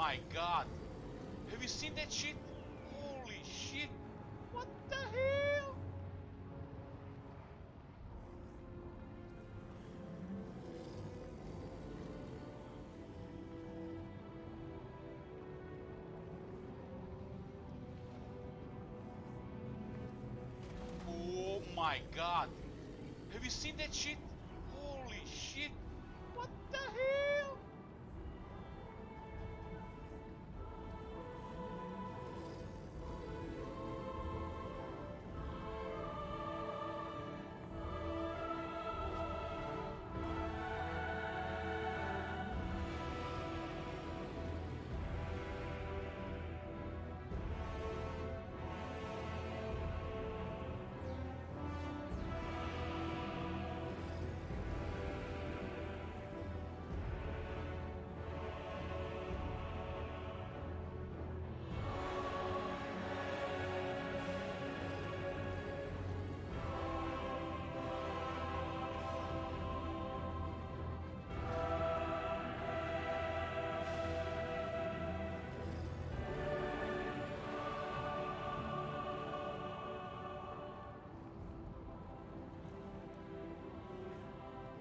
my god. Have you seen that shit? Holy shit. What the hell? Oh my god. Have you seen that shit? Holy shit. What the hell?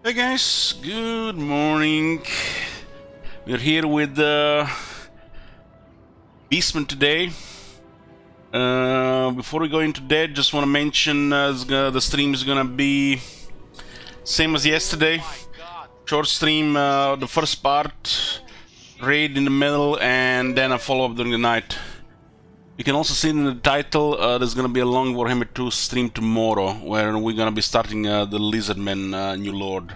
Hey guys, good morning. We're here with Beastman today. Before we go into that, just want to mention the stream is gonna be same as yesterday. Short stream, the first part, raid in the middle, and then a follow-up during the night. You can also see in the title, there's gonna be a long Warhammer 2 stream tomorrow, where we're gonna be starting the Lizardman new lord.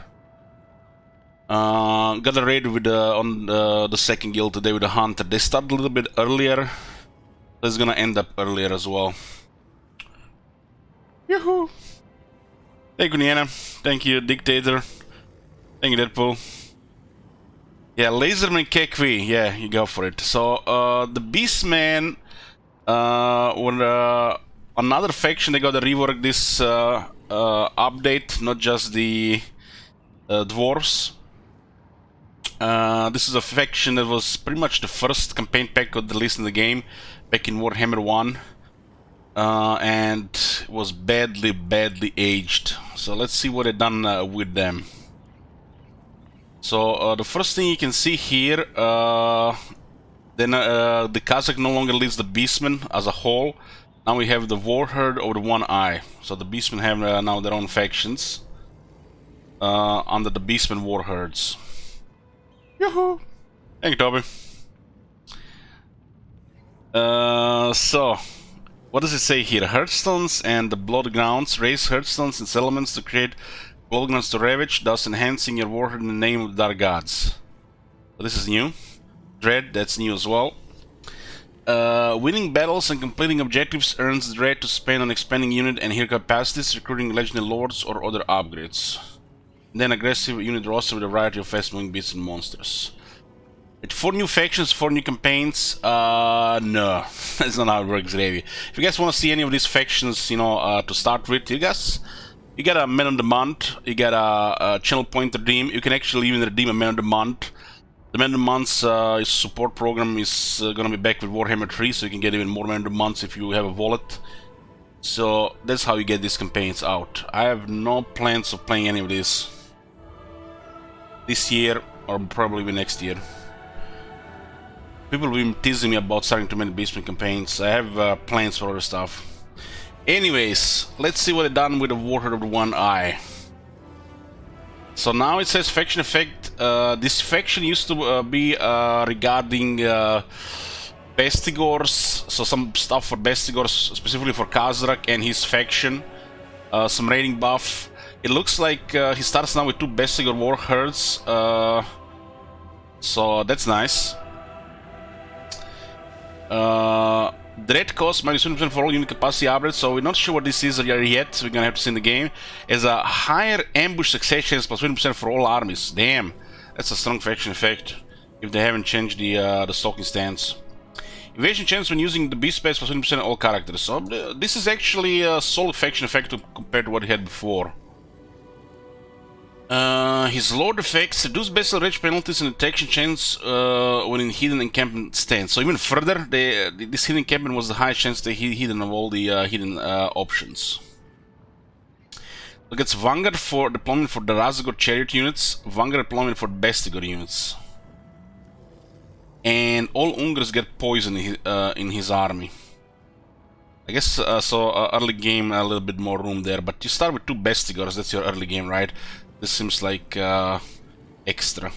Got a raid with on the second guild today with the Hunter. They started a little bit earlier, so it's gonna end up earlier as well. Yahoo! Thank you, Niana. Thank you, Dictator. Thank you, Deadpool. Yeah, Laserman Kekwi. Yeah, you go for it. So, the Beastman were another faction. They got to rework this update, not just the dwarves. This is a faction that was pretty much the first campaign pack of the list in the game back in Warhammer 1, and was badly aged. So let's see what they've done with them. So the first thing you can see here, then the Kazakh no longer leads the Beastmen as a whole. Now we have the Warherd or the One Eye. So the Beastmen have now their own factions under the Beastmen Warherds. Yahoo! Thank you, Toby. So, what does it say here? Herdstones and the Blood Grounds. Raise Herdstones and settlements to create Blood Grounds to ravage, thus enhancing your warhead in the name of the Dark Gods. So this is new. Dread, that's new as well. Winning battles and completing objectives earns Dread to spend on expanding unit and hero capacities, recruiting legendary lords or other upgrades. Then aggressive unit roster with a variety of fast-moving beasts and monsters. With 4 new factions, 4 new campaigns, no, that's not how it works, really. If you guys want to see any of these factions, you know, to start with, you get a Man of the Month, you get a channel point to redeem. You can actually even redeem a Man of the Month. The Man of the Month's support program is gonna be back with Warhammer 3, so you can get even more Man of the Months if you have a wallet. So that's how you get these campaigns out. I have no plans of playing any of these this year or probably next year. People have been teasing me about starting too many Beastman campaigns. I have plans for other stuff. Anyways, let's see what they've done with the Warhead of the One Eye. So now it says faction effect. This faction used to be regarding Bestigors, so some stuff for Bestigors, specifically for Kazrak and his faction. Some raiding buff. It looks like he starts now with 2 Bestigor Warherds, so that's nice. Dread cost minus 20% for all unit capacity upgrades, so we're not sure what this is yet, we're gonna have to see in the game. As a higher ambush success chance plus 20% for all armies. Damn, that's a strong faction effect, if they haven't changed the stalking stance. Evasion chance when using the beast space plus 20% all characters, so this is actually a solid faction effect compared to what he had before. His lord effects reduce basal rage penalties and detection chance when in hidden encampment stands. So even further, this hidden encampment was the highest chance to hidden of all the hidden options. So gets Vanguard for deployment for the Razagor chariot units, Vanguard deployment for Bestigor units. And all Ungers get poison in his army. I guess early game a little bit more room there, but you start with 2 Bestigors, that's your early game, right? This seems like extra.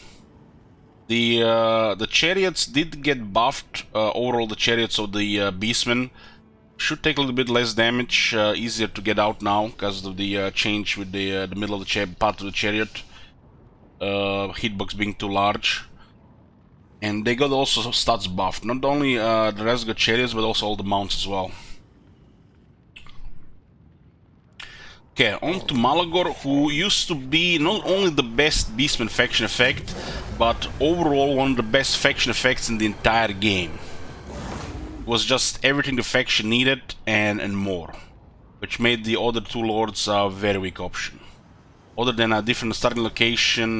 The chariots did get buffed. Overall, the chariots of the Beastman should take a little bit less damage, easier to get out now because of the change with the middle of the part of the chariot hitbox being too large. And they got also stats buffed, not only the Razagor chariots but also all the mounts as well. Okay, on to Malagor, who used to be not only the best Beastman faction effect, but overall one of the best faction effects in the entire game. It was just everything the faction needed and more, which made the other 2 lords a very weak option. Other than a different starting location,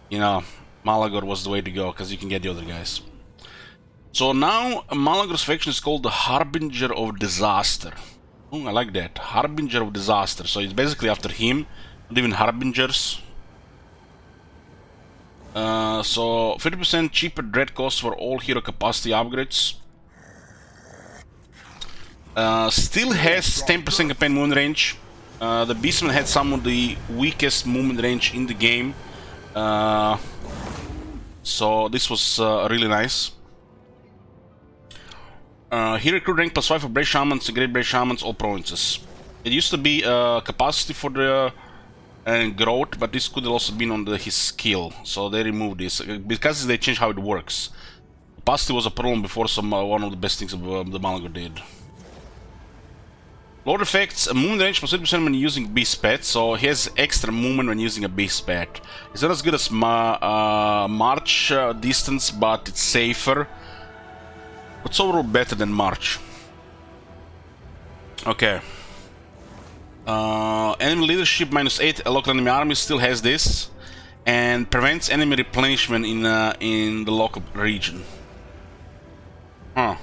you know, Malagor was the way to go, because you can get the other guys. So now Malagor's faction is called the Harbinger of Disaster. I like that. Harbinger of Disaster. So it's basically after him, not even Harbingers. So 50% cheaper dread cost for all hero capacity upgrades. Still has 10% campaign movement range. The Beastman had some of the weakest movement range in the game. So this was really nice. He recruit rank +5 for Brave Shamans, Great Brave Shamans, all provinces. It used to be capacity for the growth, but this could also been on his skill, so they removed this because they changed how it works. Capacity was a problem before, one of the best things the Malagor did. Lord effects, movement range +30% when using Beast Pet, so he has extra movement when using a Beast Pet. It's not as good as March distance, but it's safer. It's overall better than March. Okay. Enemy leadership -8. A local enemy army still has this, and prevents enemy replenishment in the local region. Huh.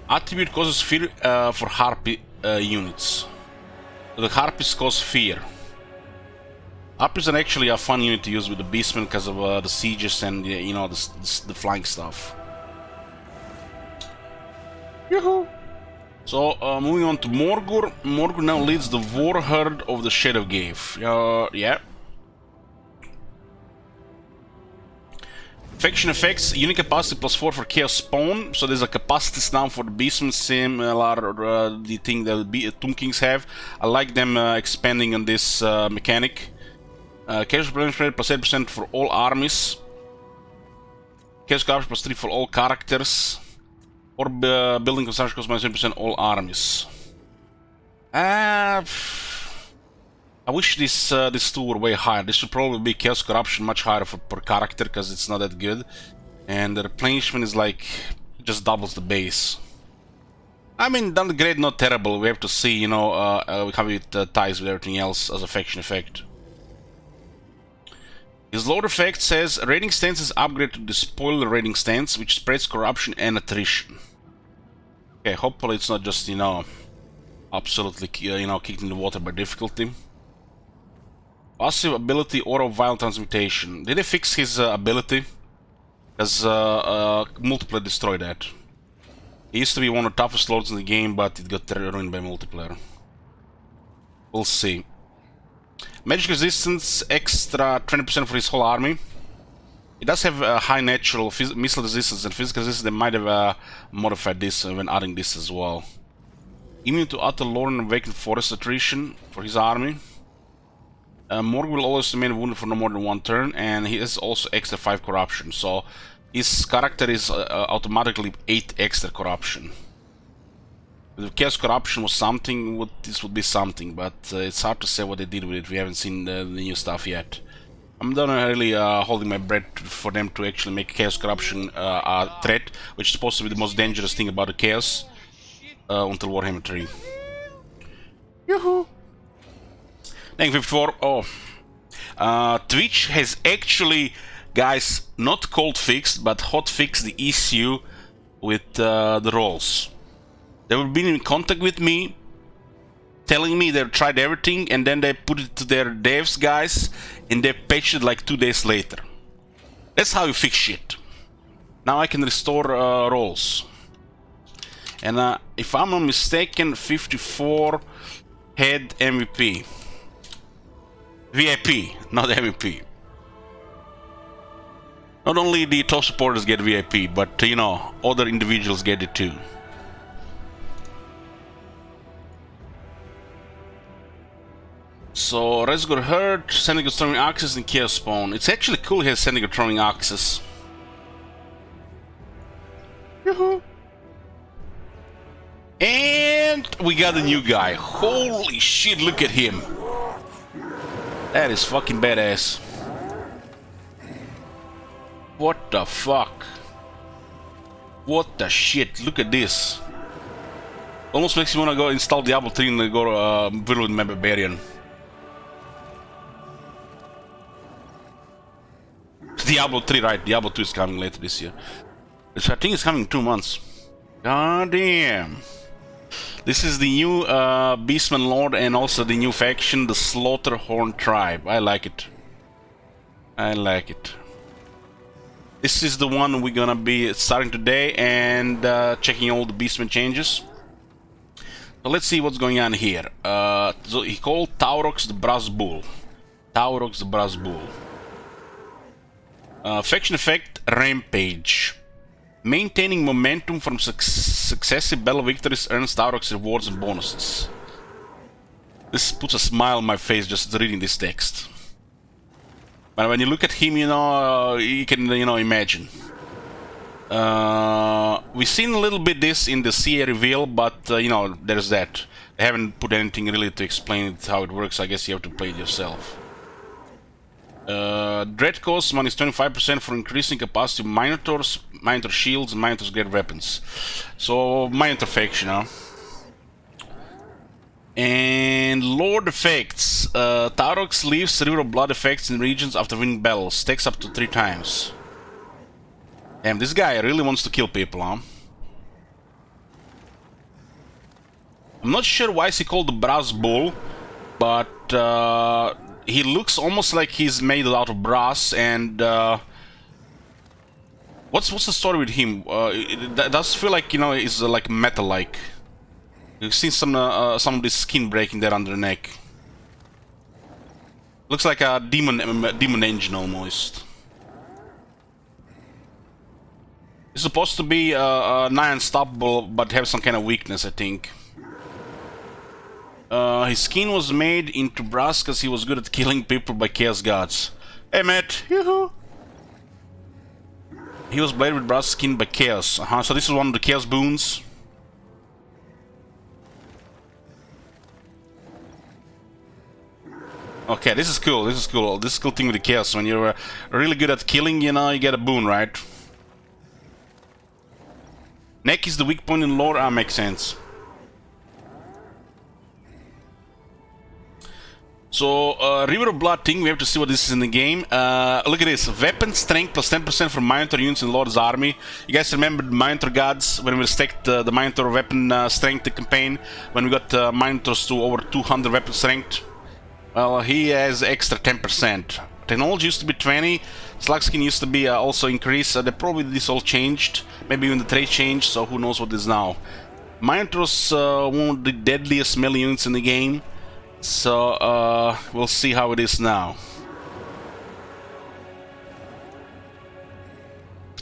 Attribute causes fear for Harpy units. So the Harpies cause fear. Harpies are actually a fun unit to use with the Beastman because of the sieges and you know the flying stuff. Yoo-hoo! So, moving on to Morgur. Morgur now leads the war herd of the Shadow Gave. Yeah. Faction effects, unit capacity +4 for Chaos Spawn. So there's a capacity now for the Beastmen, similar the thing that the Tomb Kings have. I like them expanding on this mechanic. Chaos replenishment +8% for all armies. Chaos corruption +3 for all characters. Or building construction costs -7% all armies. I wish these 2 were way higher. This should probably be Chaos Corruption much higher per character because it's not that good. And the replenishment is like, just doubles the base. I mean, not great, not terrible. We have to see, you know, how it ties with everything else as a faction effect. His load effect says raiding stance is upgraded to the spoiler raiding stance, which spreads corruption and attrition. Okay, hopefully it's not just, you know, absolutely, you know, kicked in the water by difficulty. Passive ability, Aura of Violent Transmutation. Did they fix his ability? Because multiplayer destroyed that. He used to be one of the toughest lords in the game, but it got ruined by multiplayer. We'll see. Magic resistance, extra 20% for his whole army. It does have a high natural missile resistance and physical resistance. They might have modified this when adding this as well. Immune to utter Lorn and Vacant Forest attrition for his army. Morg will always remain wounded for no more than 1 turn, and he has also extra 5 corruption. So his character is automatically 8 extra corruption. If Chaos Corruption was something, this would be something, but it's hard to say what they did with it. We haven't seen the new stuff yet. I'm not really holding my breath for them to actually make Chaos Corruption a threat, which is supposed to be the most dangerous thing about the Chaos until Warhammer 3. Yoo-hoo! Thank you 54. Oh. Twitch has actually, guys, not cold fixed, but hot fixed the issue with the roles. They've been in contact with me, telling me they've tried everything, and then they put it to their devs guys, and they patched it like 2 days later. That's how you fix shit. Now I can restore roles. And if I'm not mistaken, 54 had MVP. VIP, not MVP. Not only the top supporters get VIP, but you know, other individuals get it too. So, Resgor Herd, Sending Access, and Chaos Spawn. It's actually cool he has Sending Access. Yoo-hoo! And we got a new guy. Holy shit, look at him. That is fucking badass. What the fuck? What the shit? Look at this. Almost makes me wanna go install Diablo 3 and go Virulent Barbarian. Diablo 3, right? Diablo 2 is coming later this year. Which I think is coming in 2 months. God damn. This is the new Beastman Lord and also the new faction, the Slaughterhorn tribe. I like it. I like it. This is the one we're gonna be starting today and checking all the Beastman changes. So let's see what's going on here. So he called Taurox the Brass Bull. Taurox the Brass Bull. Faction effect, Rampage. Maintaining momentum from successive battle victories earns Taurox rewards and bonuses. This puts a smile on my face just reading this text. But when you look at him, you know, you can, you know, imagine. We've seen a little bit this in the CA reveal, but, you know, there's that. I haven't put anything really to explain it, how it works. I guess you have to play it yourself. Dread costs minus 25% for increasing capacity of Minotaurs, Minotaur shields, and Minotaur's great weapons. So, Minotaur faction, huh? And Lord effects. Taurox leaves River of Blood effects in regions after winning battles. Stacks up to 3 times. Damn, this guy really wants to kill people, huh? I'm not sure why he called the Brass Bull, but he looks almost like he's made out of brass. And what's the story with him? It does feel like, you know, it's like metal-like. You've seen some of this skin breaking there under the neck. Looks like a demon engine almost. It's supposed to be nigh unstoppable, but have some kind of weakness, I think. His skin was made into brass because he was good at killing people by chaos gods. Hey, Matt. Yoo-hoo. He was bladed with brass skin by chaos. So this is one of the chaos boons. Okay, this is cool. This is cool. This is cool thing with the chaos. When you're really good at killing, you know, you get a boon, right? Neck is the weak point in lore. Makes sense. So, River of Blood thing, we have to see what this is in the game. Look at this. Weapon strength plus 10% for Minotaur units in Lord's army. You guys remember the Minotaur gods when we stacked the Minotaur weapon strength campaign? When we got Minotaurs to over 200 weapon strength? Well, he has extra 10%. Technology used to be 20. Slug skin used to be also increased. They probably this all changed. Maybe even the trade changed, so who knows what is now. Minotaurs one of the deadliest melee units in the game. So, we'll see how it is now.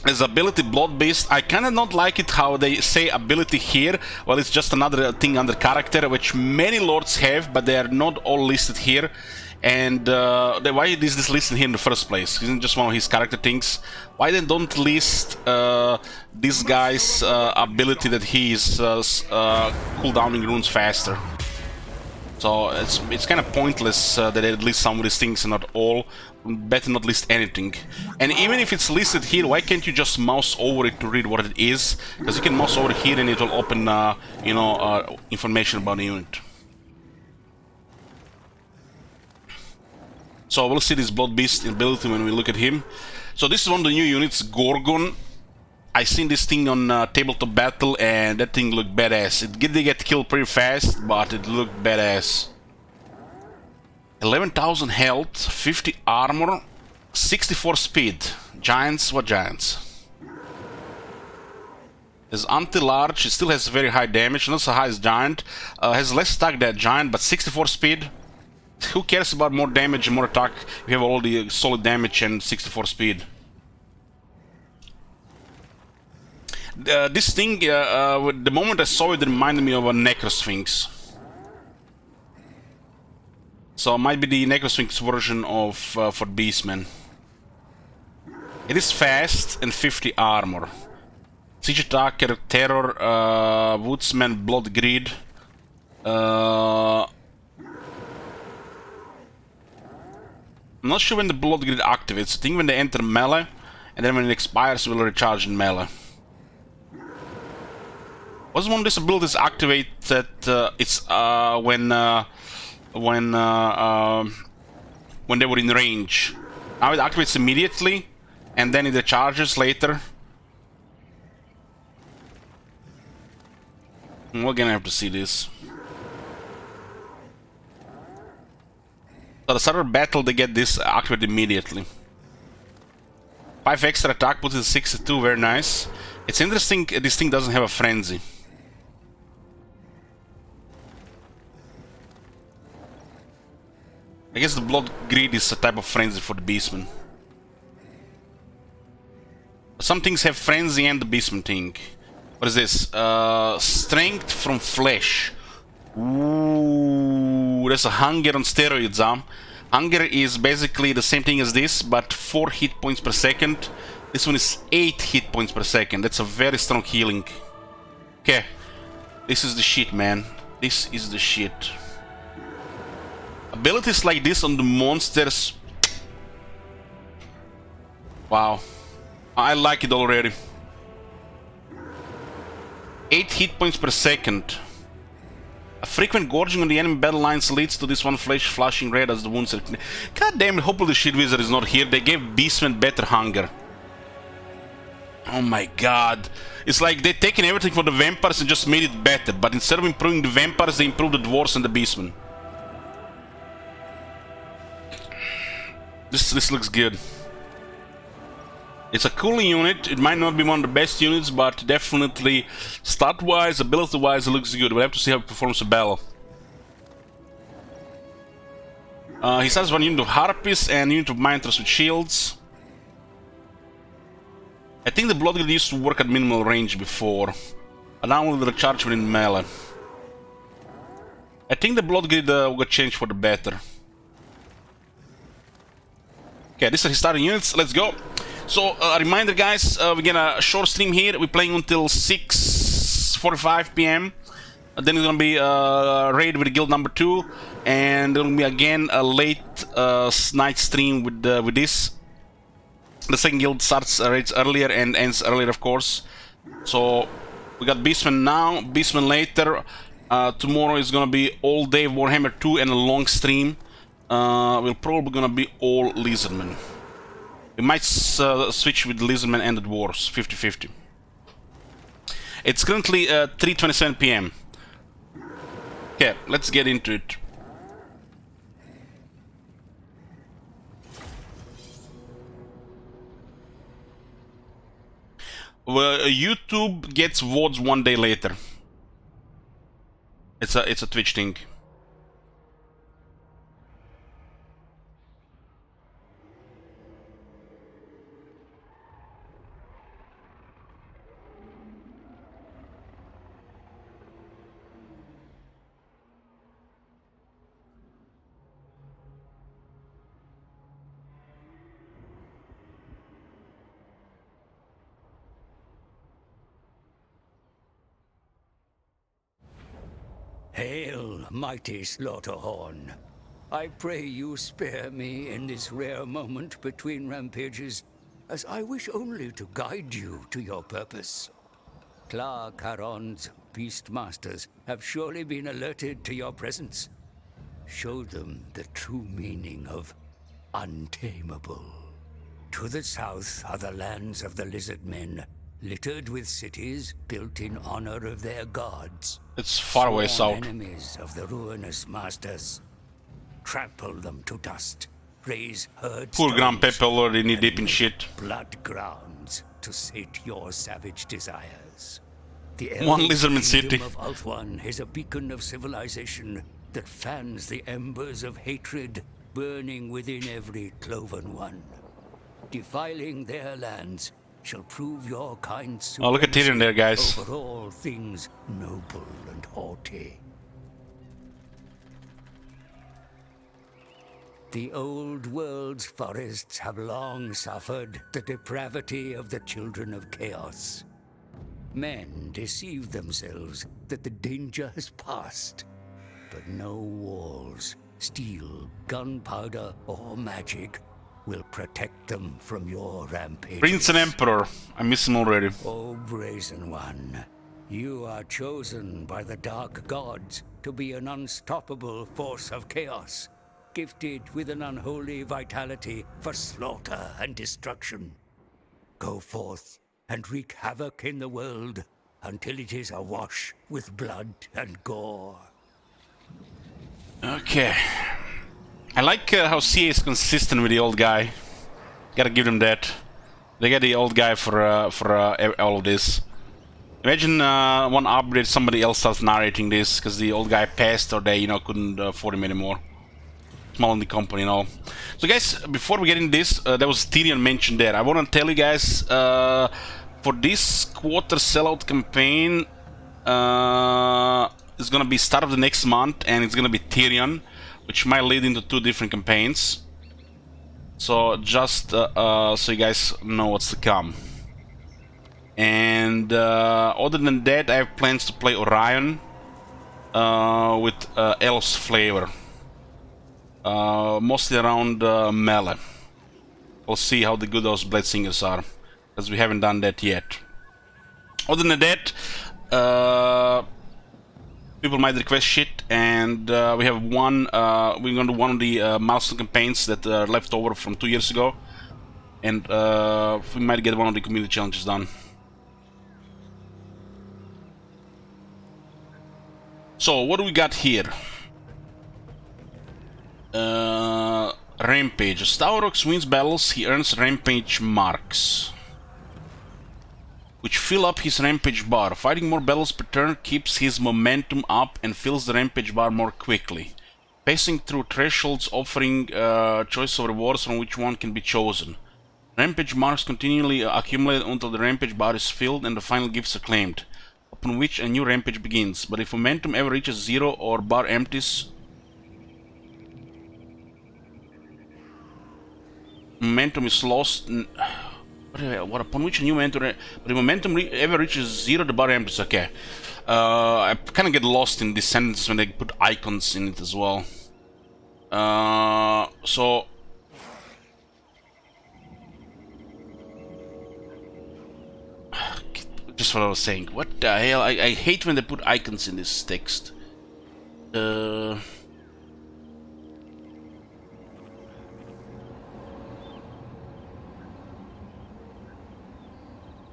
His ability, Blood Beast, I kinda not like it how they say ability here. Well, it's just another thing under character, which many lords have, but they are not all listed here. And why is this listed here in the first place? Isn't it just one of his character things? Why they don't list this guy's ability that he is cooldowning runes faster? So it's kind of pointless that they list some of these things and not all. Better not list anything. And even if it's listed here, why can't you just mouse over it to read what it is? Because you can mouse over here and it will open, you know, information about the unit. So we'll see this Blood Beast ability when we look at him. So this is one of the new units, Gorgon. I seen this thing on Tabletop Battle, and that thing looked badass. It did get killed pretty fast, but it looked badass. 11,000 health, 50 armor, 64 speed. Giants, what giants? Is anti-large, it still has very high damage, not so high as giant. Has less attack than giant, but 64 speed. Who cares about more damage and more attack if you have all the solid damage and 64 speed? This thing, the moment I saw it, reminded me of a Necrosphinx. So it might be the Necrosphinx version of for Beastman. It is fast and 50 armor. Siege Attacker, Terror, Woodsman, Blood Greed. I'm not sure when the Blood Greed activates. I think when they enter melee, and then when it expires, it will recharge in melee. Was one of these abilities activate that it's when they were in range? Now it activates immediately, and then it recharges later. We're gonna have to see this. So the start of battle, they get this activated immediately. 5 extra attack, puts it at 62, very nice. It's interesting, this thing doesn't have a frenzy. I guess the Blood Greed is a type of frenzy for the Beastman. Some things have frenzy and the Beastman thing. What is this? Strength from flesh. Ooh, that's a hunger on steroids, huh? Hunger is basically the same thing as this, but 4 hit points per second. This one is 8 hit points per second. That's a very strong healing. Okay. This is the shit, man. This is the shit. Abilities like this on the monsters. Wow. I like it already. 8 hit points per second. A frequent gorging on the enemy battle lines leads to this one flesh flashing red as the wounds are... God damn it, hopefully the shit wizard is not here. They gave Beastman better hunger. Oh my god. It's like they've taken everything for the vampires and just made it better. But instead of improving the vampires, they improved the dwarves and the Beastman. This looks good. It's a cool unit. It might not be one of the best units, but definitely stat-wise, ability-wise, it looks good. We'll have to see how it performs a battle. He starts one unit of Harpies and unit of Minotaurs with shields. I think the Blood Greed used to work at minimal range before, but now will recharge within melee. I think the Blood Greed will change for the better. Okay, these are his starting units. Let's go. So, a reminder, guys, we get a short stream here. We're playing until 6:45 p.m. Then it's gonna be raid with guild number 2, and there'll be again a late night stream with this. The second guild starts raids earlier and ends earlier, of course. So we got Beastman now, Beastman later. Tomorrow is gonna be all day Warhammer 2 and a long stream. We're probably gonna be all Lizardmen. We might switch with the Lizardmen and the Dwarves, 50-50. It's currently 3:27 p.m. Okay, let's get into it. Well, YouTube gets VODs 1 day later. It's a Twitch thing. Hail, mighty Slaughterhorn. I pray you spare me in this rare moment between rampages, as I wish only to guide you to your purpose. Kla Karon's beastmasters have surely been alerted to your presence. Show them the true meaning of untamable. To the south are the lands of the lizard men, littered with cities built in honor of their gods. It's far away Sworn south. enemies of the ruinous masters. Trample them to dust, raise Poor Grand herdstones, Pepe already knee and deep in make shit. blood grounds to sate your savage desires. The One Elves' Lizardman kingdom city. of Ulthuan is a beacon of civilization that fans the embers of hatred burning within every cloven one. Defiling their lands shall prove your kind supremacy Oh, look at Tyrion there, guys. over all things noble and haughty. The old world's forests have long suffered the depravity of the children of chaos. Men deceive themselves that the danger has passed, but no walls, steel, gunpowder, or magic will protect them from your rampages. Prince and Emperor. I miss him already. O Brazen One, you are chosen by the Dark Gods to be an unstoppable force of chaos, gifted with an unholy vitality for slaughter and destruction. Go forth and wreak havoc in the world until it is awash with blood and gore. Okay. I like how CA is consistent with the old guy. Gotta give them that. They get the old guy for all of this. Imagine one upgrade, somebody else starts narrating this because the old guy passed or they couldn't afford him anymore. Small in the company and all. So guys, before we get into this, there was Tyrion mentioned there. I want to tell you guys, for this quarter sellout campaign, it's gonna be start of the next month, and it's gonna be Tyrion, which might lead into 2 different campaigns. So just so you guys know what's to come. And other than that, I have plans to play Orion with Elf's flavor. Mostly around melee. We'll see how good those blade singers are, because we haven't done that yet. Other than that, people might request shit, and we have one. We're gonna do one of the milestone campaigns that are left over from 2 years ago, and we might get one of the community challenges done. So what do we got here? Rampage. As Staurox wins battles, he earns rampage marks, which fill up his rampage bar. Fighting more battles per turn keeps his momentum up and fills the rampage bar more quickly. Passing through thresholds offering choice of rewards from which one can be chosen. Rampage marks continually accumulate until the rampage bar is filled and the final gifts are claimed, upon which a new rampage begins. But if momentum ever reaches 0 or bar empties, momentum is lost. What upon which a new momentum? But if momentum ever reaches 0, the bar empties. Okay. I kind of get lost in these sentences when they put icons in it as well. So just what I was saying. What the hell? I hate when they put icons in this text.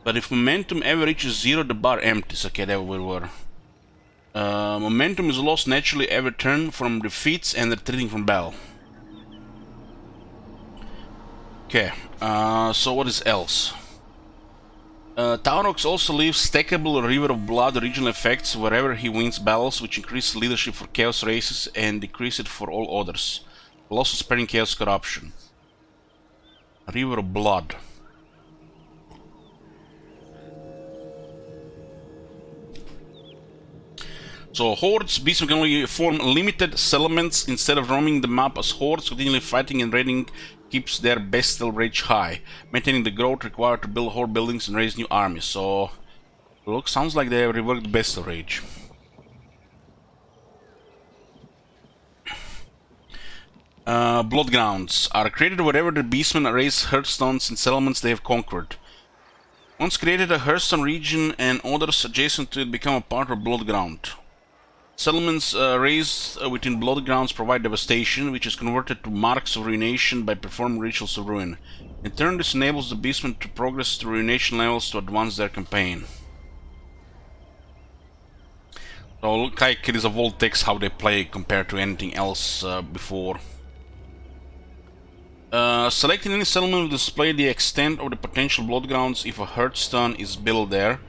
But if momentum ever reaches 0, the bar empties. Okay, there we were. Momentum is lost naturally every turn from defeats and retreating from battle. Okay, so what is else? Taurox also leaves stackable River of Blood regional effects wherever he wins battles, which increase leadership for chaos races and decrease it for all others, while also sparing chaos corruption. River of Blood. So hordes, Beastman can only form limited settlements instead of roaming the map as hordes. Continually fighting and raiding keeps their bestial rage high, maintaining the growth required to build horde buildings and raise new armies. So, look, sounds like they have reworked bestial rage. Blood grounds are created wherever the Beastmen raise Herdstones in settlements they have conquered. Once created, a Herdstone region and others adjacent to it become a part of Blood ground. Settlements raised within blood grounds provide devastation, which is converted to marks of ruination by performing rituals of ruin. In turn, this enables the Beastman to progress through ruination levels to advance their campaign. So look like it is a bold text how they play compared to anything else before. Selecting any settlement will display the extent of the potential blood grounds if a Herdstone is built there.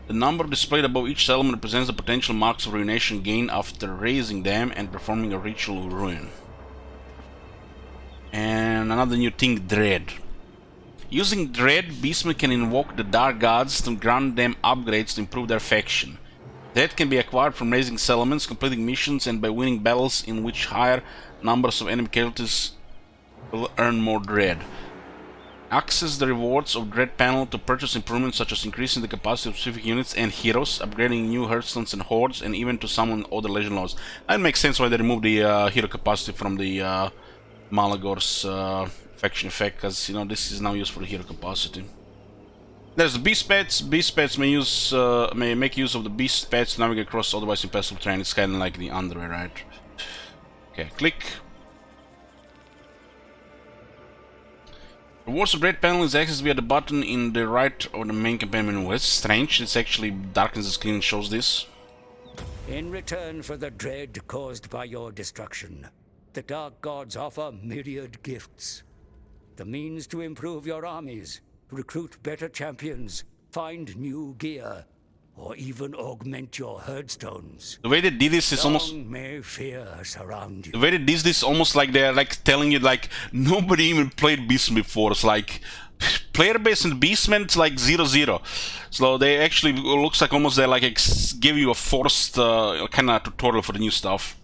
The number displayed above each settlement represents the potential marks of ruination gained after raising them and performing a ritual of ruin. And another new thing, Dread. Using Dread, Beastmen can invoke the Dark Gods to grant them upgrades to improve their faction. Dread can be acquired from raising settlements, completing missions, and by winning battles in which higher numbers of enemy casualties will earn more Dread. Access the rewards of Dread panel to purchase improvements such as increasing the capacity of specific units and heroes, upgrading new Herdstones and hordes, and even to summon other legend lords. That makes sense why they removed the hero capacity from the Malagor's faction effect, because you know this is now used for the hero capacity. There's the beast pets. Beast pets may make use of the beast pets to navigate across otherwise impassable terrain. It's kind of like the underwear, right? Okay, click. Rewards of Dread panel is accessed via the button in the right of the main campaign menu. It's strange. It's actually darkens the screen and shows this. In return for the dread caused by your destruction, the Dark Gods offer myriad gifts. The means to improve your armies, recruit better champions, find new gear, or even augment your Herdstones. The way they did this is almost... may fear surround you. The way they did this almost like they're like telling you like nobody even played Beastman before. It's like player base in Beastman it's like 0-0. So they actually looks like almost they like give you a forced kind of tutorial for the new stuff.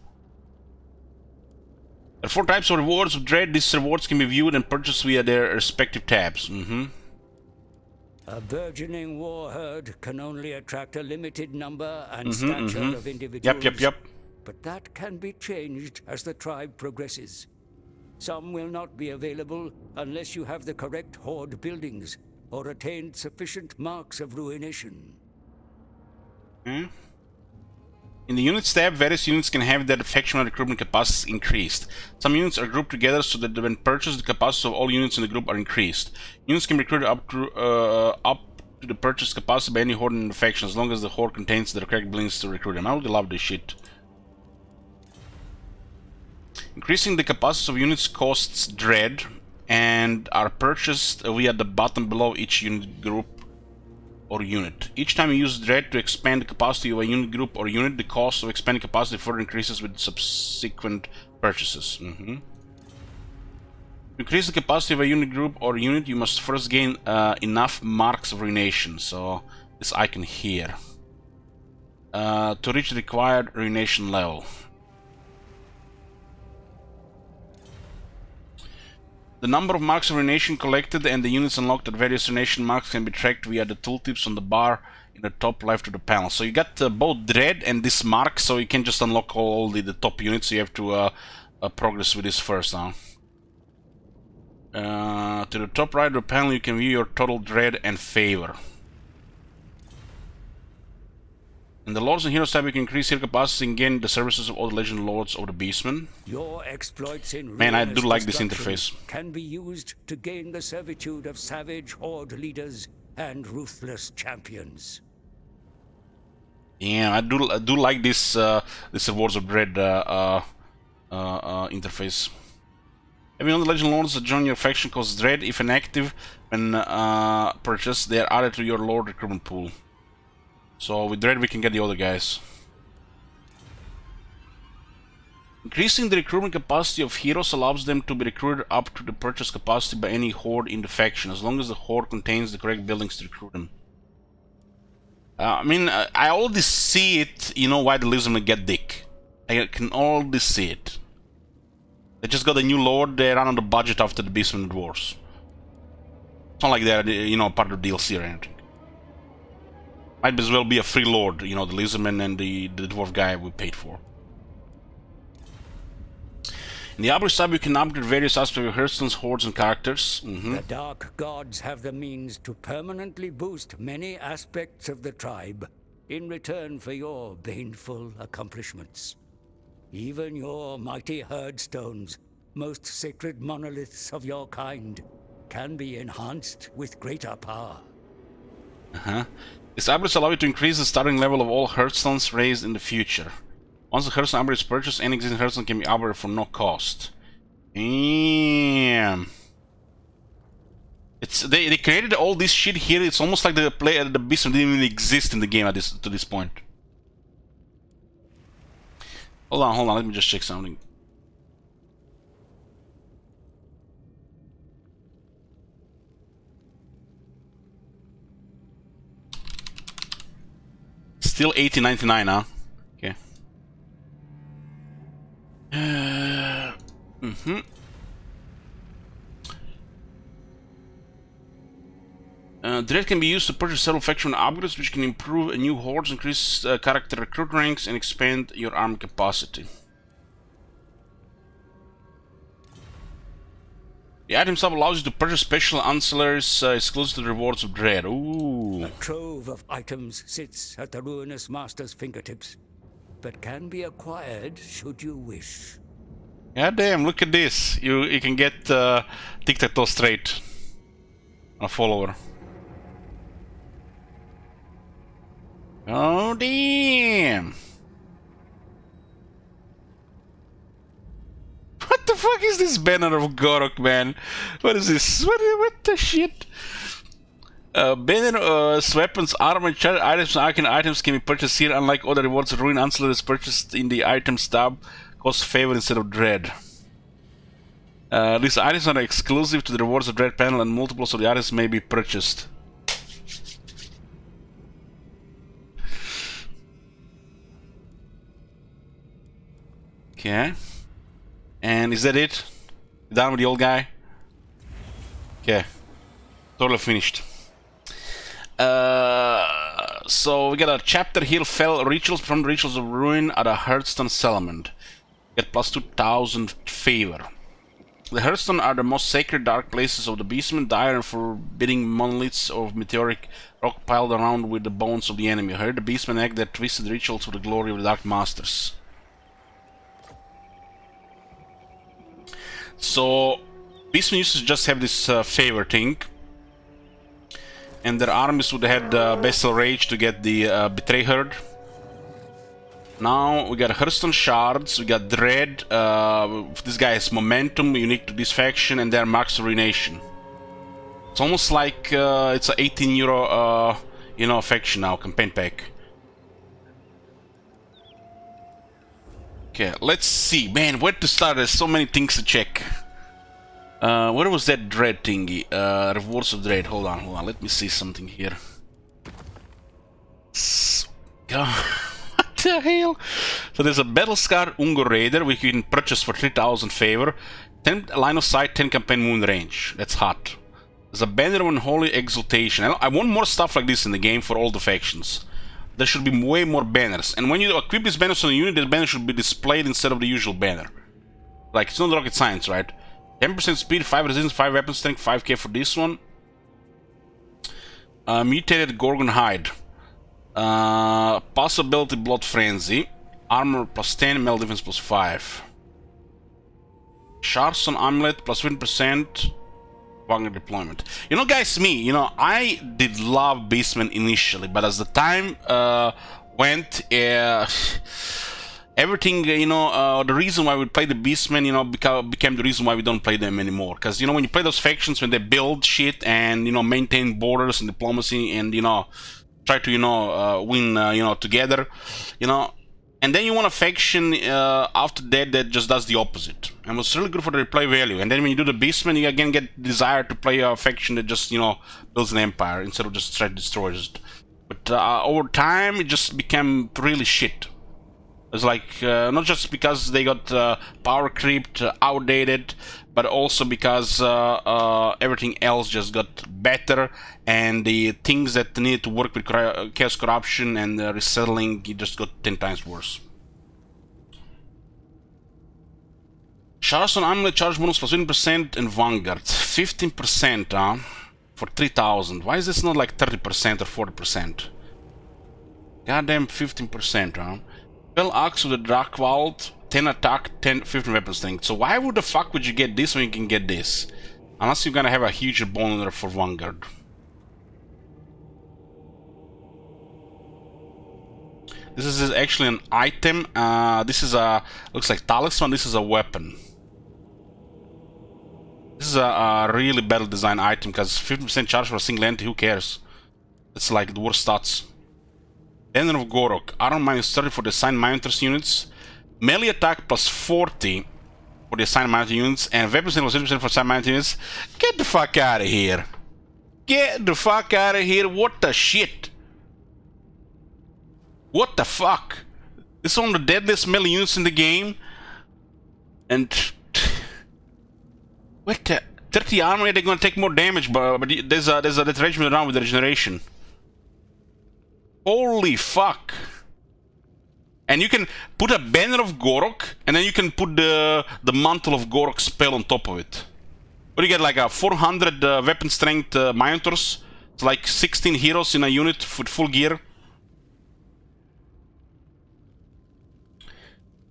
There are 4 types of rewards of Dread. These rewards can be viewed and purchased via their respective tabs. A burgeoning war herd can only attract a limited number and stature of individuals. Yep. But that can be changed as the tribe progresses. Some will not be available unless you have the correct horde buildings or attained sufficient marks of ruination. In the Units tab, various units can have their factional recruitment capacities increased. Some units are grouped together so that when purchased, the capacities of all units in the group are increased. Units can be recruited up to the purchase capacity by any horde in the faction, as long as the horde contains the correct buildings to recruit them. I really love this shit. Increasing the capacities of units costs Dread and are purchased via the button below each unit group or unit. Each time you use Dread to expand the capacity of a unit group or unit, the cost of expanding capacity further increases with subsequent purchases. To increase the capacity of a unit group or unit, you must first gain enough marks of ruination. So this icon here to reach the required ruination level. The number of marks of ruination collected and the units unlocked at various ruination marks can be tracked via the tooltips on the bar in the top left of the panel. So you got both Dread and this mark, so you can just unlock all the top units. So you have to progress with this first now. To the top right of the panel, you can view your total Dread and favor. In the Lords and Heroes tab, you can increase your capacity and gain the services of all the Legend Lords of the Beastman. Your exploits in Man, I do like this interface. Can be used to gain the servitude of savage horde leaders and ruthless champions. Yeah, I do like this this Rewards of Dread interface. Having all the Legend Lords that join your faction costs Dread. If inactive when purchased, they are added to your Lord recruitment pool. So with Dread we can get the other guys. Increasing the recruitment capacity of heroes allows them to be recruited up to the purchase capacity by any horde in the faction, as long as the horde contains the correct buildings to recruit them. I mean, I already see it, you know, why the Lizardmen get dick. I can already see it. They just got a new lord, they ran on the budget after the Beastman Dwarves. It's not like they're, you know, part of the DLC or anything. Might as well be a free lord, you know, the Lizardman and the dwarf guy we paid for. In the Arbor tab, you can upgrade various aspects of your Herdstones, hordes, and characters. The Dark Gods have the means to permanently boost many aspects of the tribe, in return for your baneful accomplishments. Even your mighty Herdstones, most sacred monoliths of your kind, can be enhanced with greater power. These upgrades allow you to increase the starting level of all Herdstones raised in the future. Once the Herdstone upgrade is purchased, any existing Herdstone can be upgraded for no cost. Damn. It's they created all this shit here. It's almost like the Beastman didn't even exist in the game to this point. Hold on, let me just check something. Still $18.99, huh? Okay. Dread can be used to purchase several faction upgrades, which can improve new hordes, increase character recruit ranks, and expand your arm capacity. The item shop allows you to purchase special ancillaries exclusive to the rewards of Dread. Ooh. A trove of items sits at the ruinous master's fingertips, but can be acquired should you wish. God damn, look at this. You can get tic-tac-toe straight on a follower. Oh damn! What the fuck is this banner of Gorok, man? What is this? What the shit? Banner, weapons, armor, charge items, and arcane items can be purchased here. Unlike other rewards, ruin ancillaries purchased in the items tab cost favor instead of dread. These items are exclusive to the rewards of dread panel, and multiples of the items may be purchased. Okay. And is that it? Done with the old guy? Okay. Totally finished. So we got a chapter here, Fell Rituals from the Rituals of Ruin at a Herdstone Settlement. Get plus 2000 favor. The Herdstone are the most sacred dark places of the Beastman, dire and forbidding monoliths of meteoric rock piled around with the bones of the enemy. Heard the Beastman act their twisted rituals for the glory of the Dark Masters. So, Beastmen used to just have this favor thing, and their armies would have Bestial Rage to get the Betray Herd. Now we got Herdstone Shards, we got Dread, this guy has Momentum, unique to this faction, and they're Max Ruination. It's almost like it's a €18, you know, faction now, campaign pack. Okay, let's see. Man, where to start? There's so many things to check. Where was that Dread thingy? Rewards of Dread. Hold on. Let me see something here. God, what the hell? So there's a Battle Scar Ungor Raider, which you can purchase for 3000 favor. 10 line of sight, 10 campaign wound range. That's hot. There's a Banner of Unholy Exaltation. I want more stuff like this in the game for all the factions. There should be way more banners, and when you equip these banners on a unit, the banner should be displayed instead of the usual banner. Like, it's not rocket science, right? 10% speed, 5 resistance, 5 weapon strength, 5k for this one. Mutated Gorgon Hide. Possibility Blood Frenzy. Armor plus 10, melee defense plus 5. Herdstone Amulet plus 20%. Wagner deployment. You know, guys, I did love Beastman initially, but as the time went, everything, the reason why we play the Beastmen, became the reason why we don't play them anymore. Because, when you play those factions, when they build shit and, maintain borders and diplomacy and, try to, win, together, and then you want a faction after that just does the opposite. And was really good for the replay value. And then when you do the Beastman, you again get desire to play a faction that just, builds an empire instead of just try to destroy it. But over time, it just became really shit. It's like, not just because they got power creeped, outdated, but also because everything else just got better, and the things that needed to work with Chaos Corruption and resettling, it just got 10 times worse. Herdstone Amulet charge bonus plus 20% and Vanguard. 15%, huh? For 3000. Why is this not like 30% or 40%? Goddamn 15%, huh? Spell Axe with the Dark Vault, 10 attack, 15 weapon strength. So why would the fuck would you get this when you can get this? Unless you're gonna have a huge boner for Vanguard. This is actually an item. This is a looks like talisman. This is a weapon. This is a really battle design item because 50% charge for a single entity. Who cares? It's like the worst stats. Banner of Gorok. Armor minus 30 for the assigned Minotaurs units. Melee attack plus 40 for the assigned Minotaur units, and weapons plus 30% for assigned Minotaur units. Get the fuck out of here! Get the fuck out of here! What the shit? What the fuck? This is one of the deadliest melee units in the game. And what the 30 armor, they're gonna take more damage, but there's a detachment around with the regeneration. Holy fuck. And you can put a Banner of Gorok, and then you can put the Mantle of Gorok spell on top of it. But you get like a 400 weapon strength Minotaurs. It's like 16 heroes in a unit with full gear.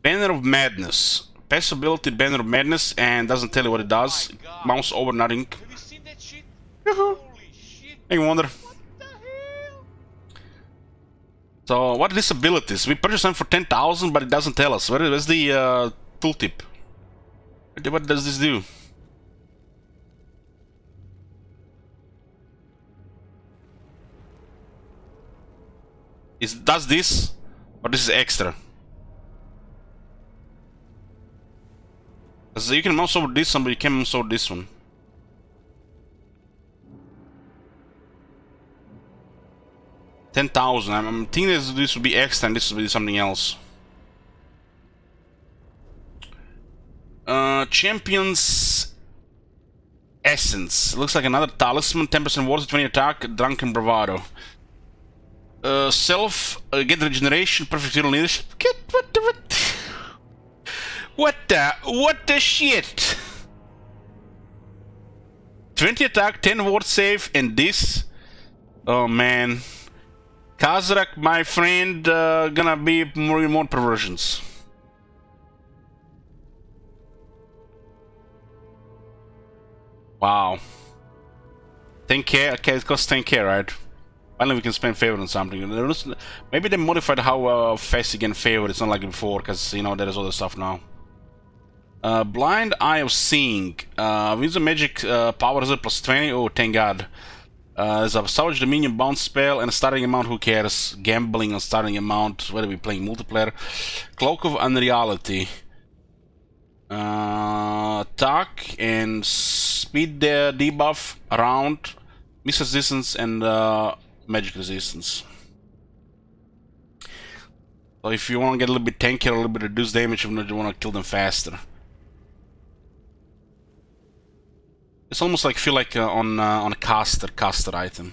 Banner of Madness. Passive ability Banner of Madness, and doesn't tell you what it does. Mouse over nothing. Have you seen that shit? Holy shit. I wonder. What the hell? So, what are these abilities? We purchased them for 10,000, but it doesn't tell us. Where's the tooltip? What does this do? Does this? Or this is extra? So you can mouse over this one, but you can't mouse over this one. $10,000. I'm thinking this would be extra and this would be something else. Champion's Essence. Looks like another talisman. 10% water, 20 attack, drunken bravado. Get regeneration, perfect hero leadership. What the shit? 20 attack, 10 ward save, and this? Oh man. Kazrak, my friend, gonna be more perversions. Wow. 10k? Okay, it costs 10k, right? Finally we can spend favor on something. Maybe they modified how fast you can favor. It's not like before, because, you know, there is other stuff now. Blind Eye of Seeing. With the magic power reserve plus 20. Oh, thank god. There's a Savage Dominion bounce spell and a starting amount. Who cares? Gambling on starting amount. Whether we playing multiplayer. Cloak of Unreality. Attack and speed debuff around. Miss resistance and magic resistance. So if you want to get a little bit tankier, a little bit reduced damage, you want to kill them faster. It's almost like feel like on a caster item.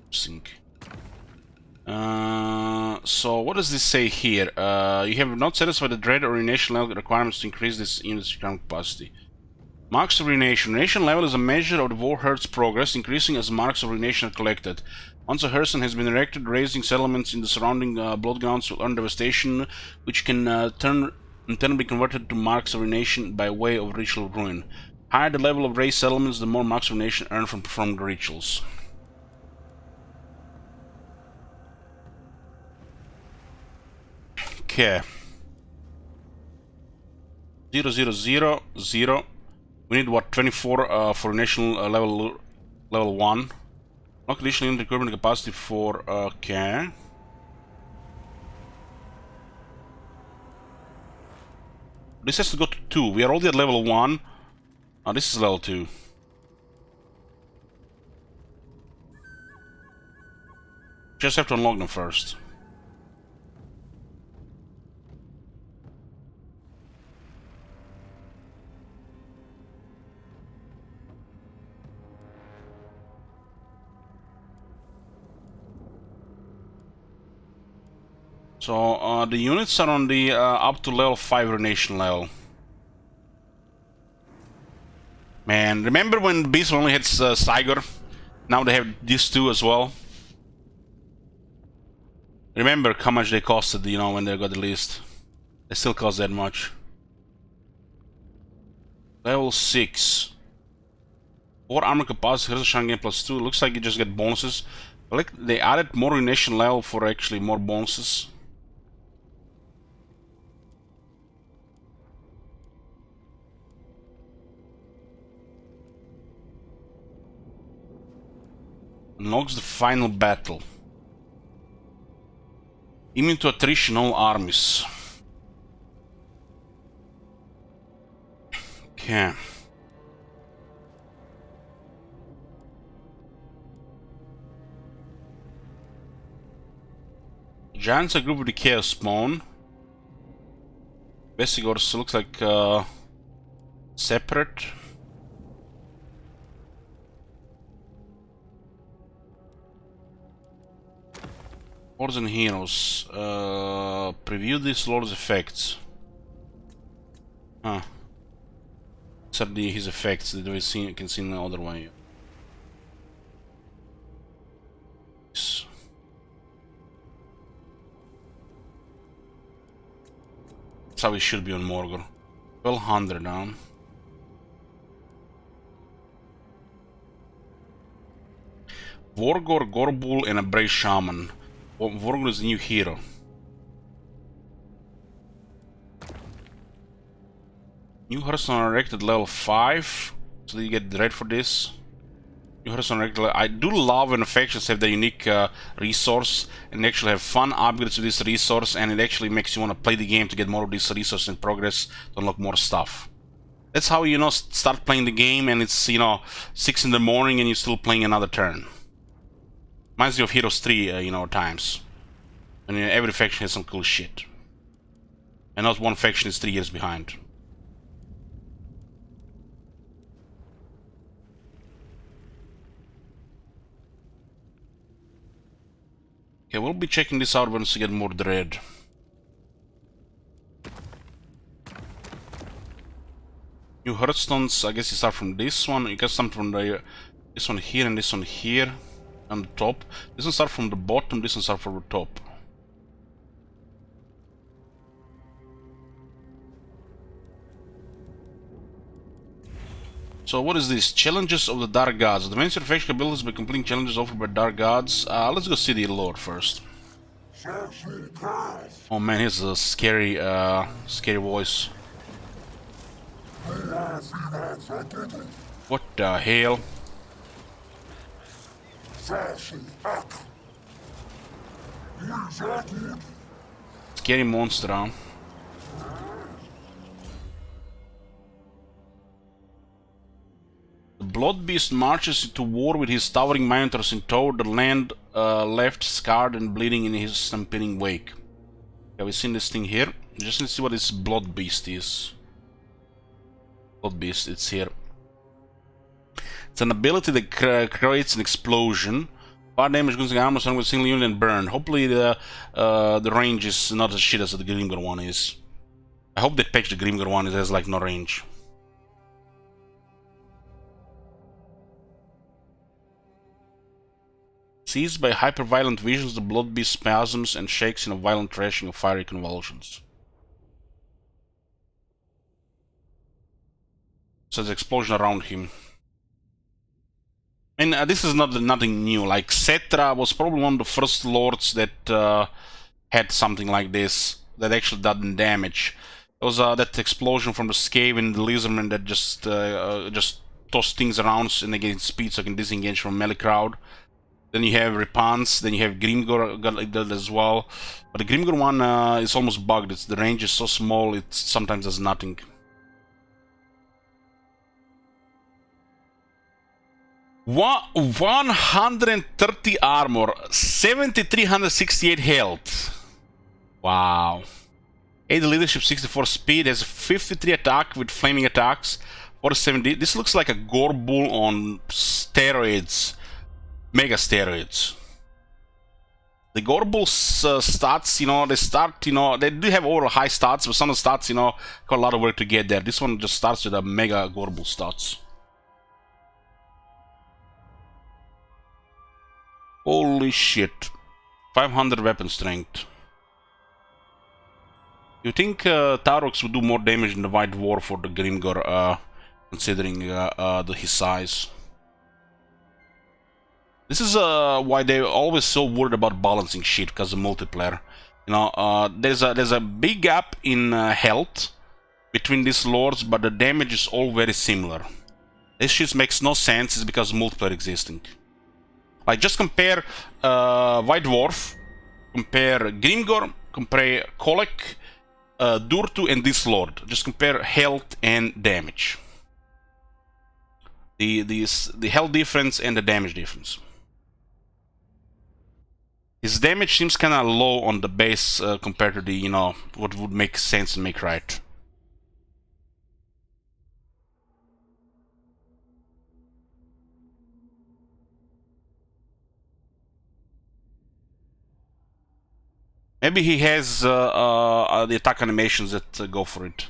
Sync. So what does this say here? You have not satisfied the dread or urination level requirements to increase this unit's current capacity. Marks of urination. Urination level is a measure of the warhead's progress, increasing as marks of urination are collected. Once a Herdstone has been erected, raising settlements in the surrounding blood grounds will earn devastation, which can in turn be converted to marks of urination by way of ritual ruin. Higher the level of raised settlements, the more marks of urination earned from performing rituals. Okay. 0, 0, 0, 0. We need what, 24 for national level 1. Not additional unit equipment capacity for okay. This has to go to 2. We are already at level 1. Oh, this is level 2. Just have to unlock them first. So, the units are on the up to level 5 Renation level. Man, remember when Beastman only hits Sigurd? Now they have these two as well. Remember how much they costed, you know, when they got released. They still cost that much. Level 6. 4 armor capacity, Herdstone game plus 2. Looks like you just get bonuses. Like they added more ruination level for actually more bonuses. Unlocks the final battle. Immune to attrition all armies. Okay. Giants are grouped with the Chaos Spawn. Vestigors looks like separate. Lords and Heroes. Preview this Lord's effects. Huh. These are his effects that we can see in the other way. That's how it should be on Morgor. 1200 down. Vorgor, Gorbul, and a Brave Shaman. Vorgor is the new hero. New Herdstone erected level 5. So you get dread for this. New Herdstone erected level. I do love when factions have the unique resource and actually have fun upgrades with this resource, and it actually makes you want to play the game to get more of this resource in progress to unlock more stuff. That's how you know start playing the game and it's 6 in the morning and you're still playing another turn. Reminds me of Heroes 3 times. And every faction has some cool shit. And not one faction is 3 years behind. Okay, we'll be checking this out once we get more dread. New Herdstones, I guess you start from this one. You can start from this one here and this one here on the top. This one start from the bottom, this one start from the top. So what is this? Challenges of the Dark Gods. Advance your faction abilities by completing challenges offered by Dark Gods. Let's go see the Lord first. Oh man, he's a scary, scary voice. What the hell? Scary monster, huh? The Blood Beast marches into war with his towering minotaurs in tow, the land left scarred and bleeding in his stampeding wake. Have we seen this thing here? Just need to see what this Blood Beast is. Blood Beast, it's here. It's an ability that creates an explosion. Fire damage goes armor with a single unit and burn. Hopefully the range is not as shit as the Grimgor one is. I hope they patch the Grimgor one, it has like no range. Seized by hyper-violent visions, the Blood Beast spasms and shakes in a violent thrashing of fiery convulsions. So there's explosion around him. And this is nothing new. Like Cetra was probably one of the first lords that had something like this that actually done damage. There was that explosion from the Scave and the Lizardman that just tossed things around and they gain speed so I can disengage from melee crowd. Then you have Repans, then you have Grimgor got like that as well. But the Grimgor one is almost bugged. The range is so small it sometimes does nothing. One 130 armor, 7368 health. Wow. 8 leadership, 64 speed, has 53 attack with flaming attacks, 470. This looks like a Gorbul on steroids. Mega steroids. The Gorbul's stats, they do have overall high stats, but some of the stats, got a lot of work to get there. This one just starts with a mega Gorbul stats. Holy shit. 500 weapon strength. You think Taurox would do more damage than the White Dwarf or the Grimgor, considering his size? This is why they're always so worried about balancing shit because of multiplayer. You know, there's a big gap in health between these lords, but the damage is all very similar. This shit makes no sense. It's because of multiplayer existing. Like, just compare White Dwarf, compare Grimgor, compare Kolek, Durtu, and this lord. Just compare health and damage. The health difference and the damage difference. His damage seems kind of low on the base compared to the, you know, what would make sense and make right. Maybe he has the attack animations that go for it.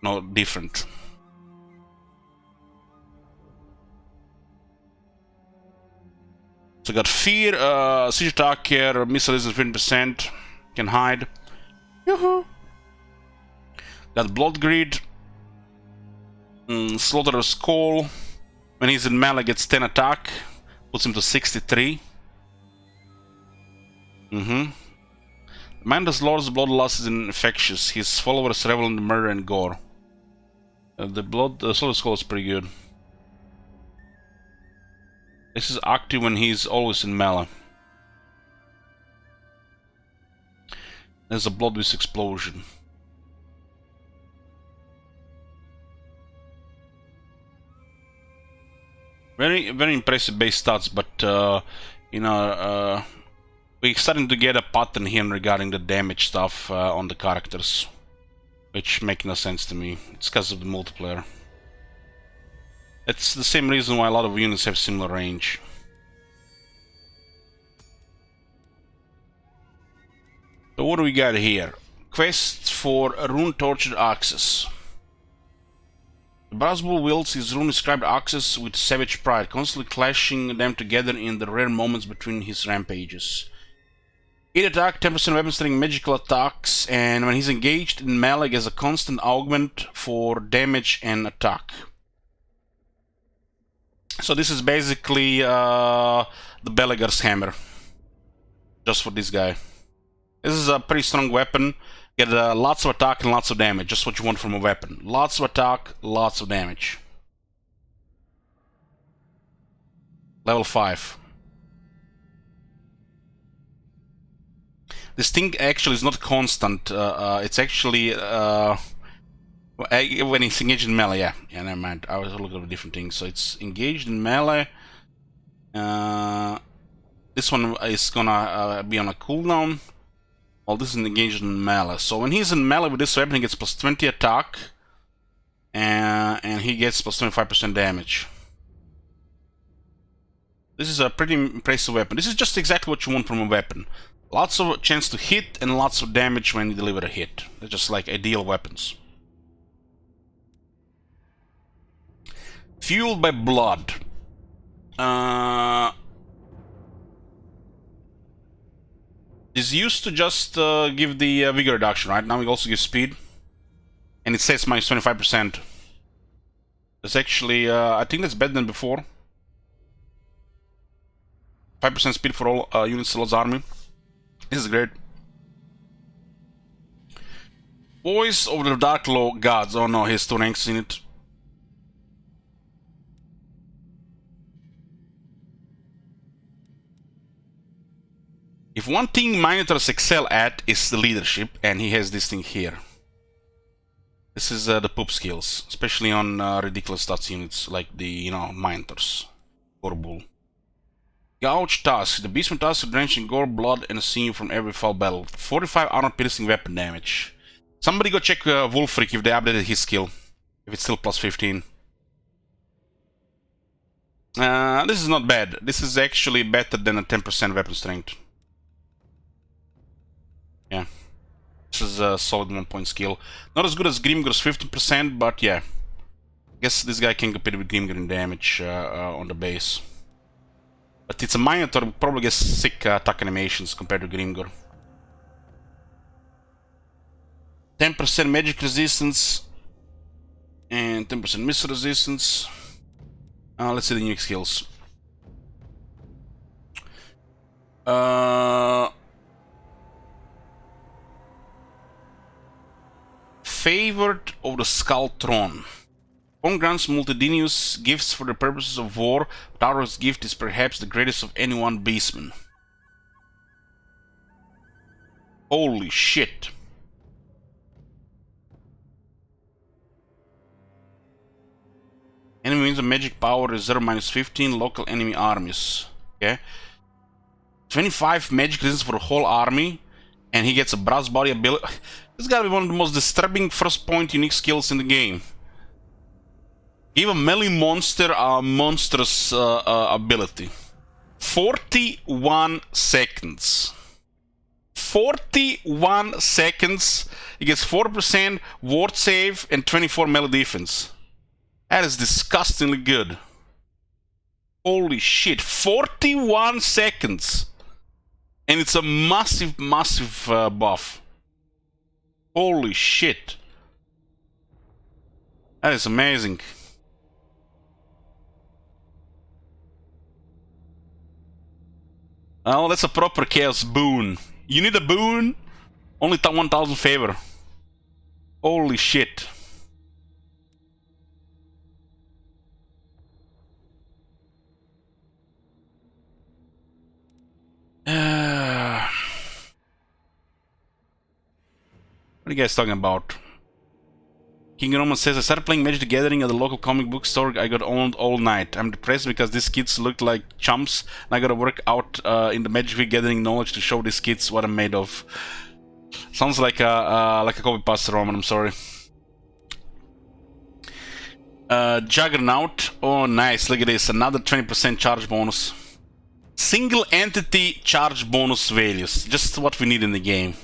No, different. So got Fear, Siege Attacker, Missile is 15%, can hide. Yoo-hoo! Got Blood Greed, Slaughterhorn's Call. When he's in melee, gets 10 attack, puts him to 63. Amanda's Lord's bloodlust is infectious. His followers revel in murder and gore. The Slaughterhorn's Call is pretty good. This is active when he's always in melee. There's a Bloodwish Explosion. Very impressive base stats, but you know, we're starting to get a pattern here regarding the damage stuff on the characters, which make no sense to me. It's because of the multiplayer. It's the same reason why a lot of units have similar range. So what do we got here? Quest for a rune-tortured axes. The Brassbull wields his rune-inscribed axes with savage pride, constantly clashing them together in the rare moments between his rampages. 8 attack, 10% weapon strength, magical attacks, and when he's engaged in melee, gets a constant augment for damage and attack. So this is basically the Belegar's hammer, just for this guy. This is a pretty strong weapon. Get lots of attack and lots of damage, just what you want from a weapon. Lots of attack, lots of damage. Level 5. This thing actually is not constant. It's actually when it's engaged in melee. Yeah, never mind. I was looking at different things. So it's engaged in melee. This one is gonna be on a cooldown. Well, this is engaged in melee. So when he's in melee with this weapon, he gets plus 20 attack, and he gets plus 25% damage. This is a pretty impressive weapon. This is just exactly what you want from a weapon. Lots of chance to hit and lots of damage when you deliver a hit. They're just like ideal weapons. Fueled by blood. This used to just give the vigor reduction, right? Now we also give speed. And it says minus 25%. That's actually, I think that's better than before. 5% speed for all units in Lord's army. This is great. Voice of the Dark Law Gods. Oh no, he has 2 ranks in it. If one thing Minotaurs excel at is the leadership, and he has this thing here. This is the poop skills, especially on ridiculous stats units like the, you know, Minotaurs. Gorebull. Gouge task. The Beastman task is drenched in gore, blood, and a sinew from every foul battle. 45 armor-piercing weapon damage. Somebody go check Wolfric if they updated his skill. If it's still plus 15. This is not bad. This is actually better than a 10% weapon strength. Yeah. This is a solid 1-point skill. Not as good as Grimgor's 15%, but yeah. I guess this guy can compete with Grimgor in damage on the base. But it's a Minotaur, probably gets sick attack animations compared to Grimgor. 10% magic resistance and 10% missile resistance. Let's see the unique skills. Favored of the Skull Throne. One grants multitudinous gifts for the purposes of war, but Auroch's gift is perhaps the greatest of any one Beastman. Holy shit. Enemy wins a magic power reserve -15 local enemy armies. Okay. 25 magic resistance for the whole army, and he gets a brass body ability. This gotta be one of the most disturbing first point unique skills in the game. Give a melee monster a monstrous ability. 41 seconds. 41 seconds. He gets 4% ward save and 24 melee defense. That is disgustingly good. Holy shit. 41 seconds. And it's a massive, massive buff. Holy shit. That is amazing. Oh, that's a proper chaos boon. You need a boon? Only 1000 favor. Holy shit. What are you guys talking about? King Roman says, I started playing Magic the Gathering at the local comic book store. I got owned all night. I'm depressed because these kids look like chumps, and I gotta work out in the Magic the Gathering knowledge to show these kids what I'm made of. Sounds like a copy paste, Roman. I'm sorry. Juggernaut. Oh, nice. Look at this. Another 20% charge bonus. Single entity charge bonus values. Just what we need in the game.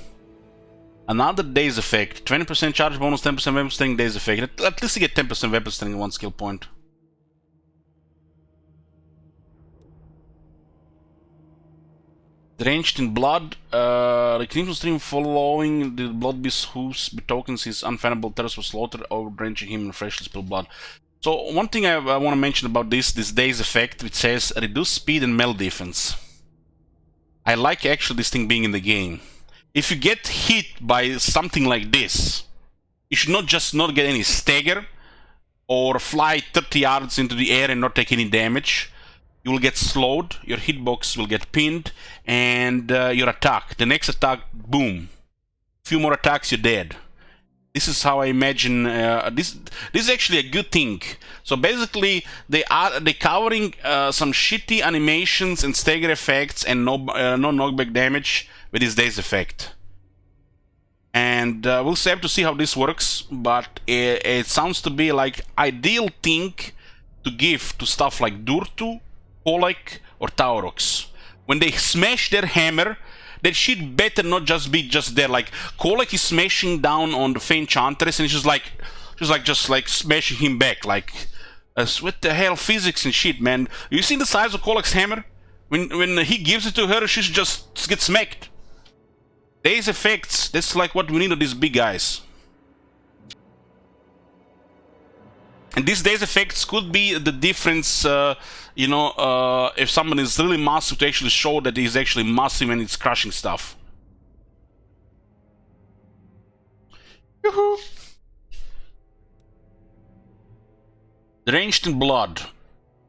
Another Daze effect. 20% charge bonus, 10% weapon strength, Daze effect. At least you get 10% weapon strength in one skill point. Drenched in blood. The Crimson Stream following the Blood Beast's hooves betokens his unflammable thirst for slaughter over drenching him in freshly spilled blood. So one thing I want to mention about this Daze effect, which says reduce speed and melee defense. I like actually this thing being in the game. If you get hit by something like this, you should not just not get any stagger or fly 30 yards into the air and not take any damage. You will get slowed, your hitbox will get pinned, and your attack. The next attack, boom. Few more attacks, you're dead. This is how I imagine this is actually a good thing. So basically, they covering some shitty animations and stagger effects and no knockback damage with this Daze effect. And we'll have to see how this works, but it sounds to be like ideal thing to give to stuff like Durtu, Polek, or Taurox. When they smash their hammer, that shit better not just be just there. Like Kolek is smashing down on the Faint Chantress, and it's just like smashing him back. Like, what the hell, physics and shit, man. You see the size of Kolek's hammer? When he gives it to her, she just gets smacked. Daze effects, that's like what we need of these big guys. And these Daze effects could be the difference, if someone is really massive, to actually show that he's actually massive and it's crushing stuff. Yoo-hoo! Drenched in blood.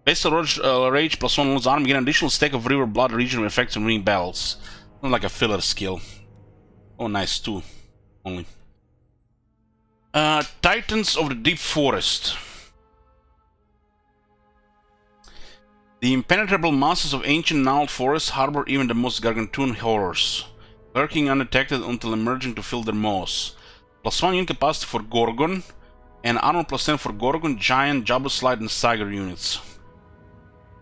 Based on rage plus one one's arm, get an additional stack of river blood regional effects and ring battles. Not like a filler skill. Oh, nice, 2 only. Titans of the Deep Forest. The impenetrable masses of ancient gnarled forests harbor even the most gargantuan horrors, lurking undetected until emerging to fill their maws. +1 unit capacity for Gorgon, and armor +10 for Gorgon, Giant, Jabberslide, and Stagger units.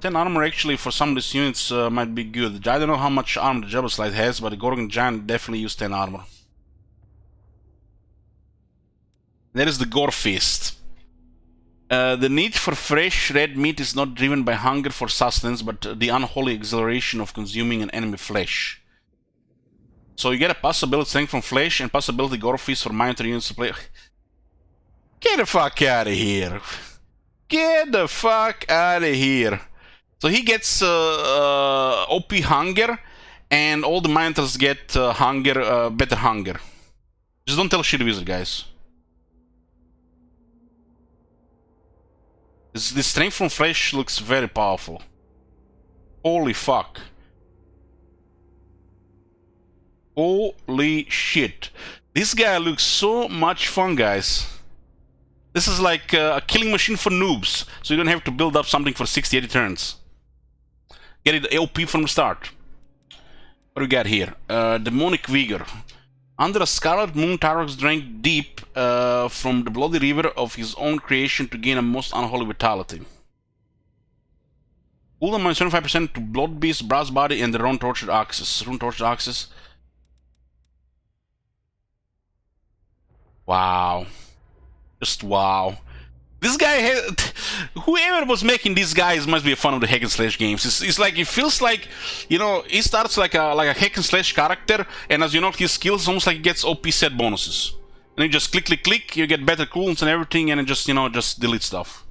10 armor actually for some of these units might be good. I don't know how much armor the Jabberslide has, but the Gorgon Giant definitely use 10 armor. There is the Gore Fist. The need for fresh red meat is not driven by hunger for sustenance, but the unholy exhilaration of consuming an enemy flesh. So you get a possibility strength from flesh and possibility gore feast for minor units to play. Get the fuck out of here. Get the fuck out of here. So he gets OP hunger, and all the miners get hunger, better hunger. Just don't tell shit wizard, guys. This strength from flesh looks very powerful. Holy fuck. Holy shit. This guy looks so much fun, guys. This is like a killing machine for noobs, so you don't have to build up something for 60-80 turns. Get it LP from the start. What do we got here? Demonic Vigor. Under a scarlet moon, Tarox drank deep from the bloody river of his own creation to gain a most unholy vitality. Cooldown minus 25% to Blood Beast, Brass Body, and the Rune Tortured Axis. Rune Tortured Axis. Wow. Just wow. This guy had... Whoever was making these guys must be a fan of the hack and slash games. It's like, it feels like, you know, he starts like a hack and slash character, and as you know his skills, it's almost like he gets OP set bonuses. And you just click, you get better cooldowns and everything, and it just, you know, just delete stuff.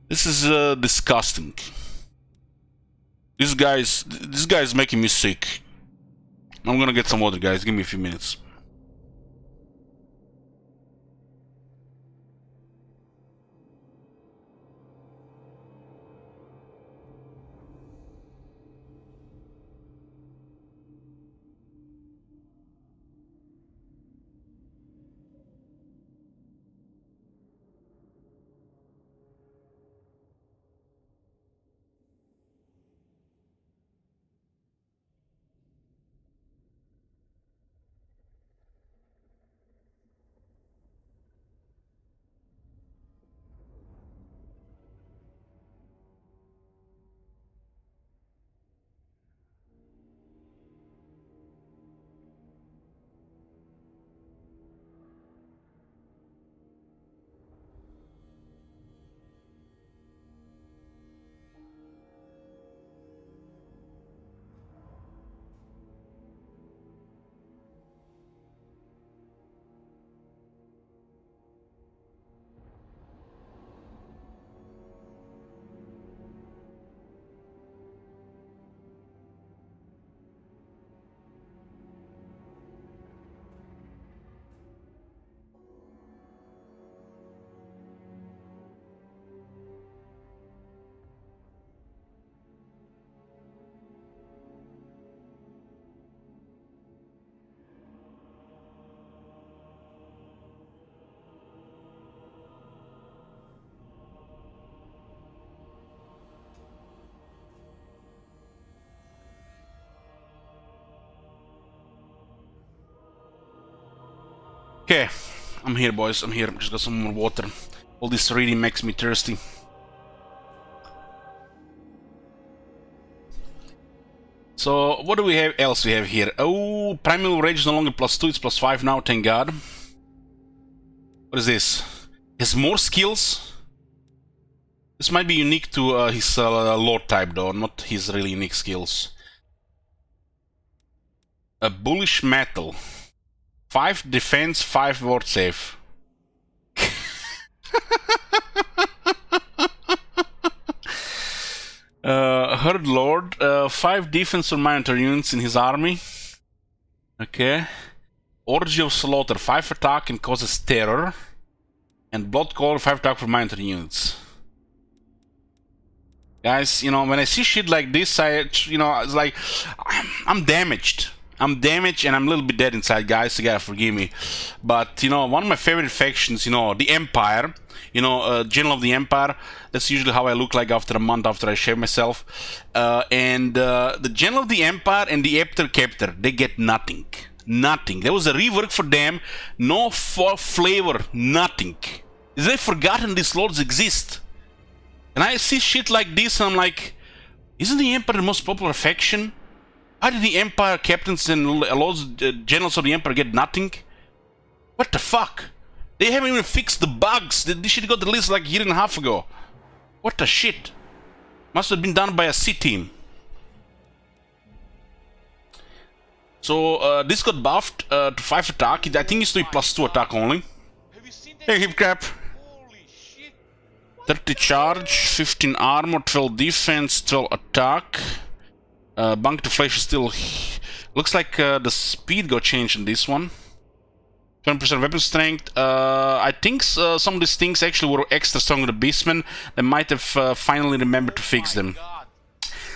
This is disgusting. This guy's making me sick. I'm gonna get some water, guys. Give me a few minutes. Okay, I'm here, boys. I'm here. Just got some more water. All this really makes me thirsty. So, what do we have else we have here? Oh, Primal Rage is no longer +2, it's +5 now, thank God. What is this? He has more skills? This might be unique to his Lord type, though, not his really unique skills. A Bullish Metal. 5 defense, 5 ward save. Herd Lord, 5 defense or minor units in his army. Okay. Orgy of Slaughter, 5 attack and causes terror. And Blood Color, 5 attack for minor units. Guys, you know, when I see shit like this, it's like, I'm damaged. I'm damaged and I'm a little bit dead inside, guys, so you gotta forgive me. But, you know, one of my favorite factions, you know, the Empire, you know, General of the Empire, that's usually how I look like after a month after I shave myself. The General of the Empire and the Epter Captor, they get nothing. Nothing. There was a rework for them, no flavor, nothing. They've forgotten these lords exist. And I see shit like this and I'm like, isn't the Empire the most popular faction? Why did the Empire captains and lords, generals of the Empire get nothing? What the fuck? They haven't even fixed the bugs. This shit got released like a year and a half ago. What the shit? Must have been done by a C team. So this got buffed to 5 attack. I think it's to be +2 attack only. Have you seen that? Hey, hip crap. Holy shit. 30 charge, 15 armor, 12 defense, 12 attack. Bunk to flesh is still... Looks like the speed got changed in this one. 20% weapon strength. I think some of these things actually were extra strong with the Beastman. They might have finally remembered to fix them. God.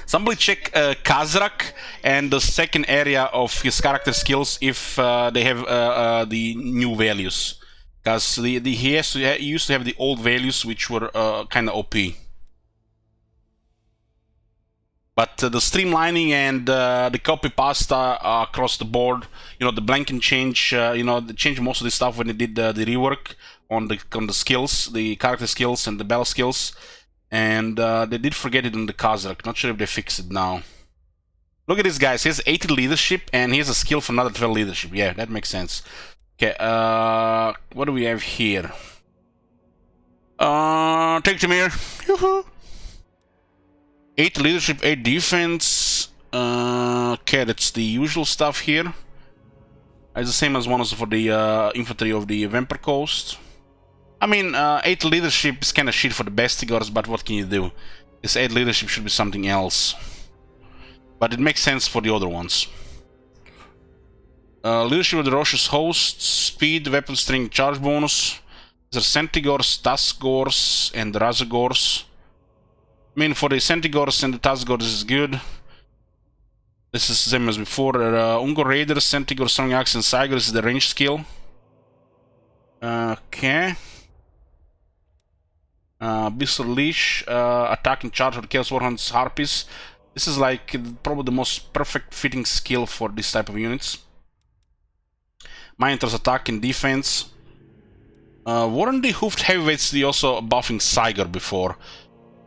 Somebody check Kazrak and the second area of his character skills if they have the new values. Because he used to have the old values which were kind of OP. But the streamlining and the copy pasta across the board, you know, the blank and change, you know, they changed most of this stuff when they did the rework on the skills, the character skills and the battle skills. And they did forget it in the Kazrak. Not sure if they fixed it now. Look at this, guys. He has 80 leadership and he has a skill for another 12 leadership. Yeah, that makes sense. Okay, what do we have here? Take them here. 8 leadership, 8 defense. Okay, that's the usual stuff here. It's the same as one also for the infantry of the Vampire Coast. I mean, 8 leadership is kind of shit for the Bestigors, but what can you do? This 8 leadership should be something else. But it makes sense for the other ones. Leadership of the Rosh's host, speed, weapon strength, charge bonus. These are Centigors, Tuskgors, and Razagors. I mean, for the Centigors and the Tuskgors, this is good. This is the same as before. Ungor Raiders, Centigor, Strong Axe, and Cygor is the range skill. Okay. Abyssal Leash, attacking charge for the Chaos Warhound's Harpies. This is like probably the most perfect fitting skill for this type of units. Minotaur's attack and defense. Weren't the Hoofed Heavyweights also buffing Cygor before?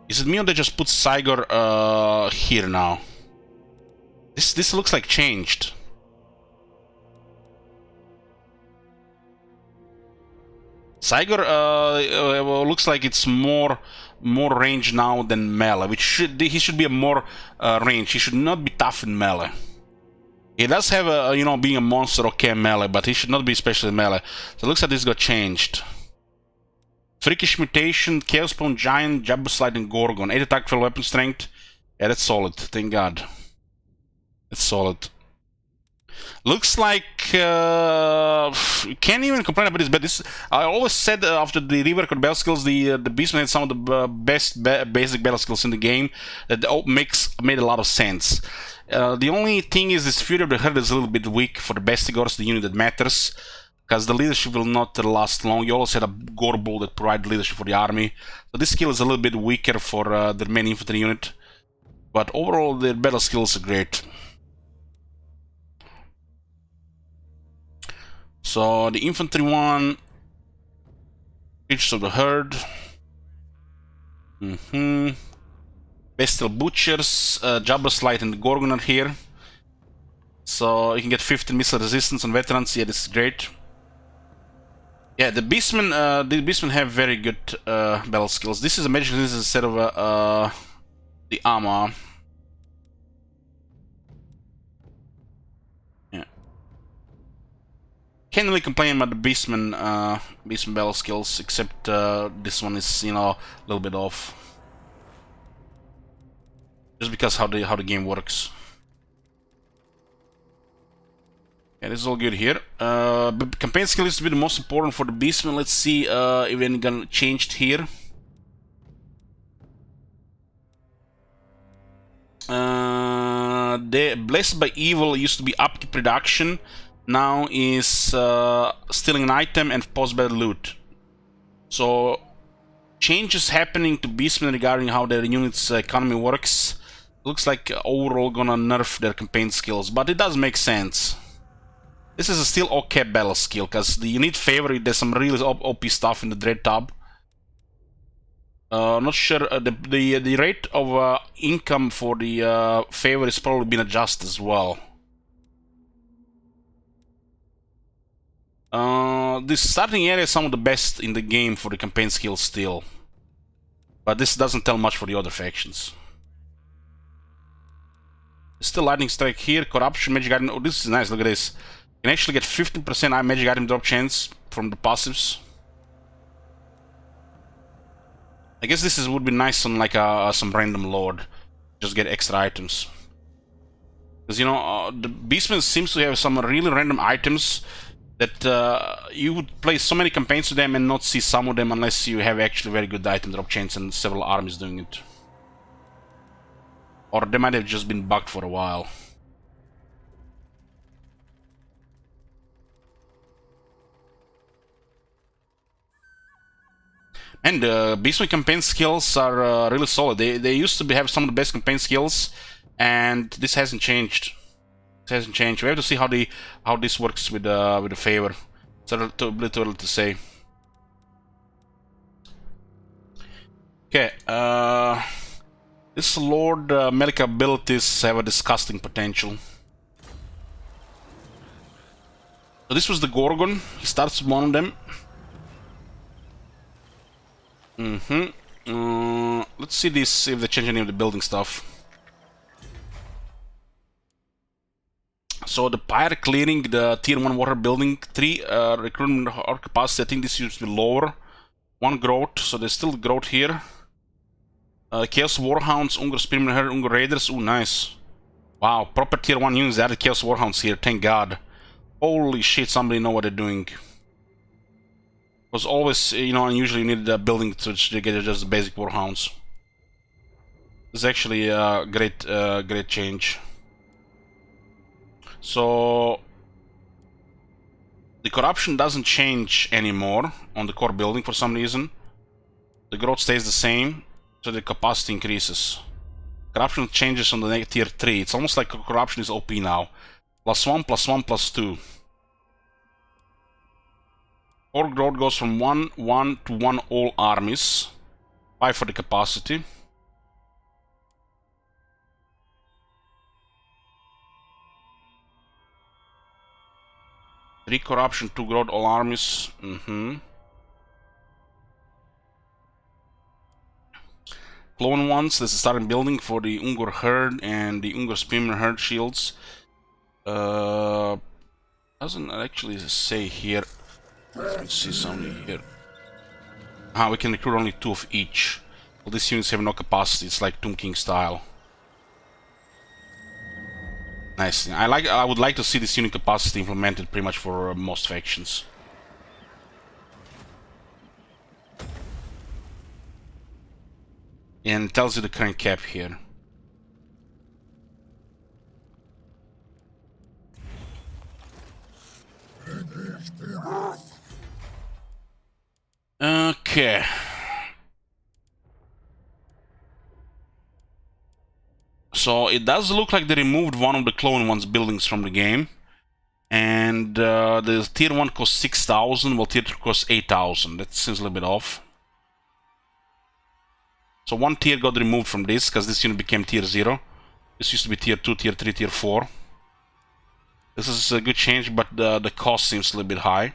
Is it me or they just put Cygor here now? This looks like changed. Cygor looks like it's more range now than melee, which he should be a more range. He should not be tough in melee. He does have a, you know, being a monster okay melee, but he should not be especially melee. So it looks like this got changed. Freakish Mutation, Chaos Spawn Giant, Jabberslide, and Gorgon. 8 attack, 12 weapon strength. Yeah, that's solid. Thank God. That's solid. Looks like you can't even complain about this, but this I always said after the rework of battle skills, the Beastman had some of the best basic battle skills in the game. That made a lot of sense. The only thing is this Fury of the Herd is a little bit weak for the Bestigors, the unit that matters, because the leadership will not last long. You also had a Gorbul that provided leadership for the army, so this skill is a little bit weaker for the main infantry unit. But overall, their battle skills are great. So the infantry one, Creatures of the Herd, Bestial Butchers, Jabberslide and the Gorgon are here. So you can get 15 missile resistance on veterans. Yeah, this is great. Yeah, the Beastmen have very good battle skills. This is a magic resistance instead of the armor. Can't really complain about the Beastman battle skills, except this one is, you know, a little bit off. Just because how the game works. Yeah, this is all good here. But campaign skill is to be the most important for the Beastman. Let's see if anything got changed here. The Blessed by Evil used to be upkeep reduction. Now is stealing an item and post-battle loot. So changes happening to Beastmen regarding how their unit's economy works. Looks like overall gonna nerf their campaign skills, but it does make sense. This is a still okay battle skill, because you need favor. There's some really OP stuff in the Dread tab. Not sure the rate of income for the favor is probably been adjusted as well. This starting area is some of the best in the game for the campaign skills still. But this doesn't tell much for the other factions. Still lightning strike here, corruption, magic item. Oh, this is nice, look at this. You can actually get 15% magic item drop chance from the passives. I guess this would be nice on like some random lord. Just get extra items. Because, you know, the Beastman seems to have some really random items that you would play so many campaigns with them and not see some of them unless you have actually very good item drop chance and several armies doing it. Or they might have just been bugged for a while. And the Beastman campaign skills are really solid. They used to have some of the best campaign skills, and this hasn't changed. It hasn't changed. We have to see how this works with the favor. It's a little early to say. Okay. This Lord medic abilities have a disgusting potential. So this was the Gorgon. He starts with one of them. Let's see this, if they change any of the building stuff. So the pyre clearing, the tier 1 water building 3 recruitment or capacity, I think this used to be lower. 1 growth, so there's still growth here. Chaos Warhounds, Ungar Spearman Herd, Ungar Raiders, ooh nice. Wow, proper tier 1 units, they added Chaos Warhounds here, thank god. Holy shit, somebody know what they're doing. Because always, you know, usually you need a building to get just the basic Warhounds. This is actually a great change. So the corruption doesn't change anymore on the core building for some reason. The growth stays the same, so the capacity increases. Corruption changes on the tier 3. It's almost like corruption is OP now. +1, +1, +2. Core growth goes from 1, 1 to 1 all armies. 5 for the capacity. Three corruption, 2 growth, all armies. Clone ones, this is starting building for the Ungar Herd and the Ungar Spearman Herd shields. Doesn't actually say here. Let's see something here. We can recruit only 2 of each. Well, these units have no capacity, it's like Tomb King style. Nice. I would like to see this unit capacity implemented pretty much for most factions. And it tells you the current cap here. Okay. So it does look like they removed one of the clone one's buildings from the game. And the tier 1 costs 6,000, while tier 2 costs 8,000. That seems a little bit off. So one tier got removed from this, because this unit became tier 0. This used to be tier 2, tier 3, tier 4. This is a good change, but the cost seems a little bit high.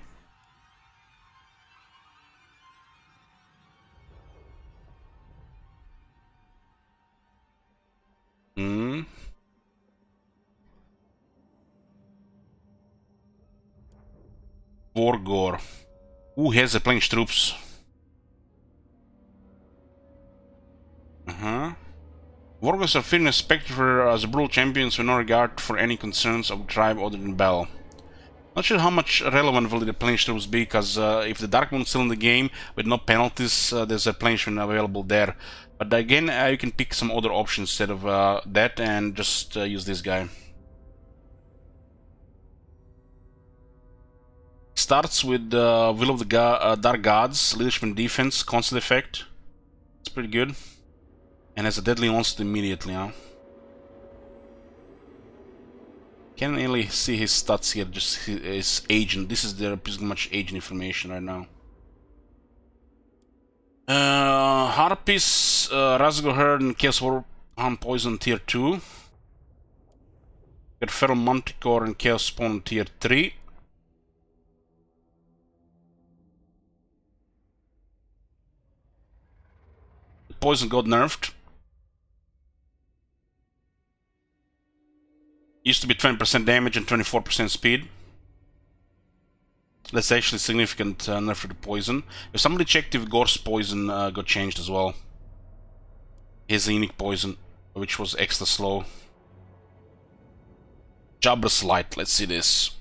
Vorgor. Who has the Plains troops? Vorgors are feared and respected as brutal champions with no regard for any concerns of the tribe other than battle. Not sure how much relevant will the Plains troops be, because if the Dark Moon is still in the game with no penalties, there's a Plains available there. But again, you can pick some other options instead of that and just use this guy. Starts with Will of the Dark Gods, Leadership and Defense, constant effect. It's pretty good. And has a deadly onset immediately now. Can't really see his stats here, just his agent. This is their pretty much agent information right now. Harpies, Razgo Herd and Chaos Warhound Poison tier 2. Got Feral Manticore and Chaos Spawn tier 3. poison got nerfed. Used to be 20% damage and 24% speed. That's actually significant nerf to the poison. If somebody checked if Gore's poison got changed as well. His unique poison, which was extra slow. Jabber's Light, let's see this.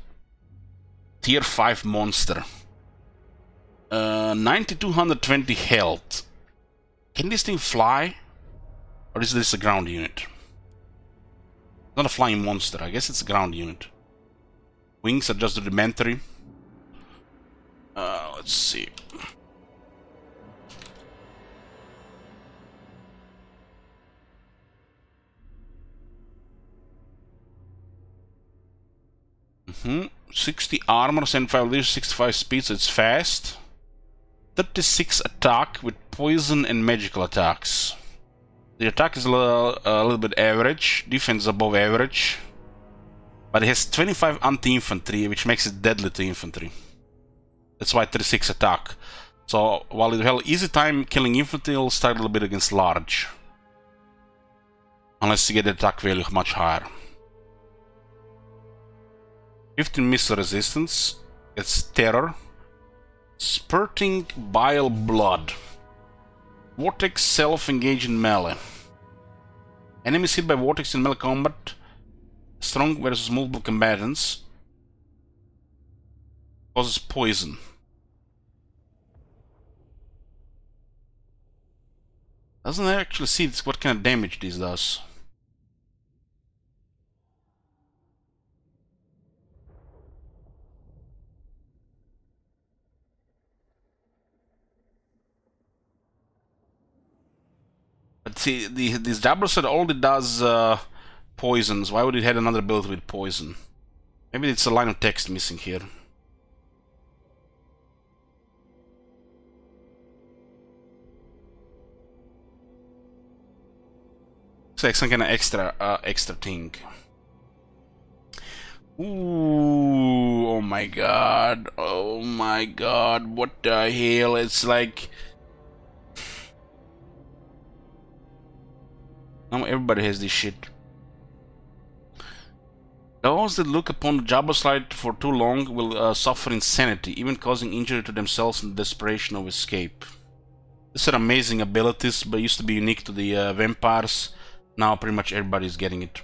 Tier 5 monster. 9220 health. Can this thing fly? Or is this a ground unit? Not a flying monster, I guess it's a ground unit. Wings are just rudimentary. Let's see. Mm-hmm. 60 armor, 75 leadership, 65 speed, so it's fast. 36 attack with poison and magical attacks. The attack is a little bit average, defense is above average. But it has 25 anti-infantry, which makes it deadly to infantry. That's why 36 attack. So while it will easy time killing infantry, it'll start a little bit against large. Unless you get the attack value much higher. 15 missile resistance. It's terror. Spurting bile blood. Vortex self-engage in melee. Enemies hit by vortex in melee combat. Strong versus multiple combatants. Causes poison. Doesn't actually see what kind of damage this does. But see, this Jabber set already does poisons. Why would it have another ability with poison? Maybe it's a line of text missing here. It's like some kind of extra thing. Ooh, oh my god, what the hell? It's like now everybody has this shit. Those that look upon the Jabba slide for too long will suffer insanity, even causing injury to themselves in the desperation of escape. These are amazing abilities, but used to be unique to the vampires. Now pretty much everybody's getting it.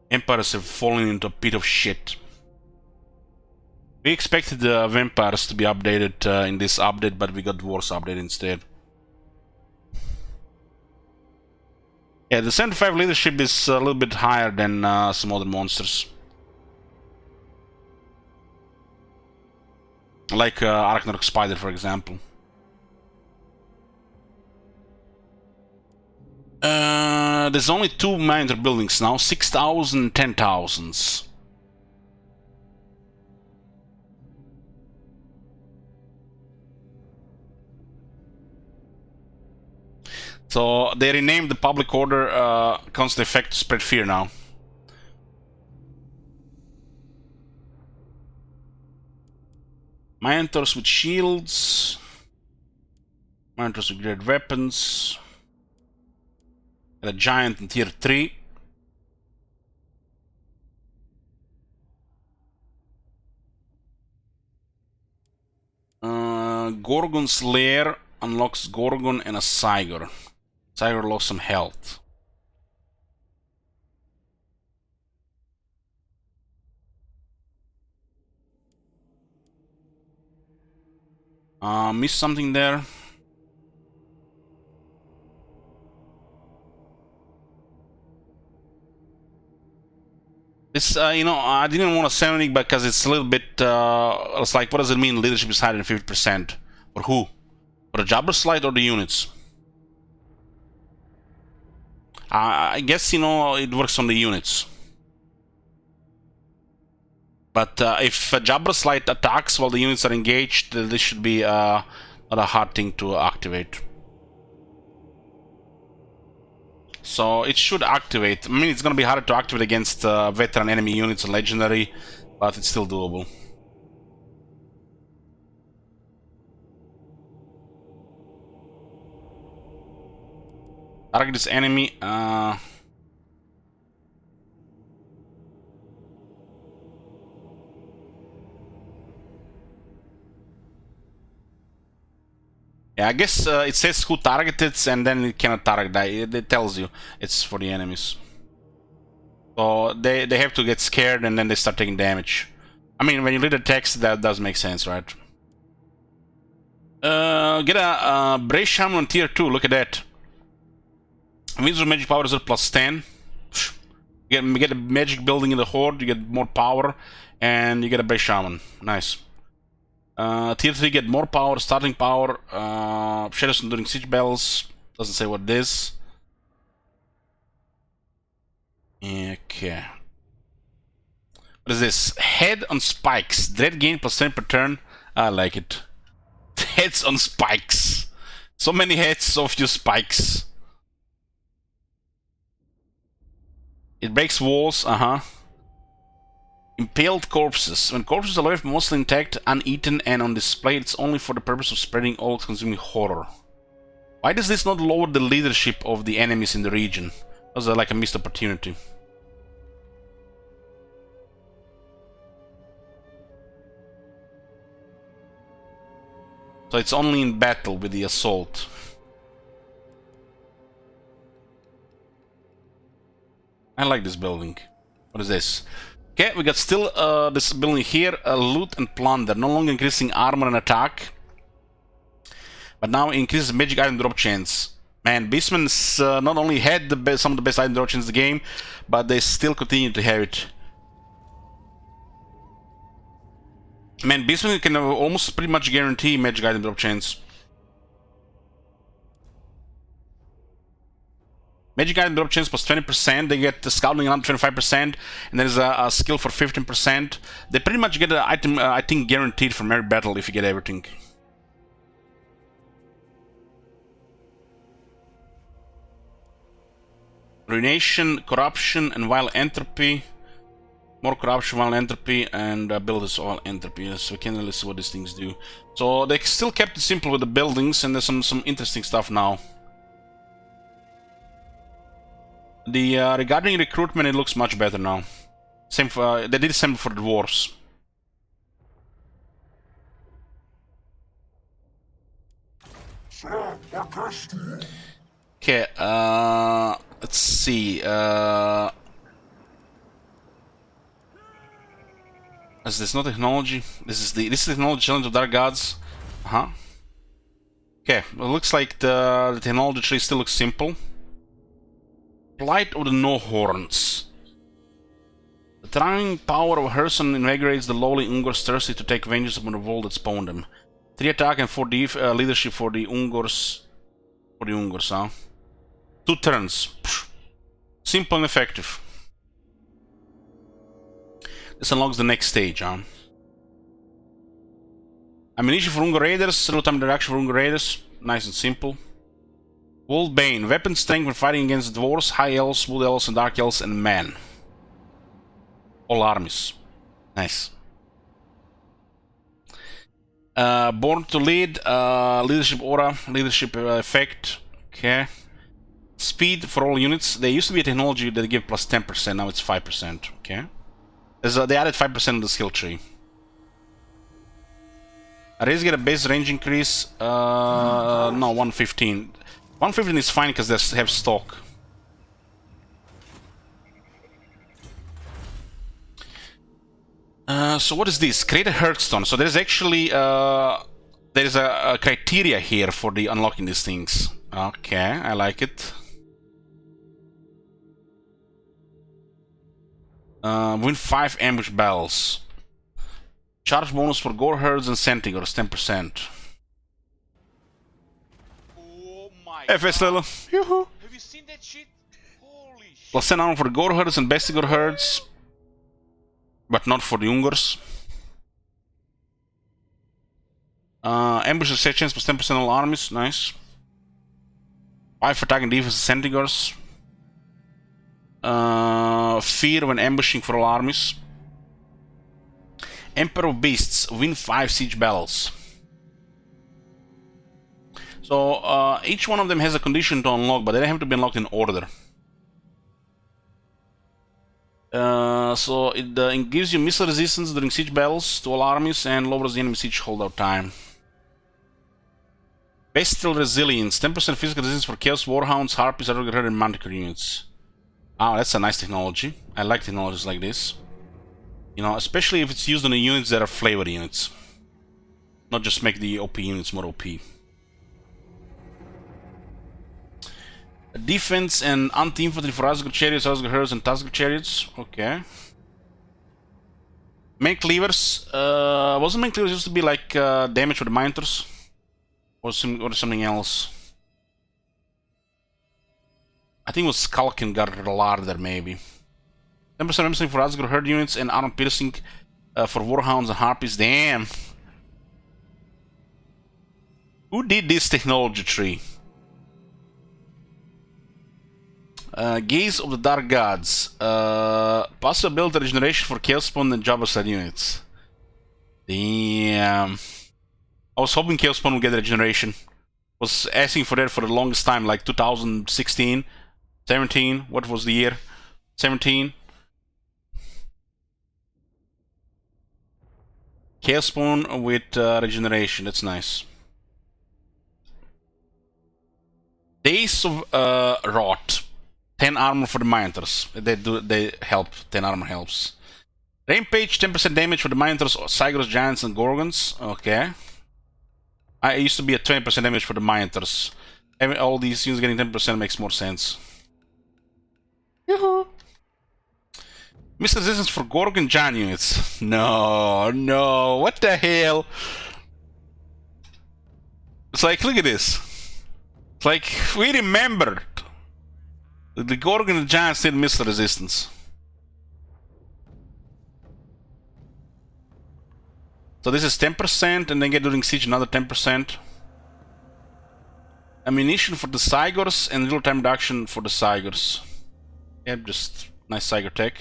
Vampires have fallen into a pit of shit. We expected the vampires to be updated in this update, but we got dwarves update instead. Yeah, the 75 leadership is a little bit higher than some other monsters. Like Arachnarok Spider, for example. There's only 2 minor buildings now, 6,000, 10,000s. So they renamed the public order constant effect to spread fear now. Minotaurs with shields. Minotaurs with great weapons. A giant in tier 3. Gorgon's Lair unlocks Gorgon and a Cygor. Cygor lost some health. Missed something there. This, you know, I didn't want to say anything because it's a little bit, it's like, what does it mean leadership is higher than 50%? For who? For the Jabber slide or the units? I guess, you know, it works on the units. But if Jabber slide attacks while the units are engaged, this should be not a hard thing to activate. So it should activate. I mean, it's gonna be harder to activate against veteran enemy units and legendary, but it's still doable. Target this enemy. Yeah, I guess it says who targeted, and then it cannot target that. It tells you it's for the enemies. So they have to get scared, and then they start taking damage. I mean, when you read the text, that does make sense, right? Get a Brace Shaman on tier 2. Look at that. Wings of magic power is at +10. You get a magic building in the horde. You get more power, and you get a Brace Shaman. Nice. Tier 3 get more power, starting power, shadows during siege battles. Doesn't say what it is. Okay. What is this? Head on spikes. Dread gain +10 per turn. I like it. Heads on spikes. So many heads, so few spikes. It breaks walls, Impaled corpses. When corpses are left mostly intact, uneaten, and on display, it's only for the purpose of spreading all-consuming horror. Why does this not lower the leadership of the enemies in the region? Was that like a missed opportunity? So it's only in battle with the assault. I like this building. What is this? Okay, we got still this building here, loot and plunder. No longer increasing armor and attack, but now increases magic item drop chance. Man, Beastman's not only had some of the best item drop chance in the game, but they still continue to have it. Man, Beastman can almost pretty much guarantee magic item drop chance. Magic item drop chance plus 20%, they get the scouting around 25%, and there's a skill for 15%. They pretty much get an item, I think, guaranteed from every battle if you get everything. Ruination, corruption, and vile entropy. More corruption, vile entropy, and build is all entropy. So we can't really see what these things do. So they still kept it simple with the buildings, and there's some interesting stuff now. The regarding recruitment, it looks much better now. Same for they did the same for the dwarves. Okay, let's see. Is this not technology? This is technology challenge of dark gods. Okay, well, it looks like the technology tree still looks simple. Plight of the No Horns. The trying power of Herdstone invigorates the lowly Ungors thirsty to take vengeance upon the world that spawned them. 3 attack and 4 leadership for the Ungors. For the Ungors, huh? 2 turns. Simple and effective. This unlocks the next stage, huh? Ammunition for Ungor Raiders, slow time interaction for Ungor Raiders. Nice and simple. Wold Bane, weapon strength when fighting against dwarves, high elves, wood elves, and dark elves, and men. All armies. Nice. Born to lead, leadership aura, leadership effect. Okay. Speed for all units. There used to be a technology that gave plus 10%, now it's 5%. Okay. They added 5% of the skill tree. Raise get a base range increase. No, 115. 115 is fine because they have stock. So what is this? Create a Herdstone. So there's actually there is a criteria here for the unlocking these things. Okay, I like it. Win 5 ambush battles. Charge bonus for gore herds and centaurs, 10%. Oh my FS level. Yoo-hoo. Have you seen that shit? Holy shit. Plus 10 armor for gore herds and bestigor herds. But not for the Ungors. Ambush sections plus 10% all armies, nice. 5 attack and defense centaurs. Fear when ambushing for all armies. Emperor of Beasts, win 5 siege battles. So each one of them has a condition to unlock, but they have to be unlocked in order. So it gives you missile resistance during siege battles to all armies and lowers the enemy siege holdout time. Bestial resilience, 10% physical resistance for Chaos Warhounds, Harpies, Herd, and Manticore units. Wow, that's a nice technology. I like technologies like this. You know, especially if it's used on the units that are flavor units. Not just make the OP units more OP. Defense and anti-infantry for Asgard chariots, Asgard herds, and Tasgard chariots. Okay. Main cleavers. Wasn't main cleavers used to be like damage for the Minotaurs? Or something else? I think it was Skulkin got a larder, maybe. 10% remembering for Asgard herd units and armor piercing for Warhounds and Harpies. Damn. Who did this technology tree? Gaze of the Dark Gods. Possibility regeneration for Chaos Spawn and Jabba units. Damn. I was hoping Chaos Spawn would get regeneration. Was asking for that for the longest time, like 2016, 17. What was the year? 17. Chaos Spawn with regeneration. That's nice. Days of Rot. 10 armor for the Minotaurs. They help. 10 armor helps. Rampage, 10% damage for the Minotaurs, Cygros, Giants, and Gorgons. Okay. I used to be at 20% damage for the Minotaurs. All these units getting 10% makes more sense. Yoo-hoo! Missile resistance for Gorgon Giant units. No, no, what the hell? It's like, look at this. It's like, we remembered. The Gorgon and Giants did missile resistance. So this is 10%, and then get during siege another 10%. Ammunition for the Cygors and real-time reduction for the Cygors. Yep, just nice Cyger tech.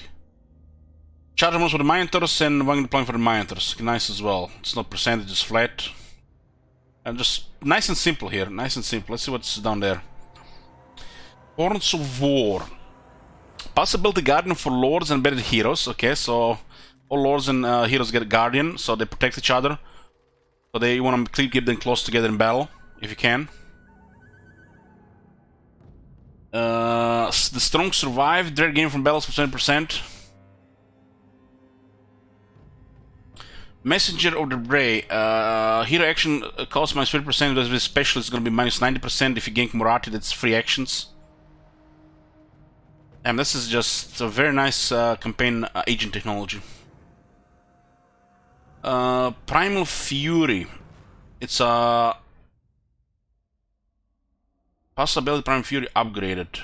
Charge amounts for the Minotaurs and one deployment for the Minotaurs. Nice as well. It's not percentage, it's flat. And just nice and simple here. Nice and simple. Let's see what's down there. Horns of War. Possibility Guardian for Lords and Embedded Heroes. Okay, so all Lords and Heroes get a Guardian, so they protect each other. So you want to keep them close together in battle, if you can. The Strong Survive. Dread gain from battles for 20%. Messenger of the Bray. Hero action costs minus 50%, but with special it's going to be minus 90%. If you gain Morati, that's free actions. And this is just a very nice campaign agent technology. Primal Fury. It's a possibility Primal Fury upgraded.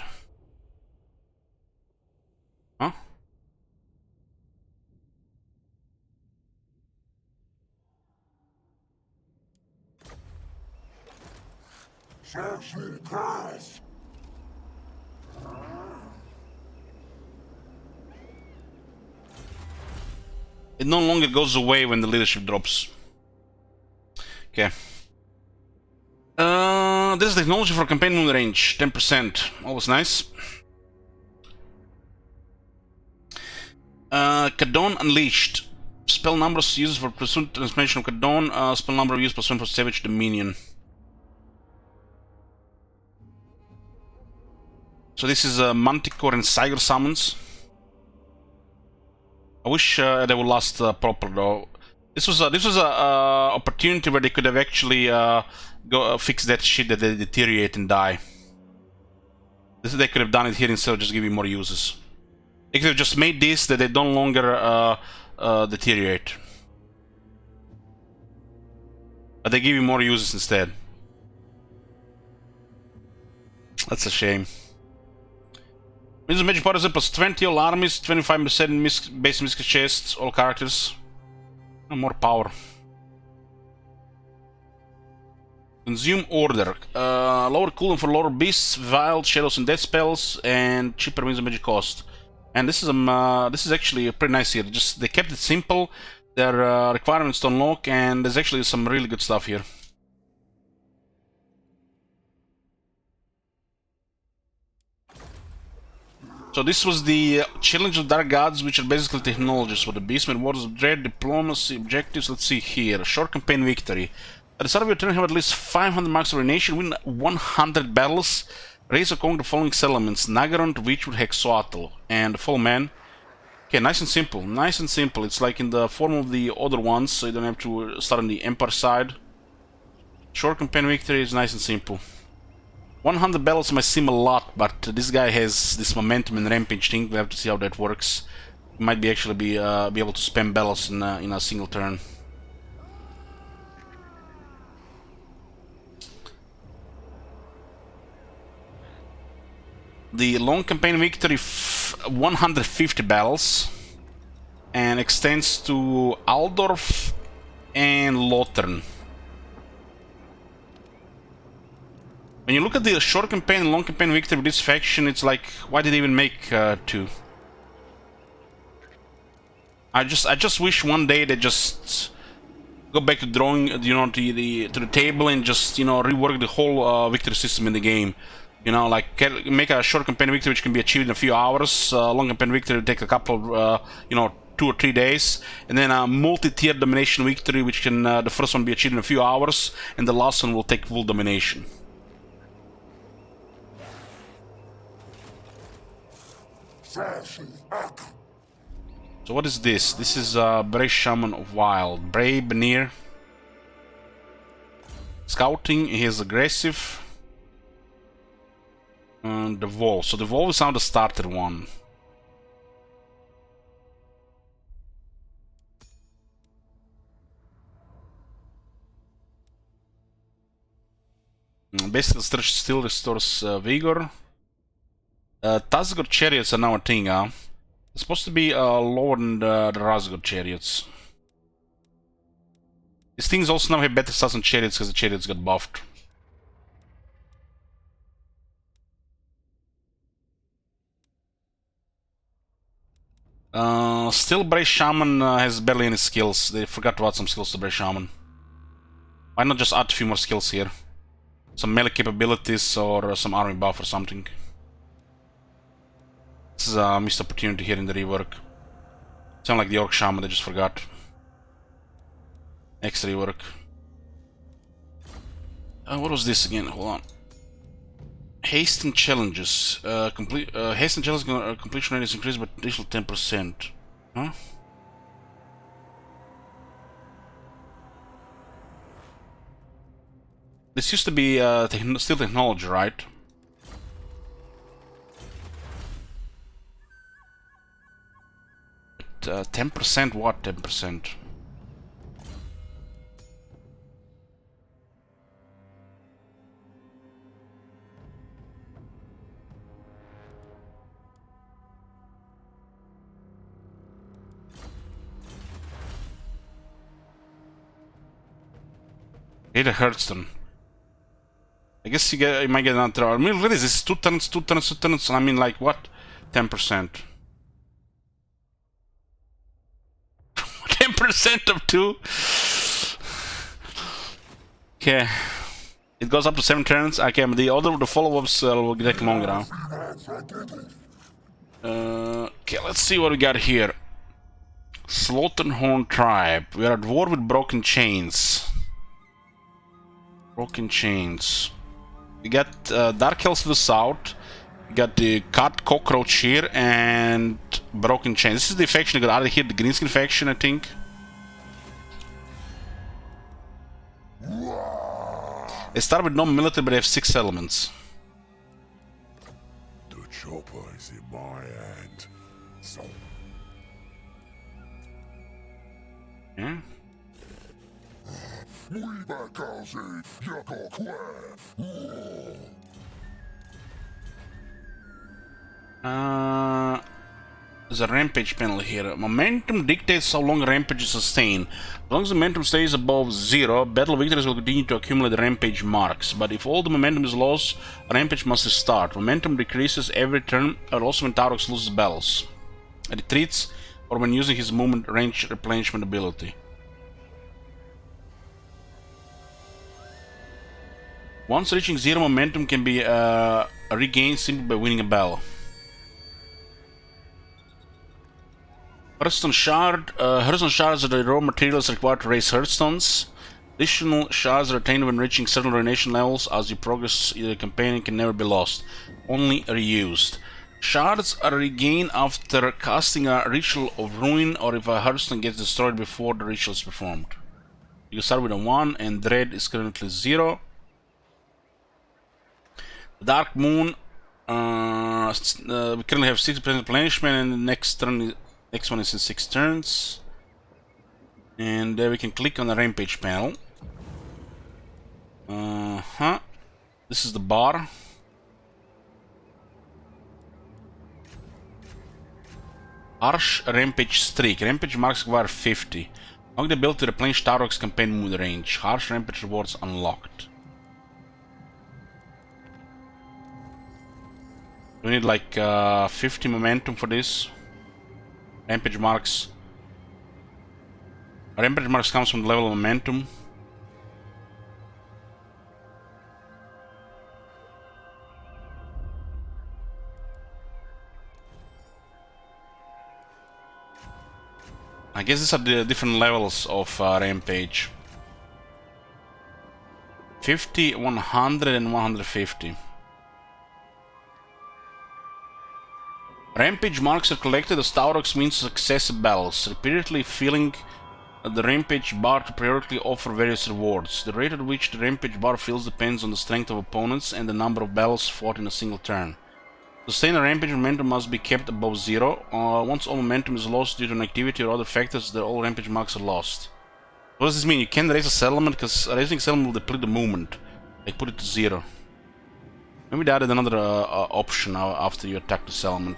Huh? It no longer goes away when the leadership drops. Okay. This is technology for campaign moon range, 10%. Always nice. Kadon Unleashed. Spell numbers used for pursuit transformation of Kadon. Spell number used +1 for Savage Dominion. So this is Manticore and Cyger summons. I wish they would last proper though. This was a opportunity where they could have actually go fix that shit that they deteriorate and die. They could have done it here instead of just giving more uses. They could have just made this that they no longer deteriorate, but they give you more uses instead. That's a shame. Means magic powers up plus 20 all armies, 25% base misc chests, all characters. And more power. Consume order. Lower cooldown for lower beasts, wild shadows and death spells, and cheaper means of magic cost. And this is actually pretty nice here. Just they kept it simple. There are requirements to unlock, and there's actually some really good stuff here. So this was the challenge of dark gods, which are basically technologies for the Beastman, Wars of Dread, diplomacy, objectives. Let's see here. Short campaign victory. At the start of your turn, have at least 500 marks of nation, win 100 battles, raise or conquer the following settlements: Nagaron, Witchwood, Hexoatl, and the full man. Okay, nice and simple. Nice and simple. It's like in the form of the other ones, so you don't have to start on the Empire side. Short campaign victory is nice and simple. 100 battles might seem a lot, but this guy has this momentum and rampage thing. We have to see how that works. He might be actually be able to spam battles in a single turn. The long campaign victory, 150 battles, and extends to Aldorf and Lothern. When you look at the short campaign and long campaign victory with this faction, it's like, why did they even make two? I just wish one day they just go back to drawing, you know, to the table and just, you know, rework the whole victory system in the game. You know, like make a short campaign victory which can be achieved in a few hours. Long campaign victory will take a couple of, you know, 2 or 3 days, and then a multi-tier domination victory, which can the first one be achieved in a few hours, and the last one will take full domination. So what is this? This is Brave Shaman of Wild. Brave, near. Scouting, he is aggressive. And the Wolf. So the Wolf is now the starter one. Basically, still restores vigor. Tazgor chariots are now a thing, huh? It's supposed to be lower than the Razgor chariots. These things also now have better stats on chariots because the chariots got buffed. Still, Brave Shaman has barely any skills. They forgot to add some skills to Brave Shaman. Why not just add a few more skills here? Some melee capabilities or some army buff or something. This is a missed opportunity here in the rework. Sound like the Orc Shaman, they just forgot. Next rework. What was this again? Hold on. Haste and challenges. Haste and challenges completion rate is increased by additional 10%. Huh? This used to be still technology, right? But 10% what? 10%? Hit a Herdstone. I guess you might get another. I mean, what is this? 2 turns, 2 turns, 2 turns. I mean, like what? 10%. 10% of 2. Okay. It goes up to 7 turns. Okay, but the follow-ups will take longer now. Okay, let's see what we got here. Slaughterhorn tribe. We are at war with broken chains. Broken chains. We got Dark Elves to the south. We got the Cut Cockroach here and Broken Chains. This is the faction that got out of here, the Greenskin faction, I think. They start with no military, but they have 6 settlements. The chopper is in my hand. So. Yeah. There's a rampage panel here. Momentum dictates how long rampages sustain. As long as the momentum stays above 0, battle victories will continue to accumulate rampage marks. But if all the momentum is lost, a rampage must restart. Momentum decreases every turn, or also when Taurox loses battles, retreats, or when using his movement range replenishment ability. Once reaching 0, momentum can be regained simply by winning a battle. Herdstone Shard. Herdstone shards are the raw materials required to raise Herdstones. Additional shards are attained when reaching certain ruination levels. As you progress in the campaign, can never be lost. Only reused. Shards are regained after casting a Ritual of Ruin or if a Herdstone gets destroyed before the ritual is performed. You start with a 1 and Dread is currently 0. Dark Moon. We currently have 60% replenishment and the next one is in 6 turns. And there we can click on the Rampage panel. This is the bar. Harsh Rampage Streak. Rampage marks require 50. Unlock the ability to replenish Tarok's campaign mood range. Harsh Rampage rewards unlocked. We need like 50 momentum for this. Rampage marks. Rampage marks comes from the level of momentum. I guess these are the different levels of Rampage. 50, 100 and 150. Rampage marks are collected as Taurok's means of successive battles, repeatedly filling the Rampage bar to periodically offer various rewards. The rate at which the Rampage bar fills depends on the strength of opponents and the number of battles fought in a single turn. To sustain a Rampage, momentum must be kept above 0. Once all momentum is lost due to an activity or other factors, all Rampage marks are lost. What does this mean? You can't raise a settlement because raising a settlement will deplete the movement. Like put it to 0. Maybe they added another option now after you attack the settlement.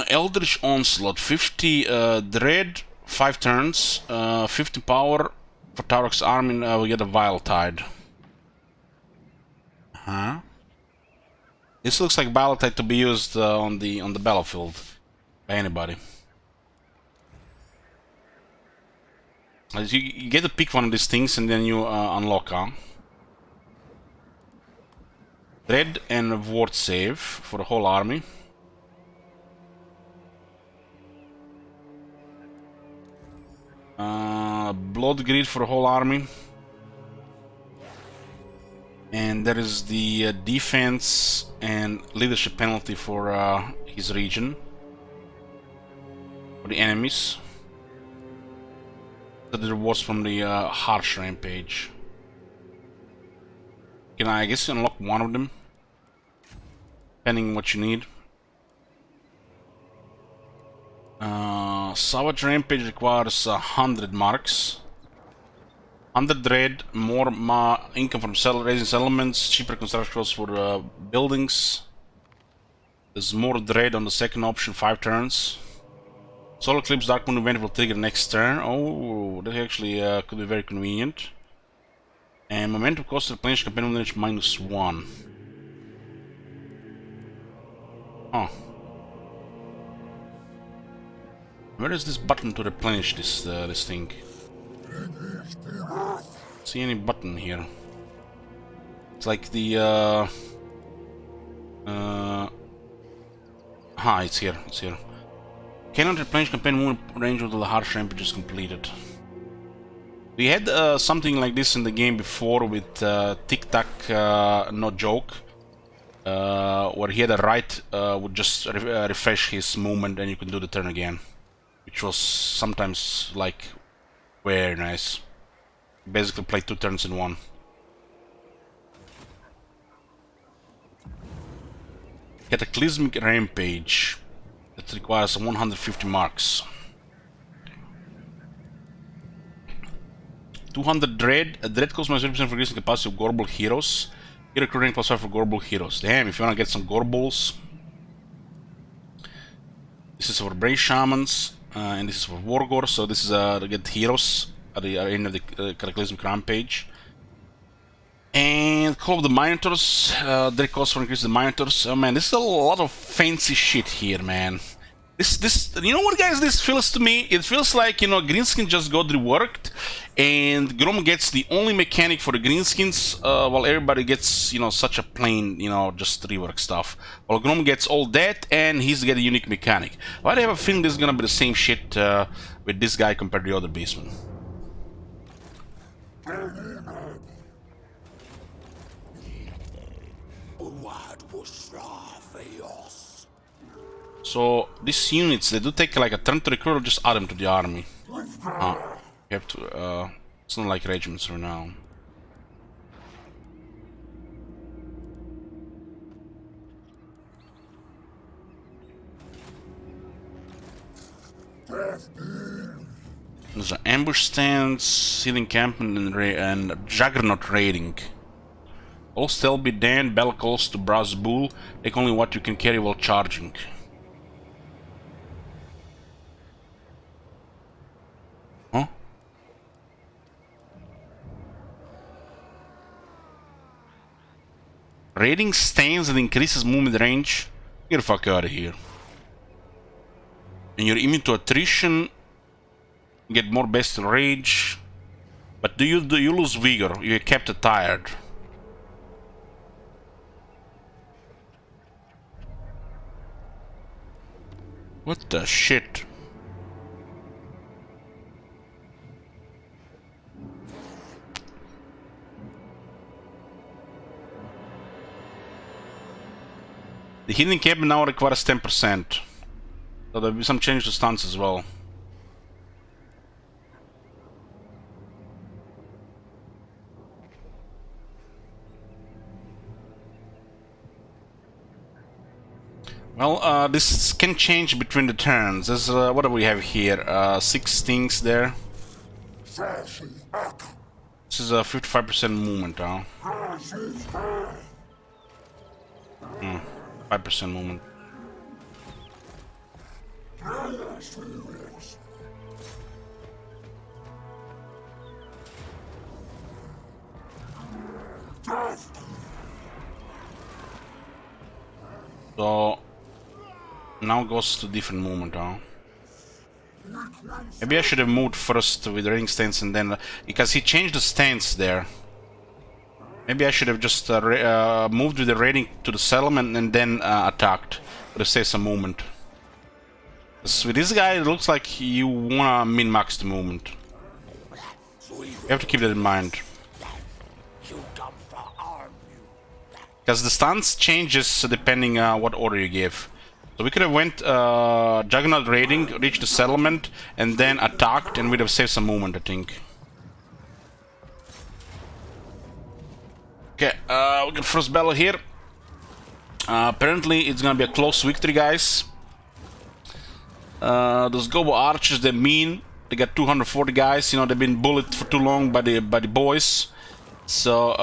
Eldritch Onslaught, 50 Dread, 5 turns, 50 power for Tarok's army, we get a Vile Tide. This looks like Vile Tide to be used on the battlefield by anybody. You get to pick one of these things and then you unlock. Dread and Ward Save for the whole army. Blood Greed for the whole army. And there is the defense and leadership penalty for his region. For the enemies. The rewards from the Harsh Rampage. Can I guess unlock one of them? Depending on what you need. Savage Rampage requires 100 marks. 100 Dread, more income from raising settlements, cheaper construction costs for buildings. There's more Dread on the second option, 5 turns. Solar Eclipse Dark Moon event will trigger next turn. Oh, that actually could be very convenient. And momentum cost to replenish campaign damage -1. Oh. Where is this button to replenish this thing? See any button here? It's like the it's here. It's here. Cannot replenish campaign moon range until the Harsh Rampage is completed. We had something like this in the game before with Tic Tac, no joke, where he had a right would just refresh his movement and you can do the turn again. Which was sometimes like very nice. Basically play 2 turns in one. Cataclysmic Rampage. That requires 150 marks. 200 Dread. Dread costs minus 30% for increasing capacity of Gorbel heroes. Hero recruiting +5 for Gorbel heroes. Damn, if you wanna get some Gorbels. This is for Brave Shamans. And this is for Wargor, so this is to get heroes at the end of the Cataclysmic Rampage. And Call of the Minotaurs, their cost for increase the Minotaurs. Oh man, this is a lot of fancy shit here, man. This, you know what, guys? This feels to me. It feels like, you know, Greenskin just got reworked, and Grom gets the only mechanic for the Greenskins, while everybody gets, you know, such a plain, you know, just rework stuff. While Grom gets all that, and he's got a unique mechanic. But I have a feeling this is gonna be the same shit with this guy compared to the other Beastman. So these units, they do take like a turn to recruit, or just add them to the army. You have to. It's not like regiments right now. There's an ambush stance, seal encampment, and juggernaut raiding. All stealth be Dan, bell calls to brass bull. Take only what you can carry while charging. Huh? Raiding stance that increases movement range. Get the fuck out of here. And you're immune to attrition. Get more bestial rage. But do you lose vigor? You get kept tired. What the shit? The hidden encampment now requires 10%. So there'll be some change to stunts as well. Well, this can change between the turns. There's, what do we have here? 6 things there. This is a 55% movement, huh? 5% movement. So now goes to different movement, huh? Maybe I should have moved first with the ring stance and then, because he changed the stance there. Maybe I should have just moved with the raiding to the settlement and then attacked. Would have saved some movement. With this guy, it looks like you wanna min-max the movement. You have to keep that in mind. Because the stance changes depending what order you give. So we could have went Juggernaut raiding, reached the settlement, and then attacked, and we'd have saved some movement, I think. Okay, we got first battle here. Apparently it's gonna be a close victory, guys. Those Gobo archers, they're mean. They got 240 guys. You know, they've been bullied for too long by the boys. So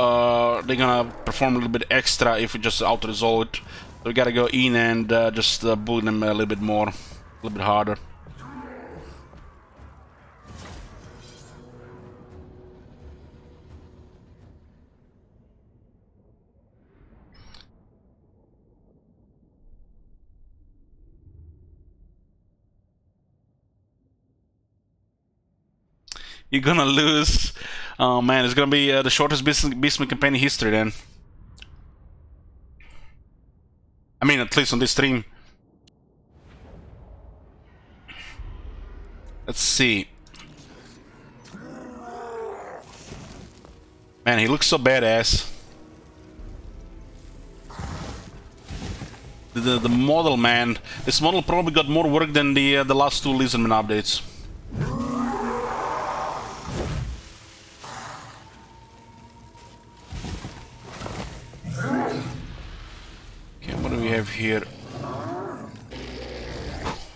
they're gonna perform a little bit extra if we just auto-resolve it. So we gotta go in and just bully them a little bit more, a little bit harder. You're gonna lose. Oh man, it's gonna be the shortest Beastman campaign in history then. I mean, at least on this stream. Let's see. Man, he looks so badass. The model, man. This model probably got more work than the last 2 Lizardman updates. Okay, what do we have here?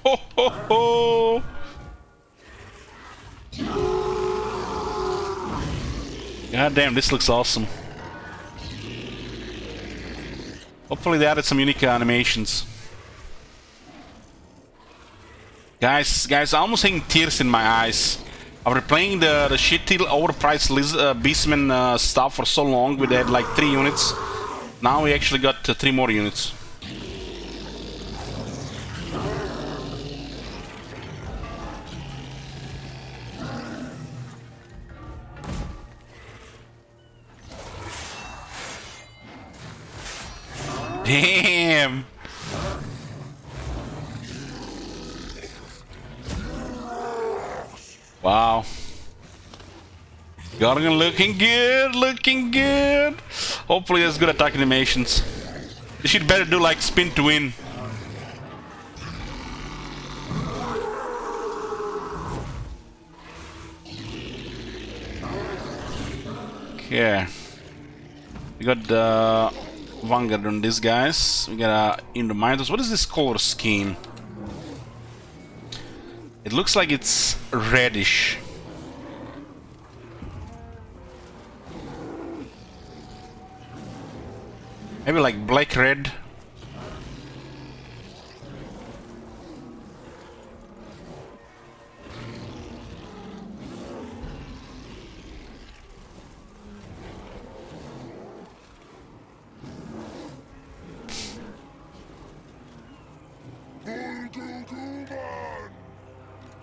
Ho ho ho! God damn, this looks awesome. Hopefully they added some unique animations. Guys, I'm almost having tears in my eyes. After playing the shitty overpriced Beastman stuff for so long, we had like 3 units. Now we actually got 3 more units. Damn! Wow. Gargan looking good, looking good. Hopefully he has good attack animations. This shit better do like spin to win. Okay. We got the Vanguard on these guys. We got Indomiters. What is this color scheme? It looks like it's reddish. Maybe like black red.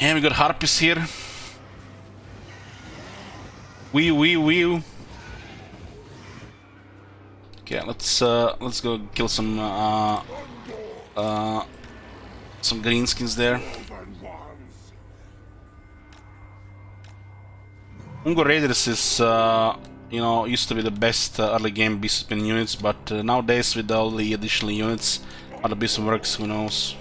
And we got Harpies here. Wee. Okay, let's go kill some greenskins there. Ungo Raiders is you know, used to be the best early game Beastman units, but nowadays with all the additional units, how the Beastman works, who knows.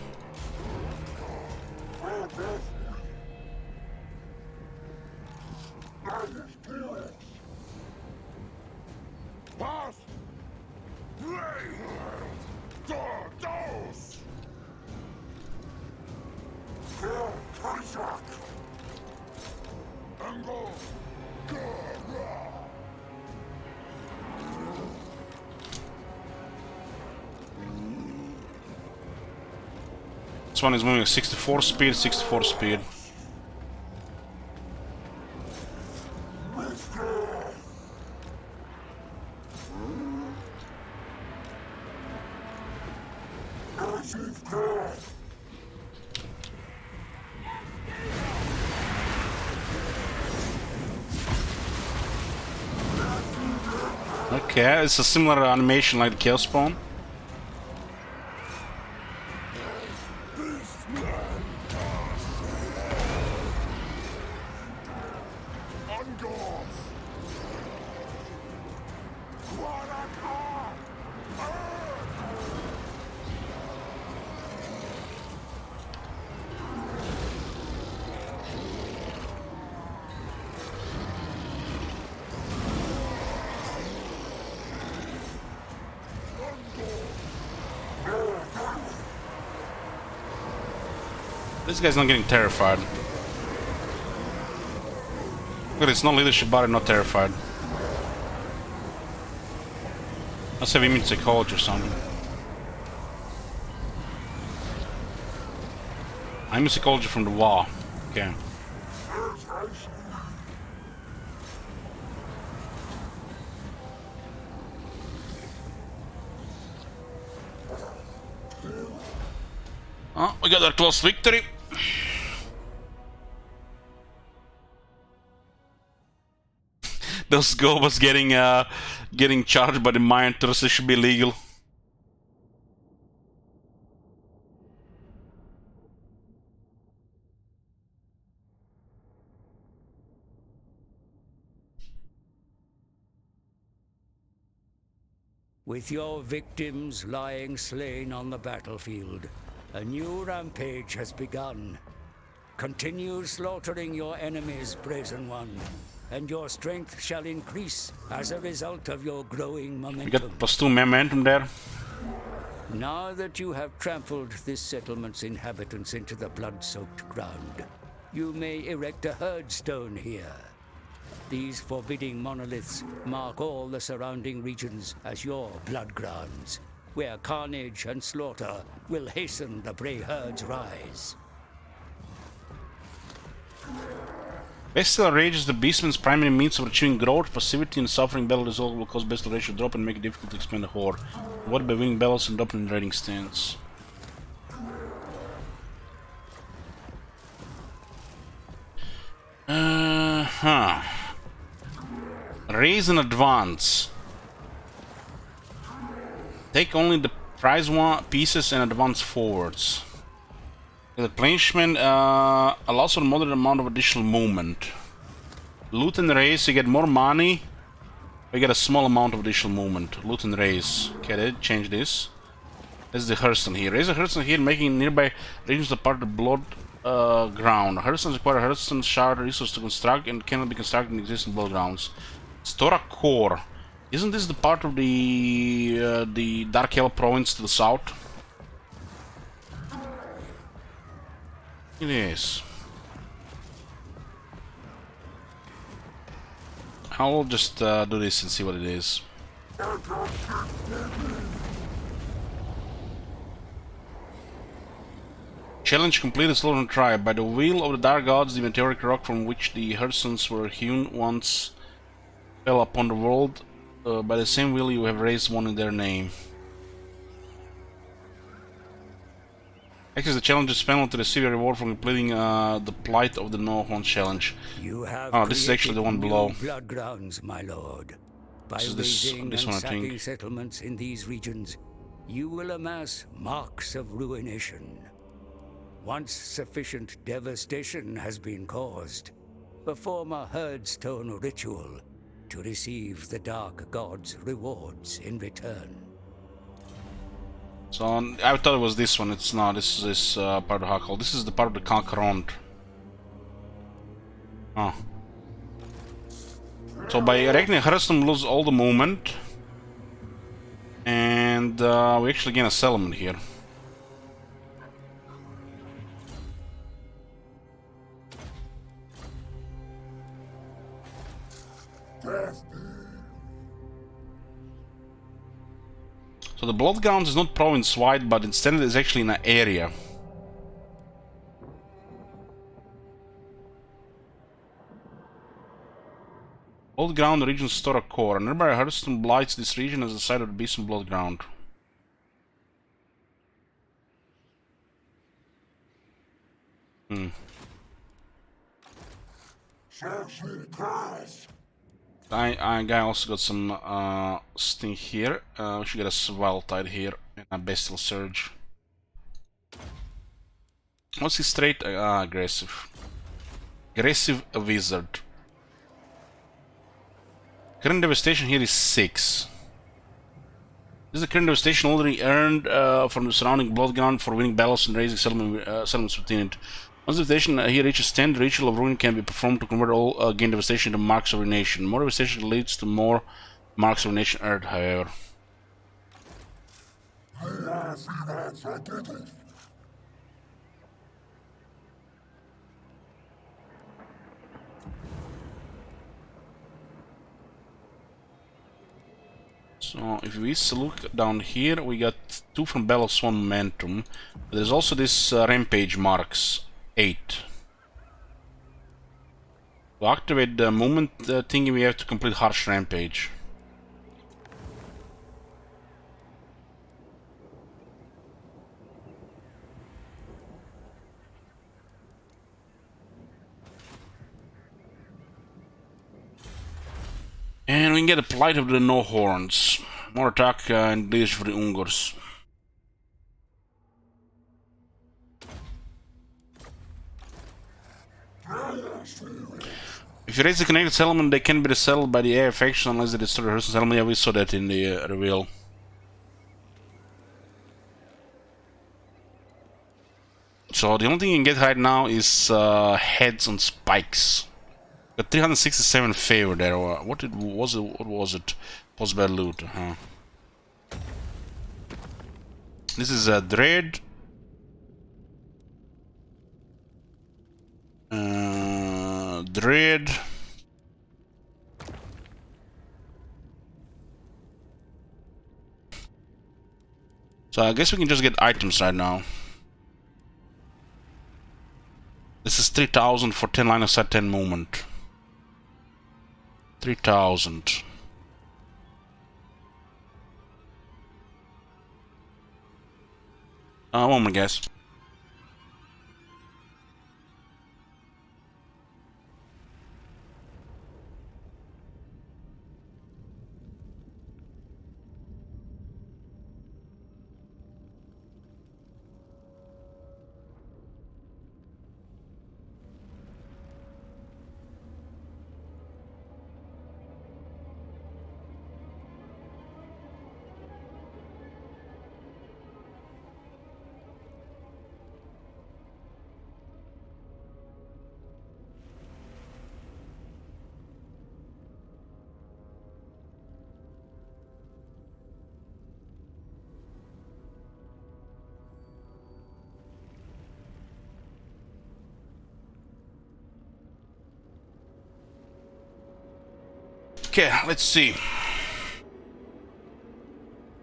This one is moving at 64 speed, 64 speed. Okay, it's a similar animation like the Chaos Spawn. This guy's not getting terrified. Look, it's not leadership, but not terrified. Let's have him in psychology or something. I'm a psychology from the WoW. Okay. Oh, we got our close victory. Those Gobas getting charged by the Minotaurs, it should be legal. With your victims lying slain on the battlefield, a new rampage has begun. Continue slaughtering your enemies, Brazen One, and your strength shall increase as a result of your growing momentum. We got +2 momentum there. Now that you have trampled this settlement's inhabitants into the blood-soaked ground, you may erect a Herdstone here. These forbidding monoliths mark all the surrounding regions as your blood grounds, where carnage and slaughter will hasten the prey herd's rise. Bestial Rage is the Beastman's primary means of achieving growth, passivity, and suffering. Battle result will cause Bestial Rage to drop and make it difficult to expand the horde. Avoid by winning battles and dropping in raiding stance. Raise and advance. Take only the Prize one pieces and advance forwards. The replenishment allows for a moderate amount of additional movement. Loot and raise, you get more money. We get a small amount of additional movement. Loot and raise. Okay, they change this. This is the Herdstone here. Raise a Herdstone here, making nearby regions a part of the blood ground. Herdstones require Herdstone shard resource to construct and cannot be constructed in existing blood grounds. Stora Core. Isn't this the part of the Dark Hell province to the south? It is. I'll just do this and see what it is. Challenge completed. Slaughterhorn tribe. By the will of the Dark Gods, the meteoric rock from which the Herdstones were hewn once fell upon the world. By the same will, you have raised one in their name. Access the challenge's panel to receive a reward for completing the Plight of the No-Horn challenge. You have Oh, this is actually the one below. blood grounds, my lord. By This is raising this and one, I think. sacking settlements in these regions, you will amass marks of ruination. Once sufficient devastation has been caused, perform a Herdstone Ritual to receive the Dark God's rewards in return. So I thought it was this one. It's not. This is part of the Huckle. This is the part of the Conquerant. Oh. So by erecting Herdstone, we lose all the movement, and we actually gain a settlement here. So the Blood Grounds is not province-wide, but instead it is actually in an area. Blood Ground region Stora Core. Nearby Herdstone blights this region as the site of the Beastman Blood Ground. Guy also got some sting here. We should get a Swelltide here and a Bestial Surge. What's his trait? Aggressive. Aggressive Wizard. Current devastation here is 6. This is the current devastation already earned from the surrounding blood ground for winning battles and raising settlements within it. Once devastation here reaches 10, the ritual of ruin can be performed to convert all gain devastation into marks of ruination. More devastation leads to more marks of ruination earned, however. So if we look down here, we got 2 from Battle Swan Momentum. But there's also this Rampage marks, 8. To activate the movement thingy, we have to complete Harsh Rampage. And we can get a Plight of the No Horns. More attack and leadership for the Ungors. If you raise the connected settlement, they can be resettled by the AI faction unless they destroy the Herdstone settlement. Yeah, we saw that in the reveal. So the only thing you can get right now is heads on spikes. Got 367 favor there. What was it? Post-battle loot. This is a Dread. Dread. So I guess we can just get items right now. This is 3,000 for 10 line of sight, 10 movement. 3,000. One moment, guys. Okay, let's see.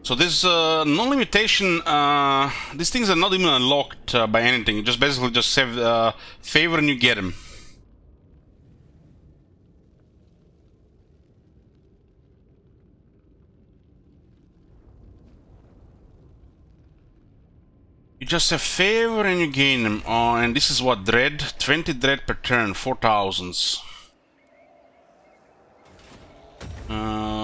So this no limitation. These things are not even unlocked by anything. You just basically just save favor and you get them. You just have favor and you gain them. Oh, and this is what, dread? 20 dread per turn, 4000s.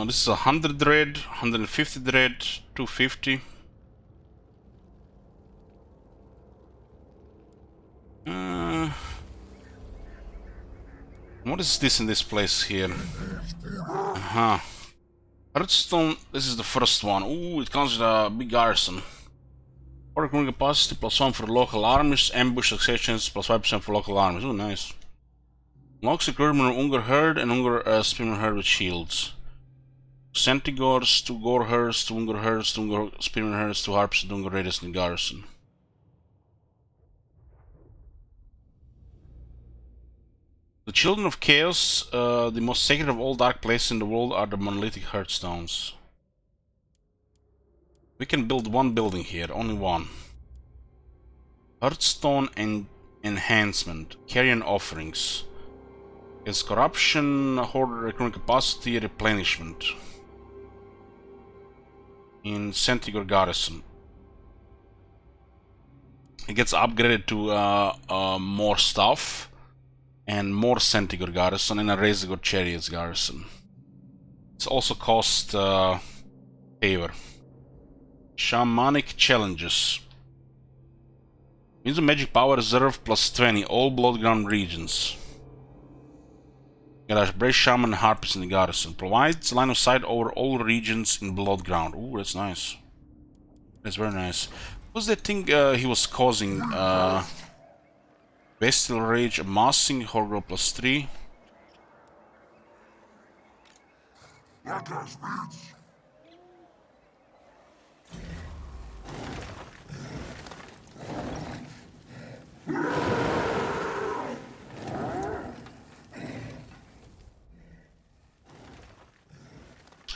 This is 100 dread, 150 dread, 250. What is this in this place here? Herdstone, this is the first one. Ooh, it comes with a big garrison. Order capacity +1 for local armies, ambush successions +5% for local armies. Ooh, nice. Unlocks recruitment of Unger Herd and Unger Spearman Herd with shields. Centigors, 2 Gore Herds, 2 Unger Herds, 2 Unger Spearman Herds, 2 Harps, and Unger Raiders in the garrison. The Children of Chaos, the most sacred of all dark places in the world, are the monolithic Herdstones. We can build one building here, only one. Herdstone and Enhancement, Carrion Offerings. It's Corruption, Horde Recruitment Capacity, Replenishment. In Centigor Garrison. It gets upgraded to more stuff. And more Centigor Garrison and a Razorgor Chariots Garrison. It's also cost favor. Shamanic Challenges. Means a magic power reserve +20, all Bloodground regions. Got a Brave Shaman and Harpist in the garrison. Provides line of sight over all regions in Bloodground. Ooh, that's nice. That's very nice. What was that thing he was causing? Bestial Rage, Amassing, Horror +3.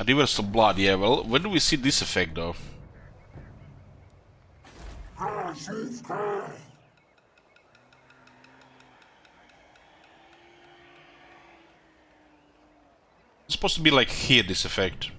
Rivers of Blood, yeah, well, where do we see this effect though? It's supposed to be like here, this effect.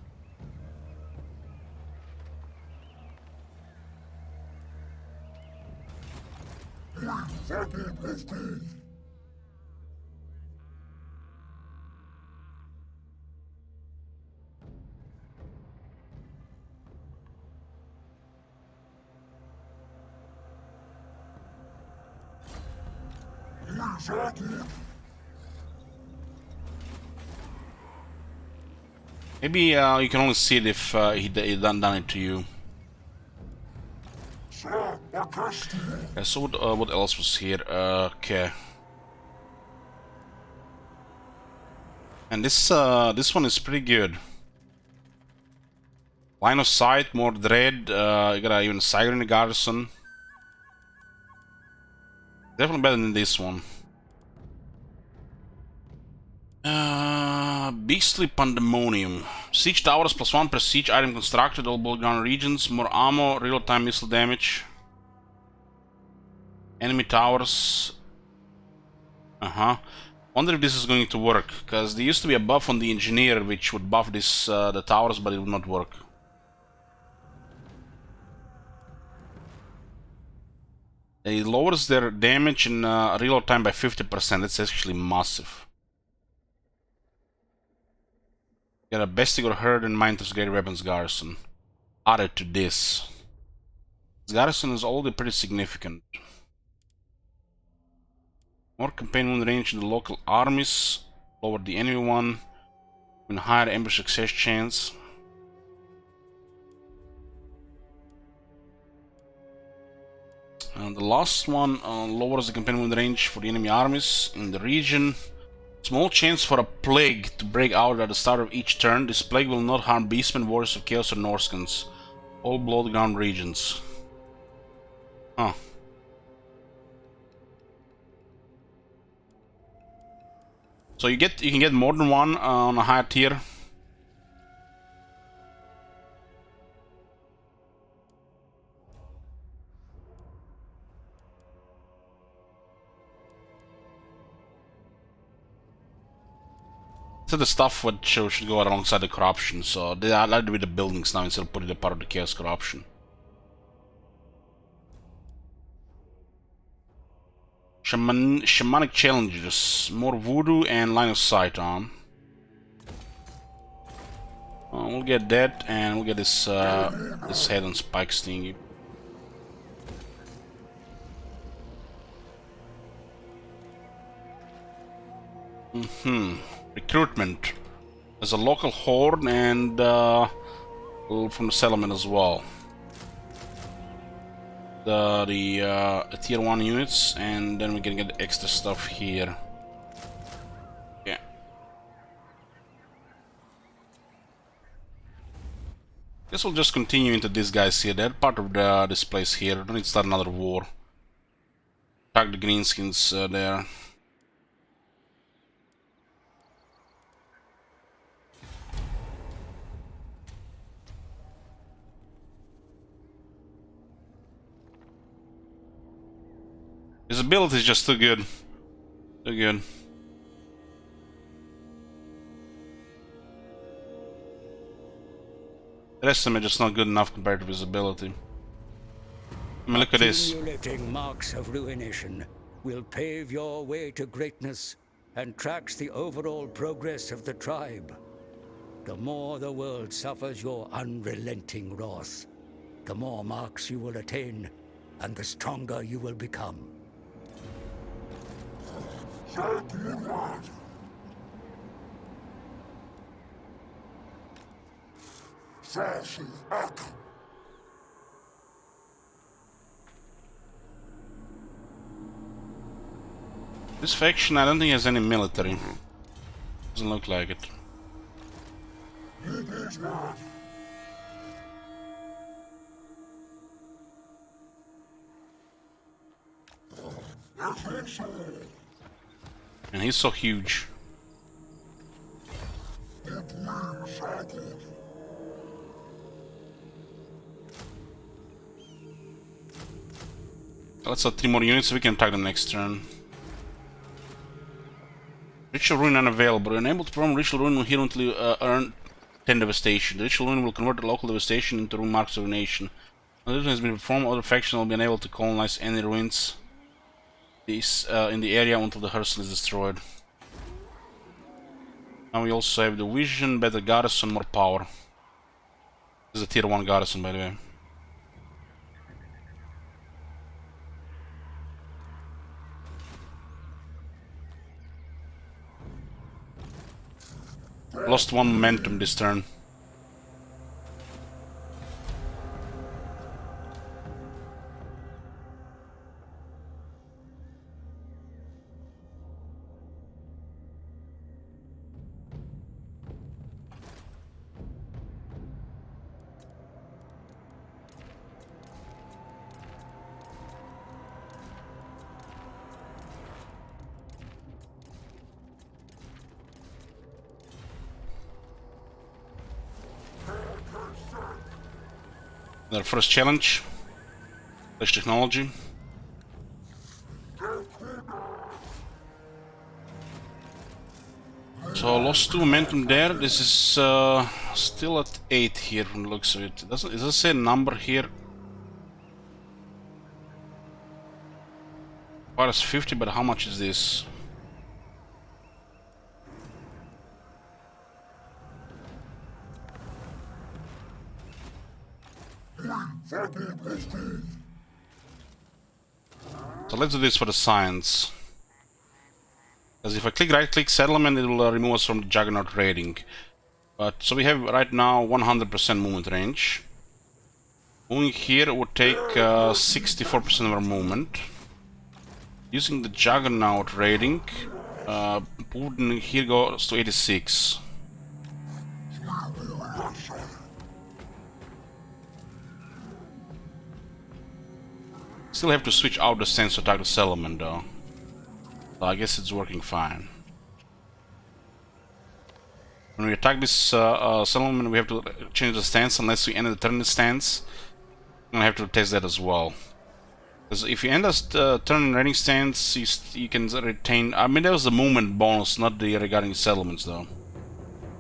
Maybe you can only see it if he done it to you. Yeah, so what else was here? Okay. And this one is pretty good. Line of sight, more dread. You got even Siren in the garrison. Definitely better than this one. Beastly Pandemonium. Siege towers +1 per siege item constructed, all Bloodground regions. More ammo, real-time missile damage. Enemy towers. Wonder if this is going to work, because there used to be a buff on the engineer which would buff this the towers, but it would not work. It lowers their damage and reload time by 50%. That's actually massive. Got a Bestigor Herd and Mindless Great Weapons Garrison. Added to this. This garrison is already pretty significant. More campaign wound range in the local armies. Lower the enemy one. Even higher ambush success chance. And the last one lowers the campaign wound range for the enemy armies in the region. Small chance for a plague to break out at the start of each turn. This plague will not harm Beastmen, Warriors of Chaos, or Norskans. All Bloodground regions. Huh. So you can get more than one on a higher tier. So the stuff which should go alongside the corruption, so they are allowed with the buildings now instead of putting it part of the chaos corruption. Shamanic challenges, more voodoo and line of sight on. We'll get that, and we'll get this this head on spikes thingy. Recruitment. There's a local horde and from the settlement as well. The tier 1 units, and then we can get extra stuff here. Yeah. Guess we'll just continue into these guys here. They're part of this place here. Don't need to start another war. Attack the greenskins there. His ability is just too good. Too good. The rest of them are just not good enough compared to his ability. I mean, look at this. Accumulating marks of ruination will pave your way to greatness and tracks the overall progress of the tribe. The more the world suffers your unrelenting wrath, the more marks you will attain, and the stronger you will become. This faction, I don't think has any military. Doesn't look like it. And he's so huge. Let's add 3 more units so we can attack them next turn. Ritual Ruin unavailable. Unable to perform Ritual Ruin will heal until you earn 10 devastation. The Ritual Ruin will convert the local devastation into rune marks of ruination. When the ritual has been performed, other factions will be unable to colonize any ruins in the area until the Herdstone is destroyed. Now we also have the vision, better garrison, more power. This is a tier 1 garrison, by the way. Lost 1 momentum this turn. Their first challenge. Flash technology. So lost 2 momentum there. This is still at 8 here from the looks of it. It doesn't say a number here. Far as 50, but how much is this? So let's do this for the science. Because if I click right click settlement, it will remove us from the Juggernaut rating. But so we have right now 100% movement range. Moving here would take 64% of our movement. Using the Juggernaut rating, moving here goes to 86. Still have to switch out the stance to attack the settlement though. So I guess it's working fine. When we attack this settlement, we have to change the stance unless we end the turn in the stance. We're gonna have to test that as well. Because if you end the turn in raiding stance, you can retain. I mean, that was the movement bonus, not the regarding settlements though.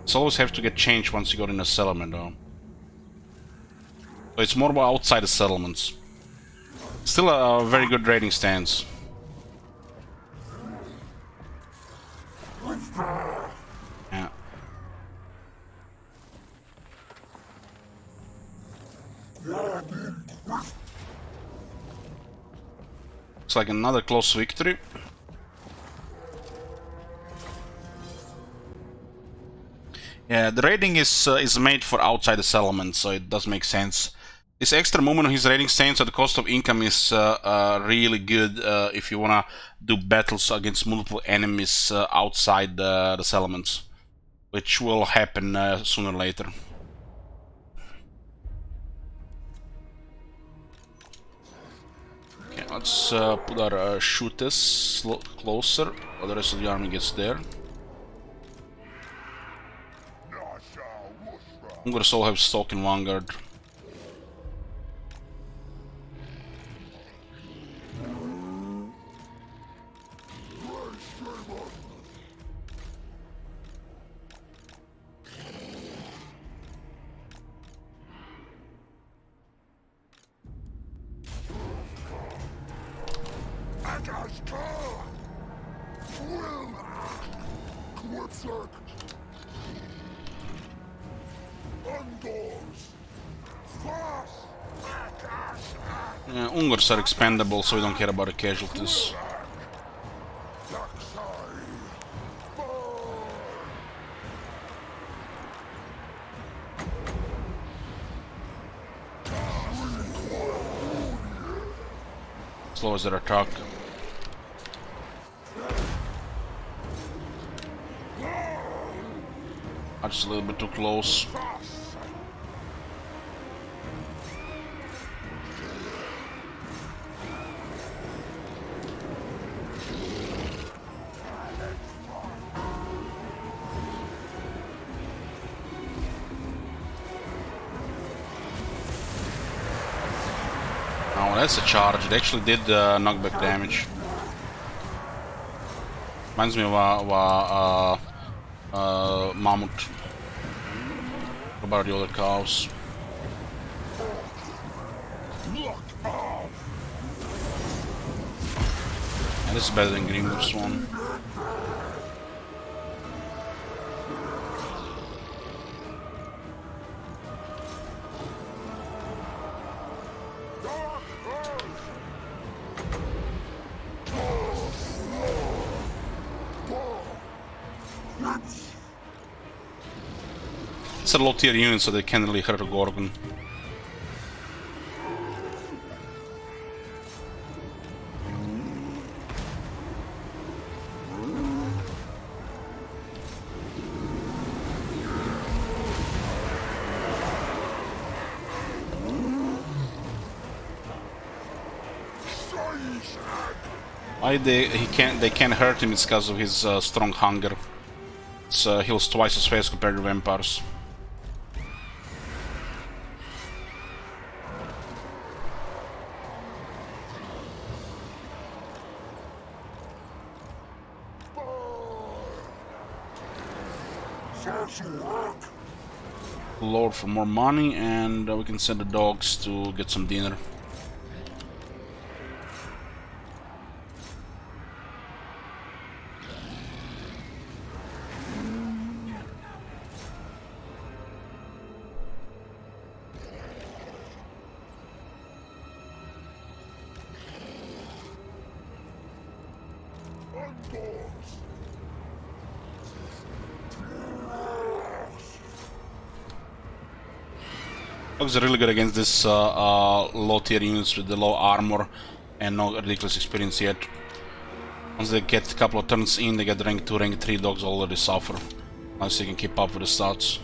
It's always have to get changed once you go in a settlement, though. So it's more about outside the settlements. Still a very good raiding stance. Yeah. Looks like another close victory. Yeah, the raiding is made for outside the settlement, so it does make sense. This extra movement of his raiding stance at the cost of income is really good if you wanna do battles against multiple enemies outside the settlements, which will happen sooner or later. Okay, let's put our shooters closer while the rest of the army gets there. Ungars all have stock in vanguard. Ungars are expendable, so we don't care about the casualties. Slows their attack. That's a little bit too close. Oh, that's a charge. It actually did knockback damage. Reminds me of Mammoth. What about the other cows? And this is better than Grimmer's one. It's a low tier unit, so they can't really hurt a Gorgon. Why they can't hurt him? It's because of his strong hunger. It's heals twice as fast compared to vampires. Lord for more money, and we can send the dogs to get some dinner. Dogs are really good against this low tier units with the low armor and no ridiculous experience yet. Once they get a couple of turns in, they get rank 2, rank 3, dogs already suffer. Unless they can keep up with the stats.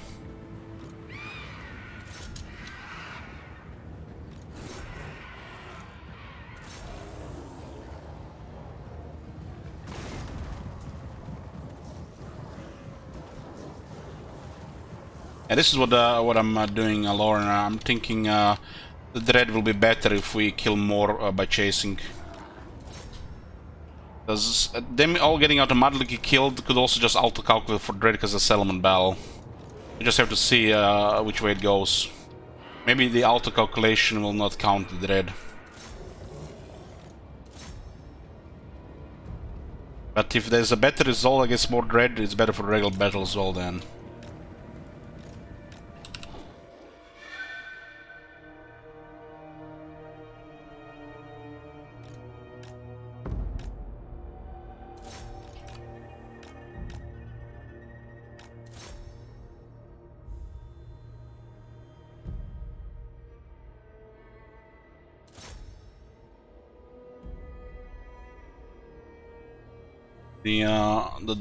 And this is what I'm doing, Lauren. I'm thinking the Dread will be better if we kill more by chasing. Because them all getting automatically killed could also just auto-calculate for Dread because of settlement battle. We just have to see which way it goes. Maybe the auto calculation will not count the dread. But if there's a better result against more dread, it's better for regular battle as well then.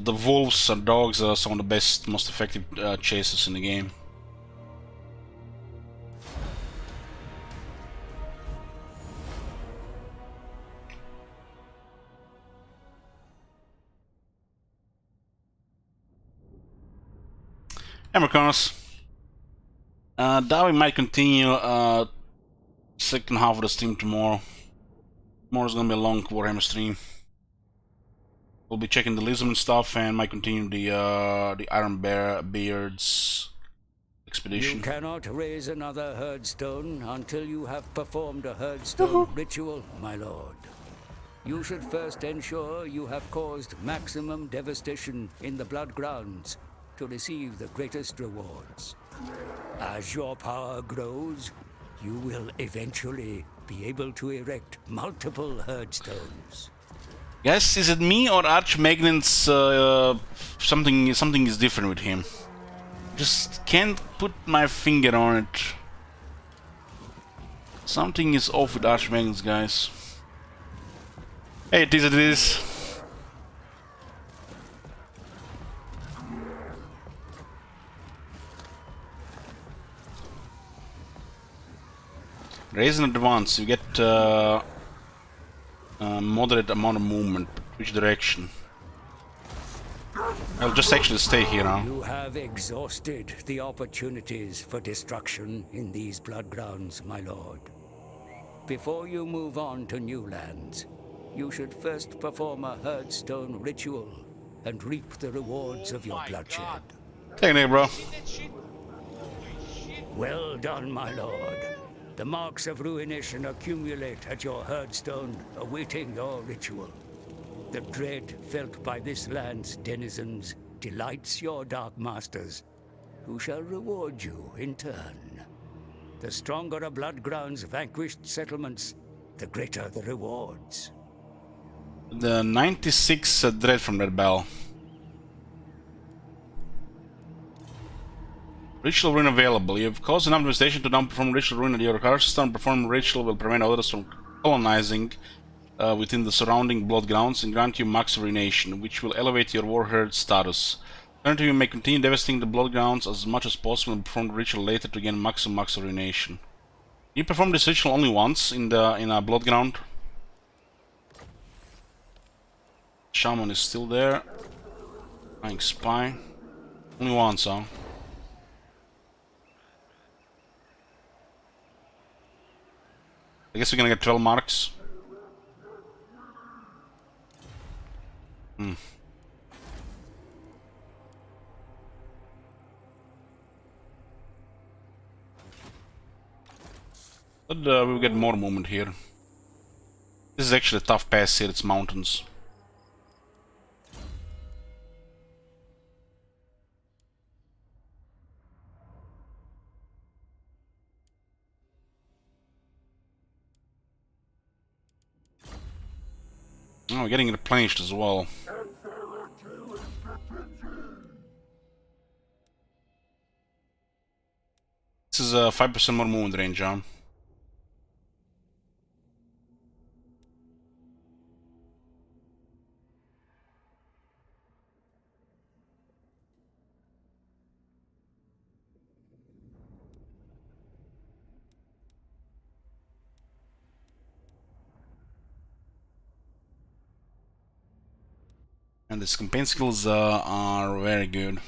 The wolves and dogs are some of the best, most effective chasers in the game. Americanos. That we might continue second half of the stream tomorrow. Tomorrow's gonna be a long Warhammer stream. We'll be checking the Lisbon stuff and might continue the Iron Beard's expedition. You cannot raise another Herdstone until you have performed a Herdstone Ritual, my lord. You should first ensure you have caused maximum devastation in the blood grounds to receive the greatest rewards. As your power grows, you will eventually be able to erect multiple Herdstones. Guys, is it me or Archmagnan's something is different with him? Just can't put my finger on it. Something is off with Archmagnan's, guys. Hey, it is. Raise in advance, you get moderate amount of movement. Which direction? I'll just actually stay here now. You have exhausted the opportunities for destruction in these blood grounds, my lord. Before you move on to new lands, you should first perform a Herdstone Ritual and reap the rewards of your my bloodshed. God. Take it, bro. See that shit? Holy shit. Well done, my lord. The marks of ruination accumulate at your Herdstone, awaiting your ritual. The dread felt by this land's denizens delights your dark masters, who shall reward you in turn. The stronger a blood ground's vanquished settlements, the greater the rewards. The 96 dread from that bell. Ritual Ruin available. You have caused enough devastation to now perform Ritual Ruin at your Hearthstone. Perform Ritual will prevent others from colonizing within the surrounding blood grounds and grant you max ruination, which will elevate your warherd status. Currently, you may continue devastating the blood grounds as much as possible and perform the ritual later to gain max ruination. You perform this ritual only once in a blood ground. Shaman is still there. Flying Spy. Only once, huh? I guess we're gonna get 12 marks. But we'll get more movement here. This is actually a tough pass here, it's mountains. Oh, we're getting replenished as well. This is a 5% more movement range, huh? And these campaign skills are very good.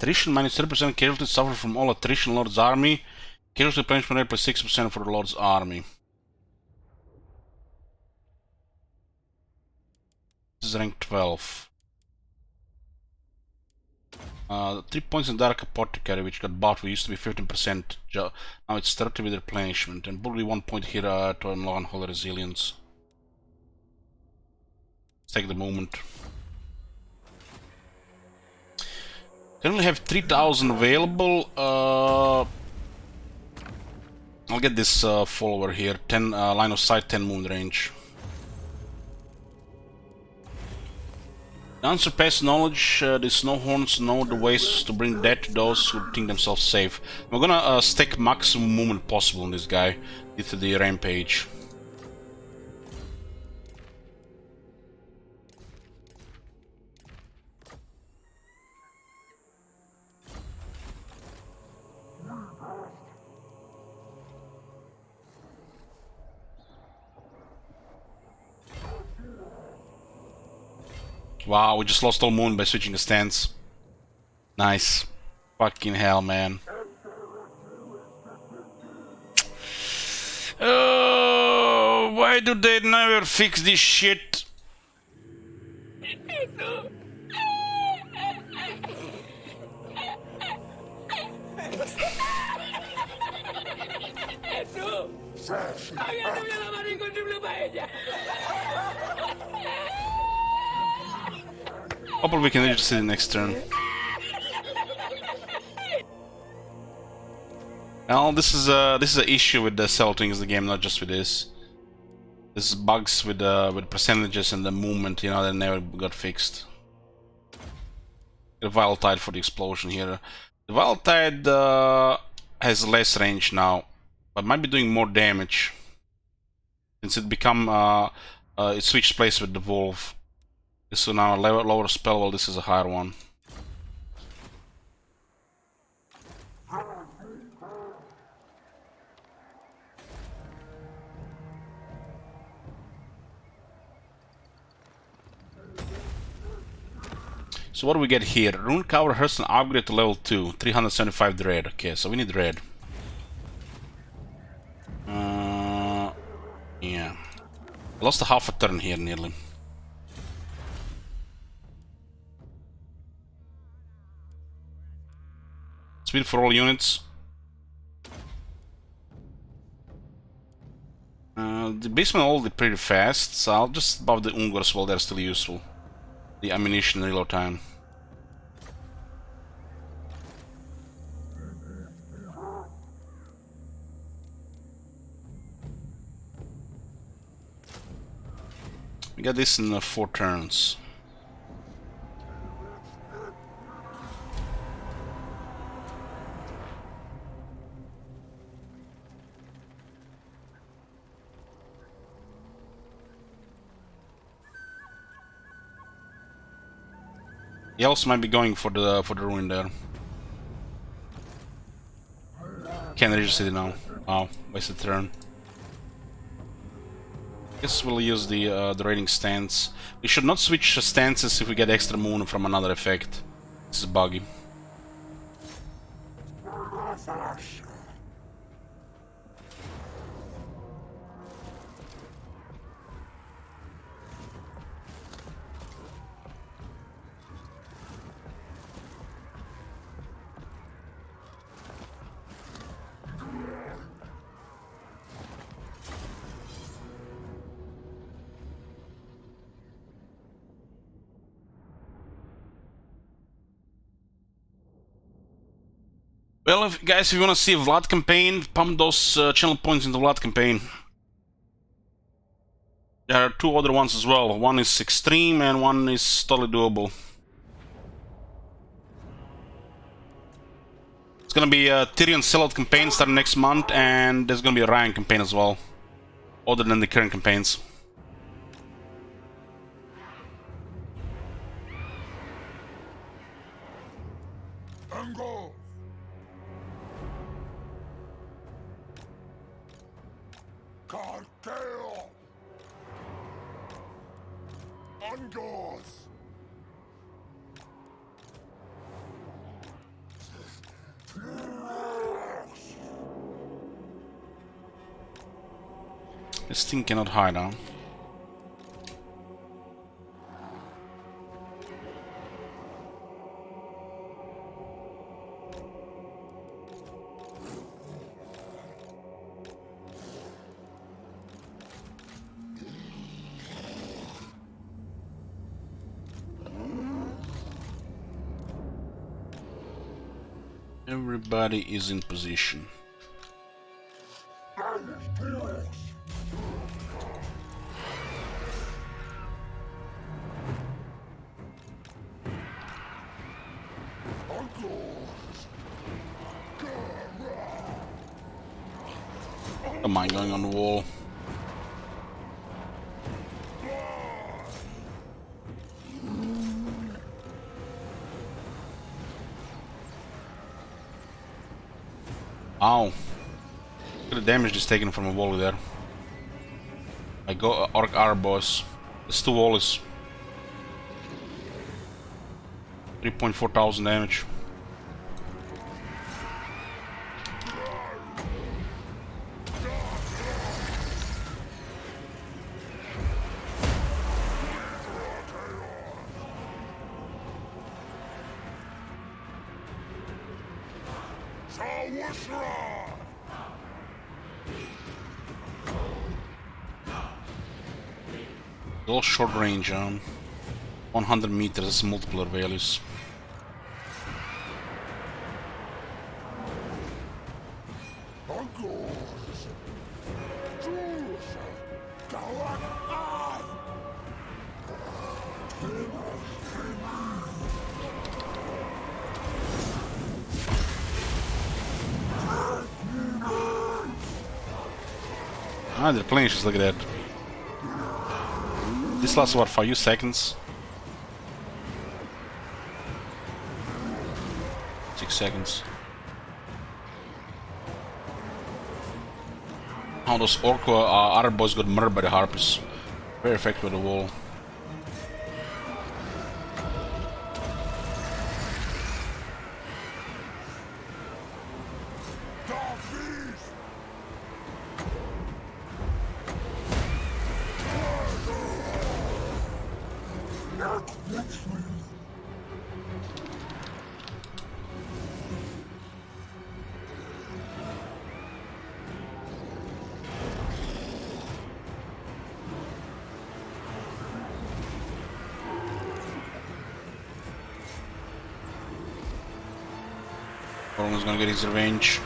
Attrition minus 3% casualties suffer from all attrition Lord's army. Casualty replenishment rate plus 6% for the Lord's army. This is rank 12. 3 points in Dark Apothecary, which got buffed. We used to be 15%. Now it's 30 with replenishment. And probably 1 point here to unlock Unholy Resilience. Let's take the moment. Currently have 3,000 available. I'll get this follower here. 10 line of sight, 10 movement range. The unsurpassed knowledge, the Snowhorns know the ways to bring death to those who think themselves safe. I'm gonna stack maximum movement possible on this guy due to the rampage. Wow, we just lost all movement by switching the stance. Nice. Fucking hell, man. Oh, why do they never fix this shit? Hopefully we can just see the next turn. Well, this is an issue with the settling of the game, not just with this. This is bugs with percentages and the movement, you know, that never got fixed. The Vile Tide for the explosion here. The Vile Tide has less range now, but might be doing more damage since it it switched place with the Wolf. This is now a lower spell, while this is a higher one. So what do we get here? Rune Cover Herdstone upgrade to level 2, 375 Dread. Okay, so we need Dread. Yeah. I lost a half a turn here nearly. Speed for all units. The Beastman all did pretty fast, so I'll just buff the Ungors while they're still useful. The ammunition reload time. We got this in 4 turns. He also might be going for the ruin there. Can't reach city now. Oh, wasted turn. Guess we'll use the raiding stance. We should not switch stances if we get extra moon from another effect. This is buggy. Well, guys, if you want to see a Vlad campaign, pump those channel points into Vlad campaign. There are 2 other ones as well. One is extreme and one is totally doable. It's gonna be a Tyrion sellout campaign starting next month, and there's gonna be a Ryan campaign as well, other than the current campaigns. Ango! Cartel! Angos! This thing cannot hide, huh? Everybody is in position. Am I going on the wall? Ow. Look at the damage that's taken from a wall there. I go Orc R boss. This 2 walls. 3,400 damage. All short range, 100 meters, multiple values. Ah, they're playing, just look at that. This lasts what, 5 seconds? 6 seconds. How those Orc other boys got murdered by the Harpies. Very effective with the wall. Orlan's gonna get his revenge.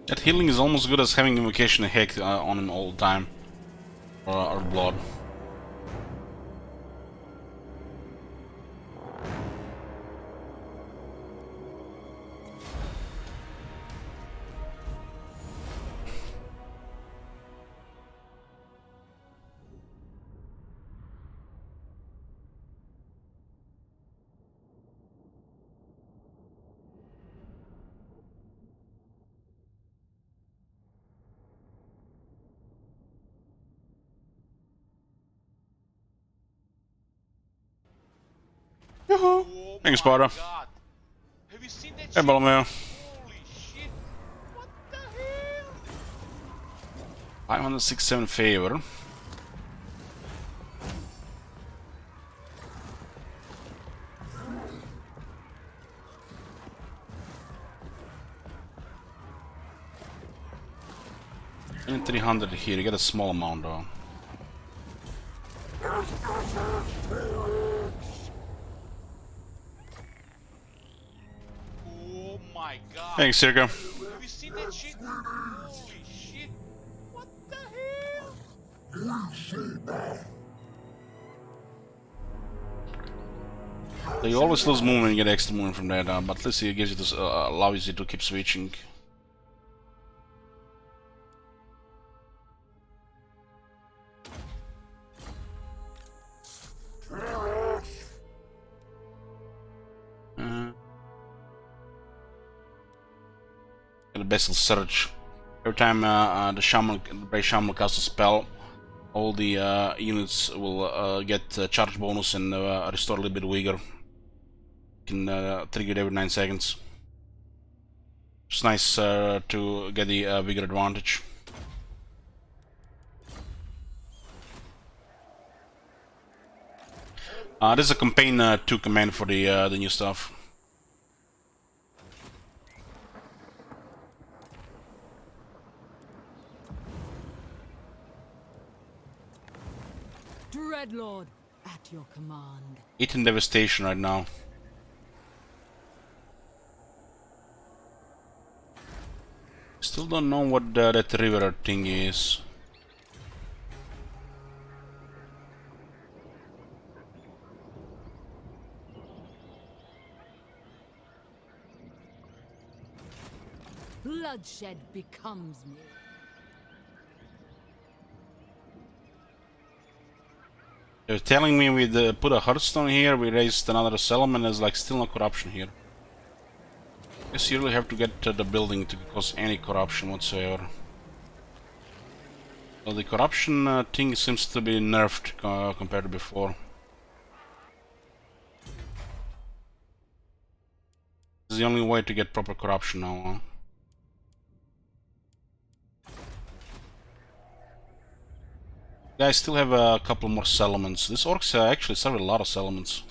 That healing is almost good as having Invocation of Heck on him all the time. Or blood. Oh Thanks, my Sparta. God. Have you seen that Hey, shit? Bartholomew. Holy shit. What the hell? 567 favor. And 300 here, you get a small amount though. Oh my god. Thanks, Circa. Have you seen that shit? Holy shit. What the hell? So you always lose movement and get extra movement from that, but at least it gives you this, allows you to keep switching. The Vessel Surge. Every time the Brave Shaman casts a spell, all the units will get charge bonus and restore a little bit vigor. You can trigger it every 9 seconds. It's nice to get the vigor advantage. This is a campaign 2 command for the new stuff. Dreadlord, at your command. 18 devastation right now. Still don't know what that river thing is. Bloodshed becomes me. They're telling me we put a Herdstone here, we raised another settlement, there's like still no corruption here. Guess you really have to get the building to cause any corruption whatsoever. Well, the corruption thing seems to be nerfed compared to before. This is the only way to get proper corruption now, huh? Guys still have a couple more settlements. These orcs actually serve a lot of settlements.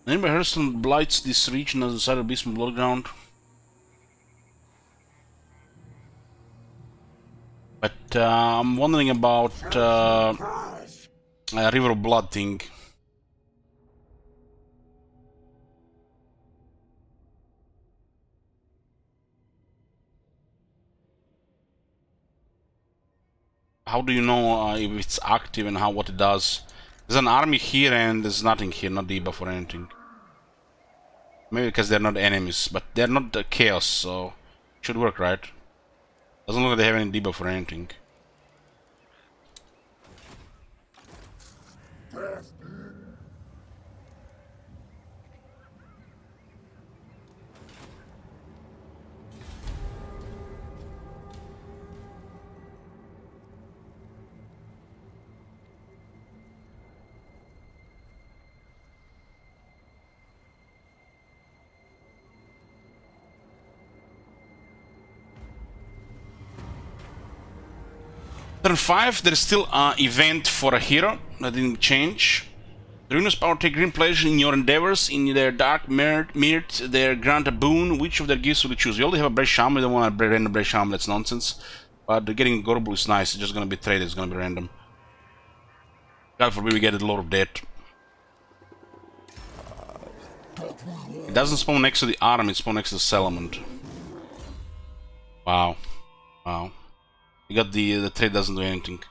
Remember, Herdstone blights this region as inside of Beastman Bloodground. But I'm wondering about River of Blood thing. How do you know if it's active and what it does? There's an army here and there's nothing here, not debuff or anything. Maybe because they're not enemies, but they're not chaos, so it should work, right? Doesn't look like they have any debuff or anything. Turn 5, there's still an event for a hero that didn't change. The Ruinous Power take green pleasure in your endeavors. In their dark merit, they grant a boon. Which of their gifts will you choose? You already have a Brave Shaman, you don't want a random Brave Shaman, that's nonsense. But getting Gorbul is nice, it's just gonna be traded, it's gonna be random. God forbid we get the Lord of Death. It doesn't spawn next to the army, it spawns next to the settlement. Wow. Wow. You got the trade doesn't do anything.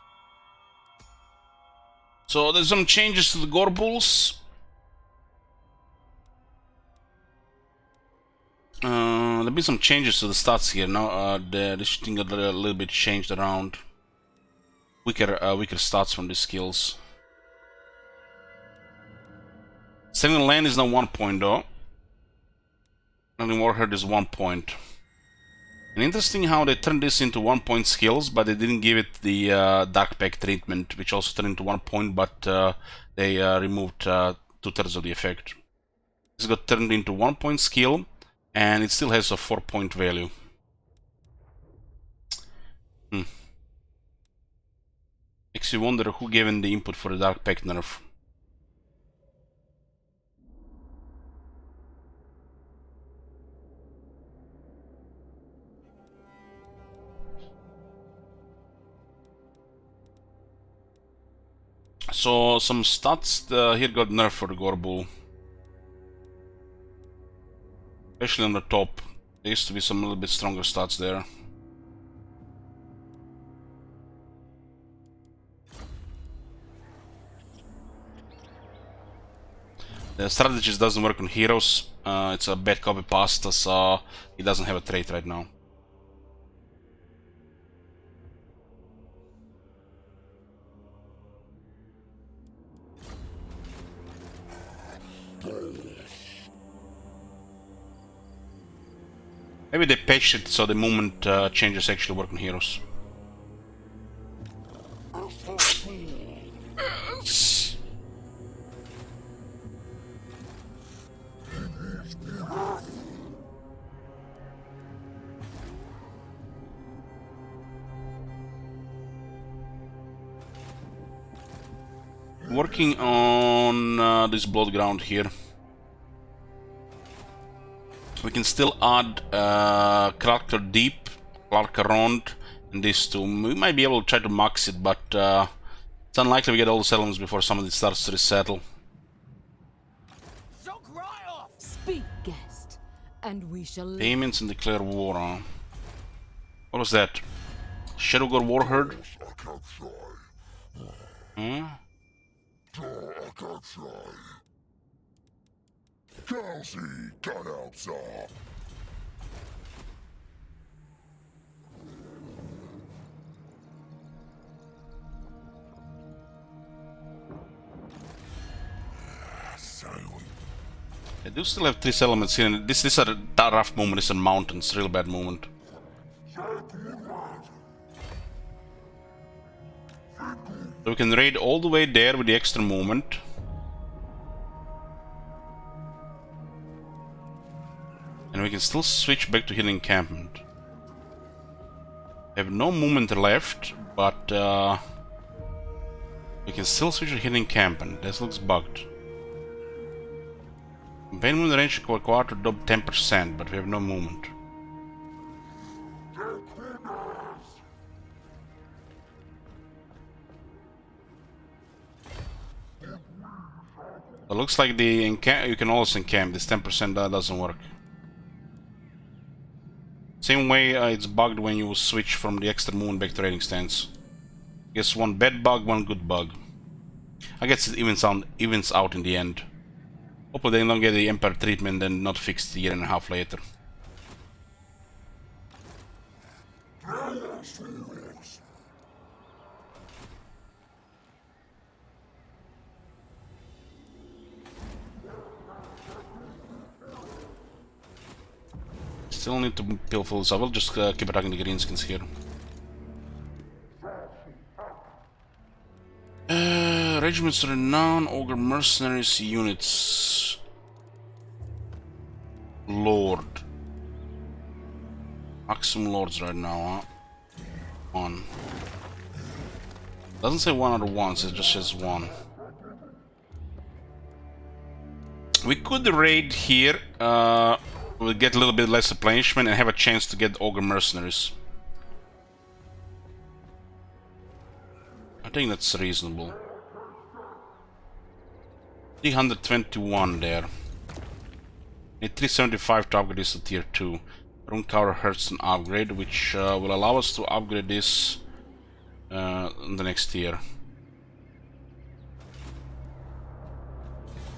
So there's some changes to the Gorbuls. There'll be some changes to the stats here. Now this thing got a little bit changed around. Weaker stats from the skills. Saving land is now 1 point though. Only Warhead is 1 point. And interesting how they turned this into 1 point skills, but they didn't give it the Dark Pact treatment, which also turned into 1 point, but they removed 2/3 of the effect. This got turned into 1 point skill, and it still has a 4 point value. Makes you wonder who gave in the input for the Dark Pact nerf. So some stats here got nerfed for the Gorbul. Especially on the top. There used to be some little bit stronger stats there. The strategist doesn't work on heroes. It's a bad copy pasta, so he doesn't have a trait right now. Maybe they patched it so the movement changes actually work on heroes. Working on this blood ground here. We can still add character deep, Clark around, and these two. We might be able to try to max it, but it's unlikely we get all the settlements before somebody starts to resettle. Speak, guest, and we shall. Payments and declare war, huh? What was that? Shadowgore Warherd? Hmm? Kelsey, cut out, sir. I do still have 3 settlements here, and this is a rough moment, it's a mountain, it's a real bad moment. So we can raid all the way there with the extra movement. And we can still switch back to hidden encampment. We have no movement left, but we can still switch to hidden encampment. This looks bugged. Main movement range per quarter double 10%, but we have no movement. It looks like the you can also encamp. This 10% that doesn't work. Same way it's bugged when you switch from the extra movement back to raiding stance. Guess one bad bug, one good bug. I guess it evens out in the end. Hopefully they don't get the Emperor treatment and not fixed a year and a half later. Still need to peel full, so I will just keep attacking the greenskins here. Regiments renown, ogre mercenaries units. Lord. Maximum lords right now, huh? One. Doesn't say one out of ones, it just says one. We could raid here. We'll get a little bit less replenishment and have a chance to get ogre mercenaries. I think that's reasonable. 321 there. Need 375 to upgrade this to tier 2. Rune Cover Herdstone upgrade, which will allow us to upgrade this in the next tier.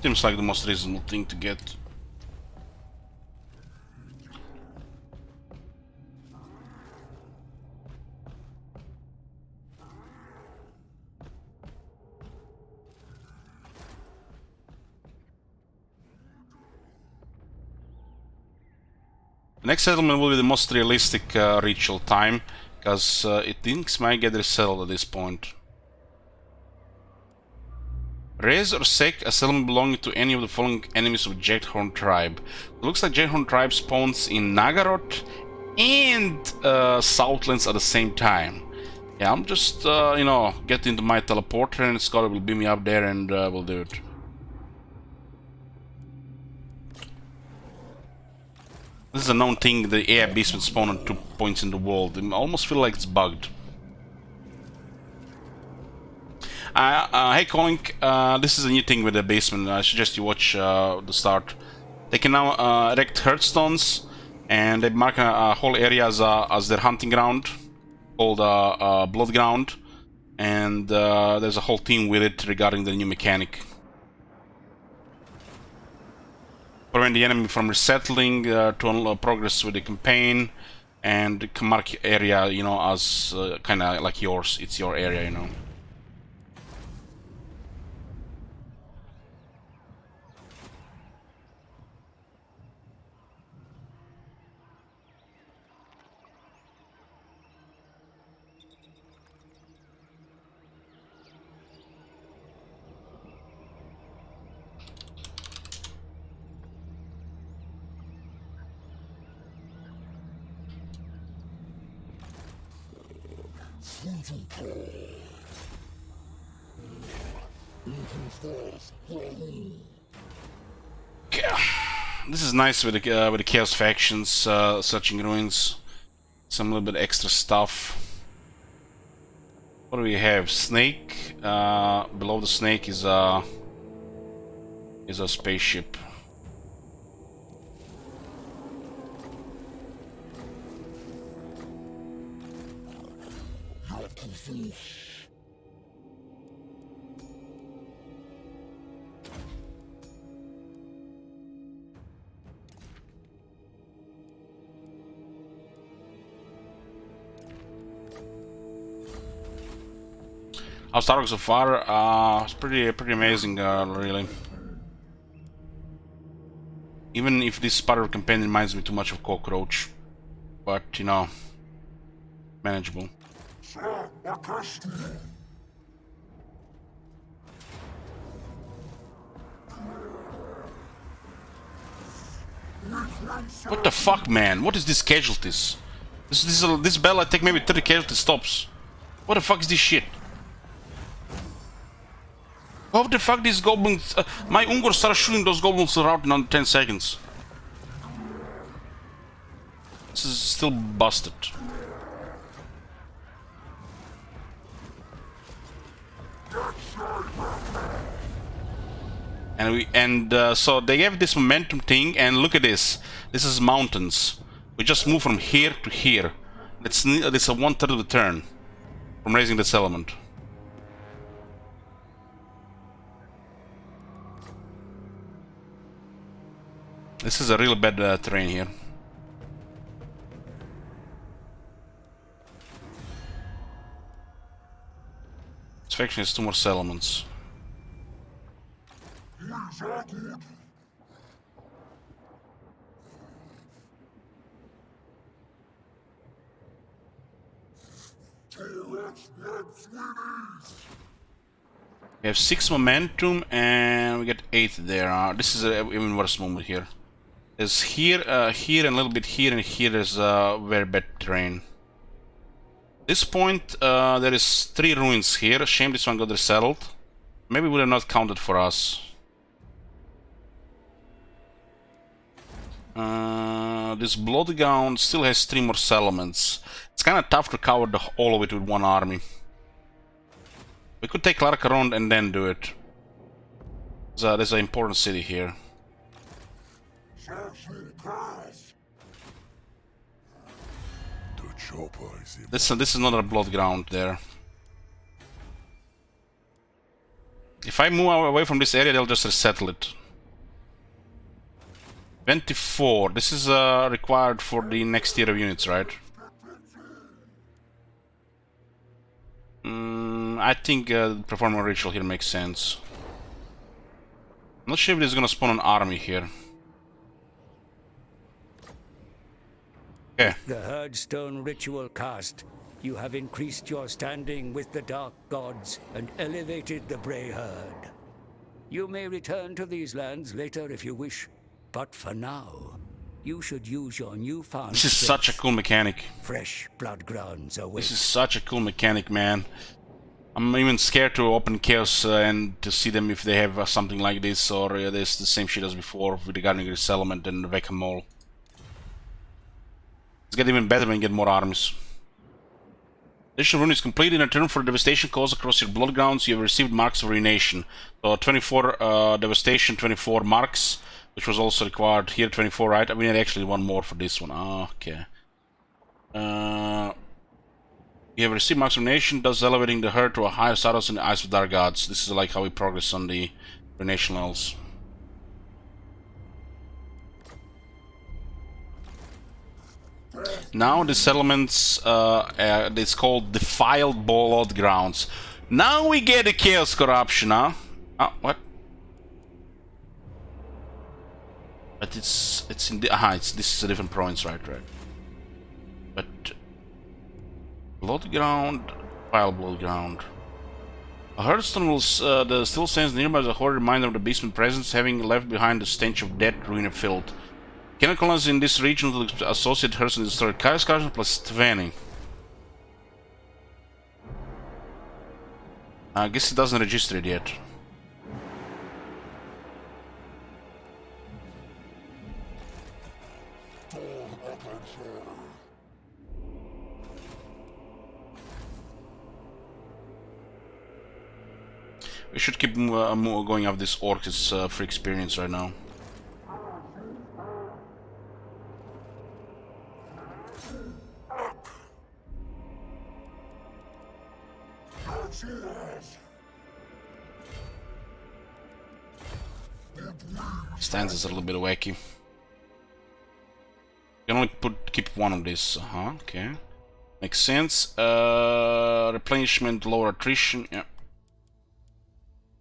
Seems like the most reasonable thing to get. The next settlement will be the most realistic ritual time, because it thinks might get resettled at this point. Raise or sack a settlement belonging to any of the following enemies of Jadehorn tribe. It looks like Jadehorn tribe spawns in Nagaroth and Southlands at the same time. Yeah, I'm just, you know, get into my teleporter and Scott will beam me up there and we'll do it. This is a known thing, the AI Beastman spawn on 2 points in the world. I almost feel like it's bugged. Hey Colin, this is a new thing with the Beastman. I suggest you watch the start. They can now erect Herdstones, and they mark a whole area as their hunting ground, called Blood Ground, and there's a whole team with it regarding the new mechanic. Prevent the enemy from resettling, to progress with the campaign, and mark area, you know, as kind of like yours. It's your area, you know. This is nice with the Chaos factions, searching ruins, some little bit extra stuff. What do we have? Snake. Below the snake is a spaceship. How's Star so far? It's pretty amazing, really. Even if this part of the campaign reminds me too much of Cockroach, but you know, manageable. What the fuck, man? What is this casualties? This battle I take maybe 30 casualty stops. What the fuck is this shit? How the fuck these goblins... my Ungor started shooting those goblins around in under 10 seconds. This is still busted. So they have this momentum thing, and look at this. This is mountains. We just move from here to here. That's a 1/3 of the turn from raising this element. This is a real bad terrain here. This faction has 2 more settlements. We have 6 momentum and we get 8 there. This is an even worse moment here. There's here, here, and a little bit here, and here there's very bad terrain. This point, there is 3 ruins here. Shame this one got resettled. Maybe would have not counted for us. This Bloodgown still has 3 more settlements. It's kind of tough to cover all of it with one army. We could take Larkaron and then do it. There's an important city here. This is another blood ground there. If I move away from this area, they'll just resettle it. 24. This is required for the next tier of units, right? I think performing a ritual here makes sense. I'm not sure if this is gonna spawn an army here. Okay. The Herdstone Ritual cast, you have increased your standing with the Dark Gods and elevated the Bray Herd. You may return to these lands later if you wish, but for now, you should use your newfound This is such a cool mechanic. fresh blood grounds await. This is such a cool mechanic, man. I'm even scared to open Chaos and to see them if they have something like this, or there's the same shit as before regarding resettlement and Whack-a-Mole. It's get even better when you get more armies. Additional rune is complete. In return for devastation caused across your blood grounds, you have received marks of ruination. So 24 devastation, 24 marks, which was also required here. 24, right? We need actually one more for this one. Okay. You have received marks of ruination, thus elevating the herd to a higher status in the eyes of dark gods. This is like how we progress on the ruination levels. Now the settlements, it's called Defiled Blood Grounds. Now we get the Chaos Corruption, huh? Oh, what? But it's in the this is a different province, right? But Blood Ground, Defiled Blood Ground. A Herdstone will still stands nearby as a horrid reminder of the Beastman presence, having left behind the stench of death, ruin, and filth. Cannot colonize in this region to associate Herdstone with destroyed Chaos Corruption plus 20. I guess it doesn't register it yet. We should keep going off this orc. It's free experience right now. Stanzas are a little bit wacky. You can only keep one of these. Okay. Makes sense. Replenishment, lower attrition. Yeah.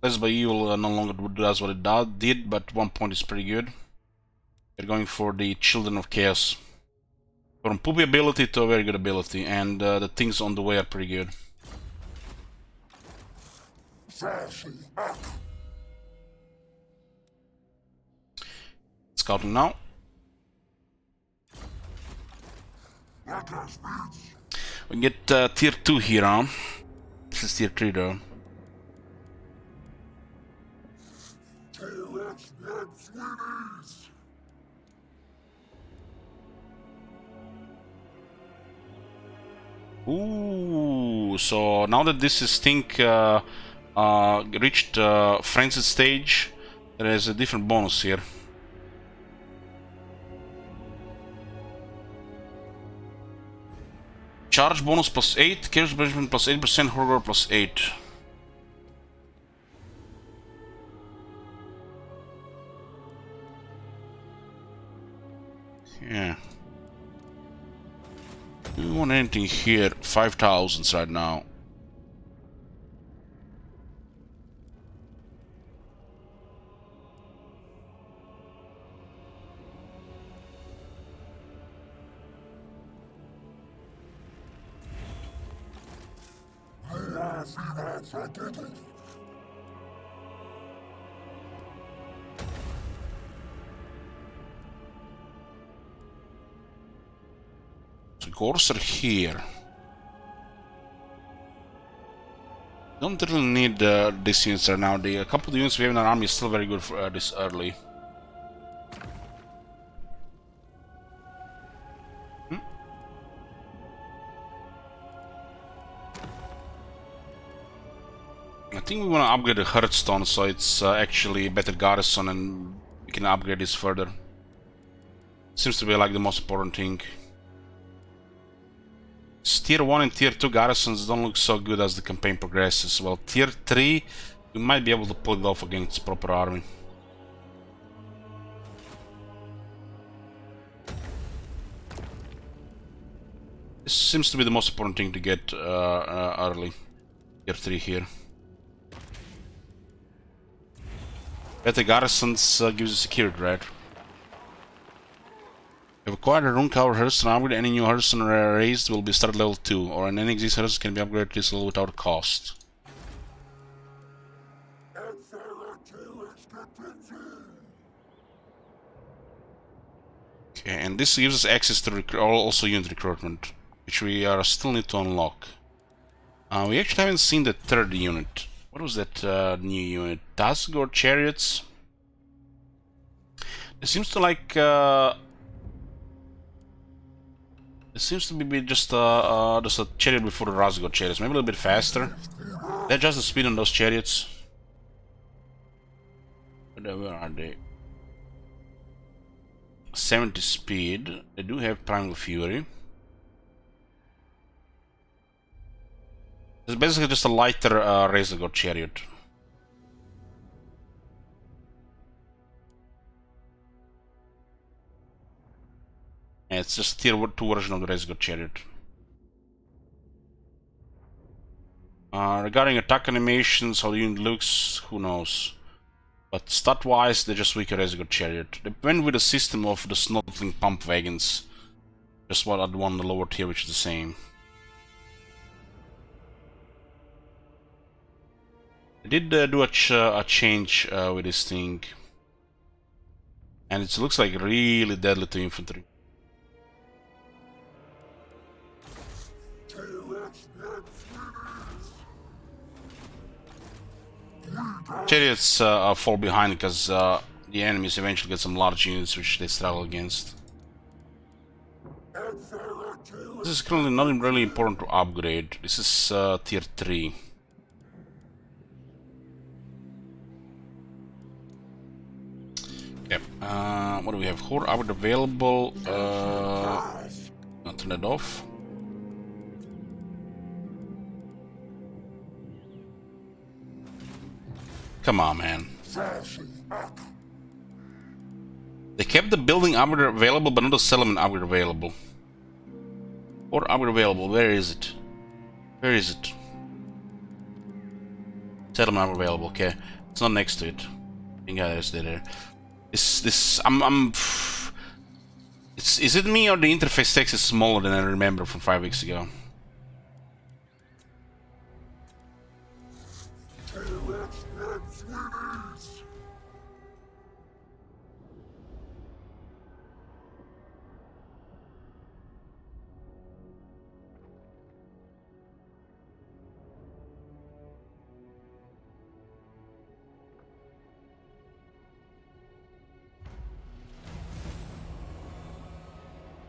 Blessed by Evil no longer does what it did, but 1 point is pretty good. We're going for the Children of Chaos. From poopy ability to a very good ability, and the things on the way are pretty good. Scouting now. We can get tier 2 here, huh? This is tier 3 though. Ooh, so now that this is reached frenzied stage, there is a different bonus here. Charge bonus plus 8, chaos management plus 8%, horror plus 8. Yeah. Do we want anything here? 5,000s right now. So Gors are here. Don't really need these units right now. A couple of units we have in our army is still very good for this early. I think we want to upgrade the Herdstone so it's actually a better garrison and we can upgrade this further. Seems to be like the most important thing. Tier 1 and Tier 2 garrisons don't look so good as the campaign progresses. Well, Tier 3 we might be able to pull it off against proper army. This seems to be the most important thing to get early. Tier 3 here. Better garrisons gives you security, right? If acquired a rune cover Herdstone upgrade, any new Herdstone raised will be started level 2, or any existing Herdstone can be upgraded to this level without cost. Okay, and this gives us access to also unit recruitment, which we still need to unlock. We actually haven't seen the third unit. What was that new unit? Tasgor Chariots? It seems to like... It seems to be just a chariot before the Razgor chariots, maybe a little bit faster. They adjust the speed on those chariots. Where are they? 70 speed. They do have Primal Fury. It's basically just a lighter Razgor chariot. And it's just tier 2 version of the Razgor chariot. Regarding attack animations, how the unit looks, who knows. But stat-wise, they're just weaker Razgor chariot. They went with a system of the Snotling pump wagons. Just what I'd want the lower tier, which is the same. They did do a change with this thing. And it looks like really deadly to infantry. Chariots fall behind because the enemies eventually get some large units which they struggle against. This is currently not really important to upgrade. This is tier 3. Okay, what do we have? Horde upgrade available. I'll turn it off. Come on, man. They kept the building upgrade available, but not the settlement upgrade available. Or upgrade available, where is it? Where is it? Settlement upgrade available, okay. It's not next to it. I think it's there. Is it me or the interface text is smaller than I remember from 5 weeks ago?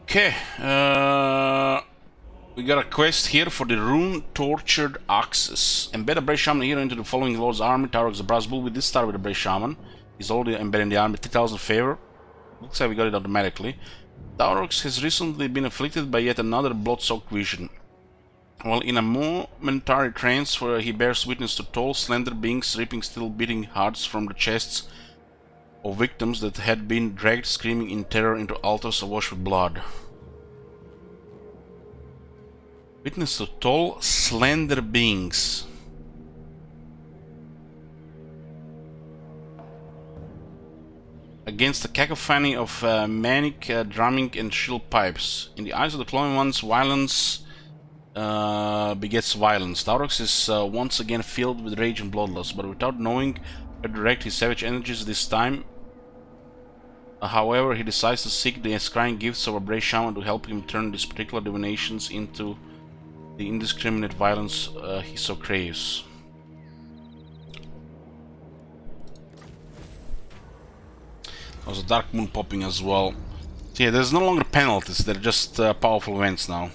Okay, we got a quest here for the Rune-Tortured Axes. Embed a Brave Shaman hero into the following Lord's army. Tarok the Brass Bull. We did start with the Brave Shaman. He's already embedded in the army. 3000 favor. Looks like we got it automatically. Taurox has recently been afflicted by yet another blood-soaked vision. While in a momentary trance where he bears witness to tall, slender beings ripping steel beating hearts from the chests of victims that had been dragged screaming in terror into altars awash with blood. Witness to tall, slender beings. Against the cacophony of manic drumming and shrill pipes. In the eyes of the cloning ones, violence begets violence. Taurox is once again filled with rage and bloodlust, but without knowing where to direct his savage energies this time. However, he decides to seek the scrying gifts of a brave shaman to help him turn these particular divinations into the indiscriminate violence he so craves. There's a dark moon popping as well. So yeah, there's no longer penalties, they're just powerful events now.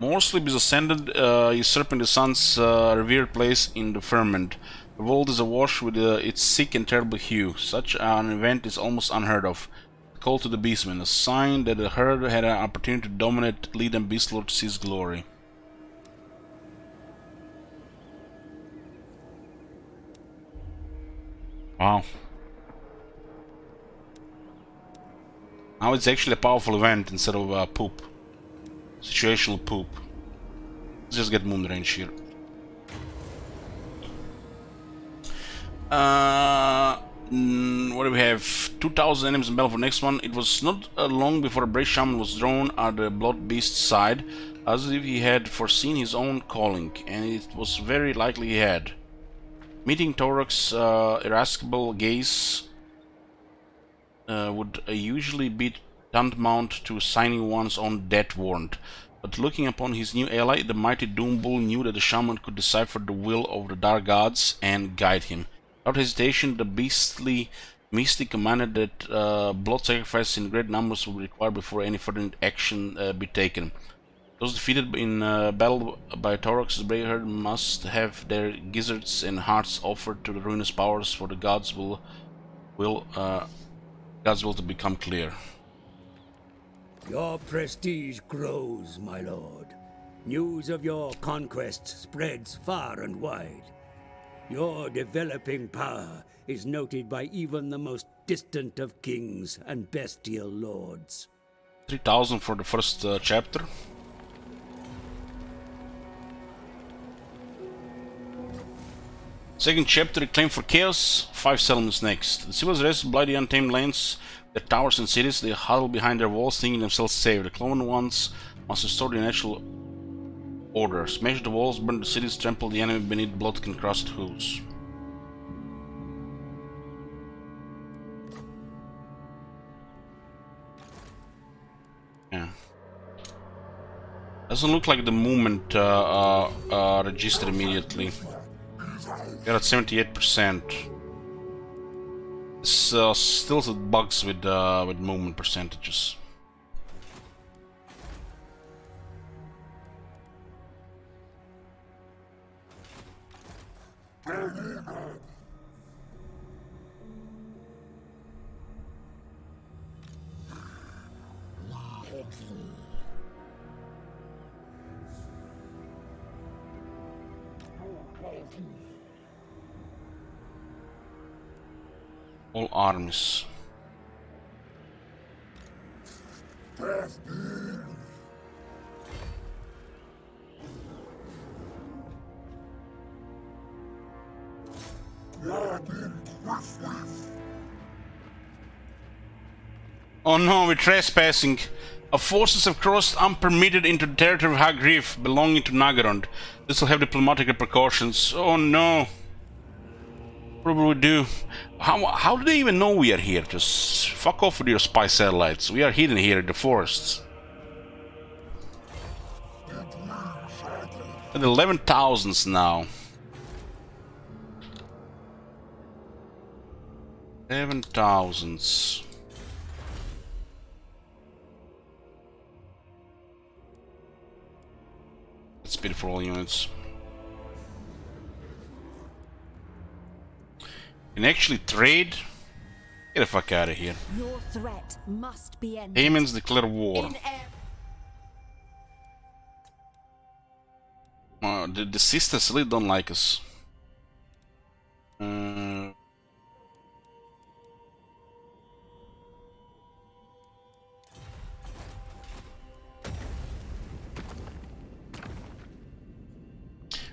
Morsleep is ascended, usurping the sun's revered place in the firmament. The world is awash with its sick and terrible hue. Such an event is almost unheard of. The call to the Beastman, a sign that the herd had an opportunity to dominate, lead and Beastlord to his glory. Wow. Now it's actually a powerful event instead of poop. Situational poop. Let's just get moon range here. What do we have? 2000 enemies in battle for next one. It was not long before a brave shaman was drawn at the blood beast's side, as if he had foreseen his own calling, and it was very likely he had. Meeting Taurox's irascible gaze would usually be tantamount to signing one's own death warrant, but looking upon his new ally, the mighty Doombull knew that the shaman could decipher the will of the dark gods and guide him. Without hesitation, the beastly Mystic commanded that blood sacrifices in great numbers will be required before any further action be taken. Those defeated in battle by Taurox's brave herd must have their gizzards and hearts offered to the ruinous powers for the gods' will to become clear. Your prestige grows, my lord. News of your conquests spreads far and wide. Your developing power is noted by even the most distant of kings and bestial lords. 3,000 for the first chapter. Second chapter, Reclaim for Chaos. 5 settlements next. The civils rest by the untamed lands, their towers and cities. They huddle behind their walls, thinking themselves safe. The clone ones must restore the natural order. Smash the walls, burn the cities, trample the enemy beneath blood-encrusted hooves. Yeah. Doesn't look like the movement registered immediately. We're at 78%. It's still some bugs with movement percentages. All armies. Oh no, we're trespassing. Our forces have crossed unpermitted into the territory of Hagrif, belonging to Nagarond. This will have diplomatic repercussions. Oh no. What will we do? How do they even know we are here? Just fuck off with your spy satellites. We are hidden here in the forests. At 11,000s now. 11,000s. Speed for all units. Can actually trade? Get the fuck out of here. Your threat must be ended. Payments declare war. The sisters really don't like us.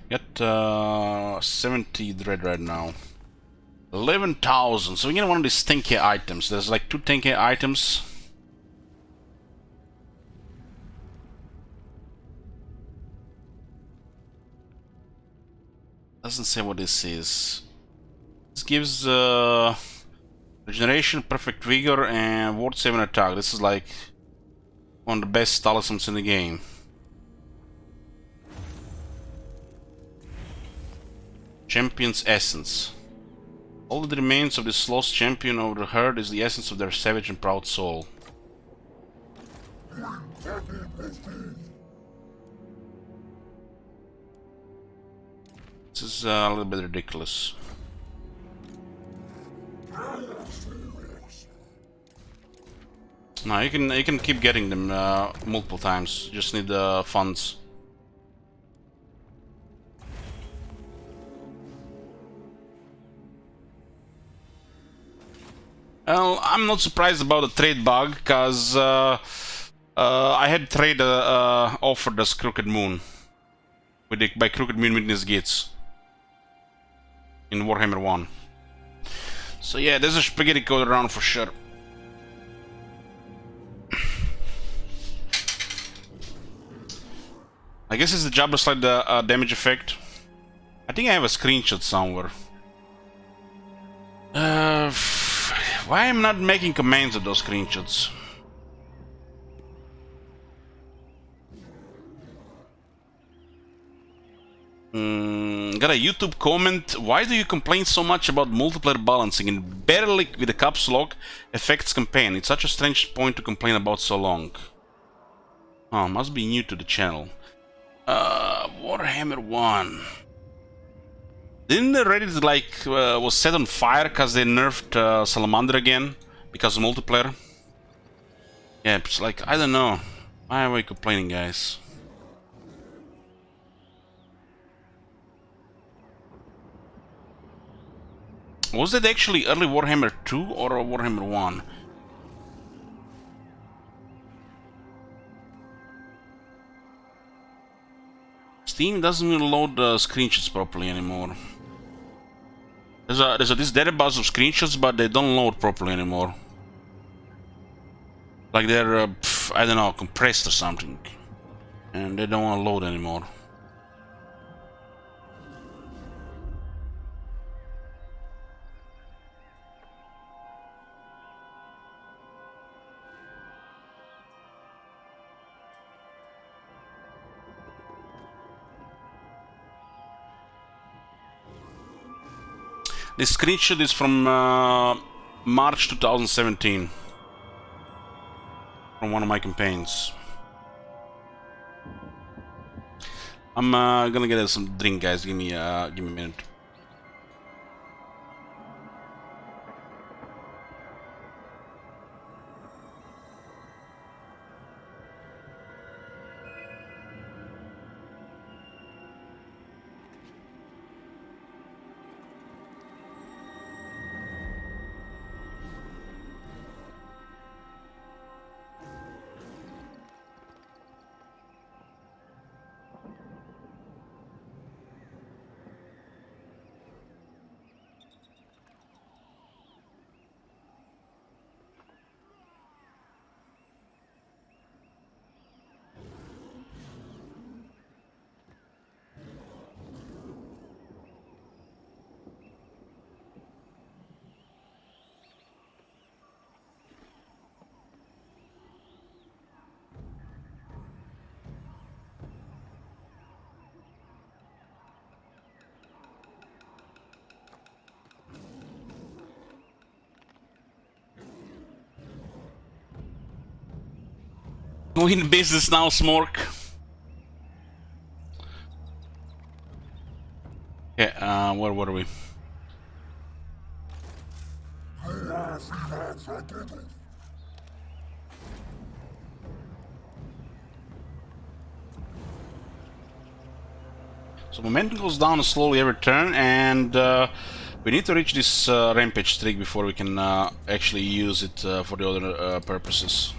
Got 70 dread right now. 11,000. So we get one of these 10k items. There's like 2 10k items. Doesn't say what this is. This gives regeneration, perfect vigor, and ward 7 attack. This is like one of the best talismans in the game. Champion's essence. All that remains of this lost champion of the herd is the essence of their savage and proud soul. This is a little bit ridiculous. No, you can keep getting them multiple times. You just need the funds. Well, I'm not surprised about the trade bug, because I had trade offered as Crooked Moon. By Crooked Moon Witness Gates. In Warhammer 1. So yeah, there's a spaghetti code around for sure. I guess it's the job to slide the damage effect. I think I have a screenshot somewhere. Why am I not making commands of those screenshots? Got a YouTube comment. Why do you complain so much about multiplayer balancing and barely with the caps lock affects campaign? It's such a strange point to complain about so long. Oh, must be new to the channel. Warhammer 1. Didn't the Reddit like was set on fire because they nerfed Salamander again because of multiplayer? Yeah, it's like, I don't know. Why are we complaining, guys? Was that actually early Warhammer 2 or Warhammer 1? Steam doesn't even load screenshots properly anymore. There's this database of screenshots, but they don't load properly anymore. Like they're, I don't know, compressed or something. And they don't want to load anymore. This screenshot is from March 2017. From one of my campaigns. I'm gonna get some drink, guys. Give me a minute. We in business now, Smork. Okay, where were we? So momentum goes down slowly every turn, and we need to reach this rampage streak before we can actually use it for the other purposes.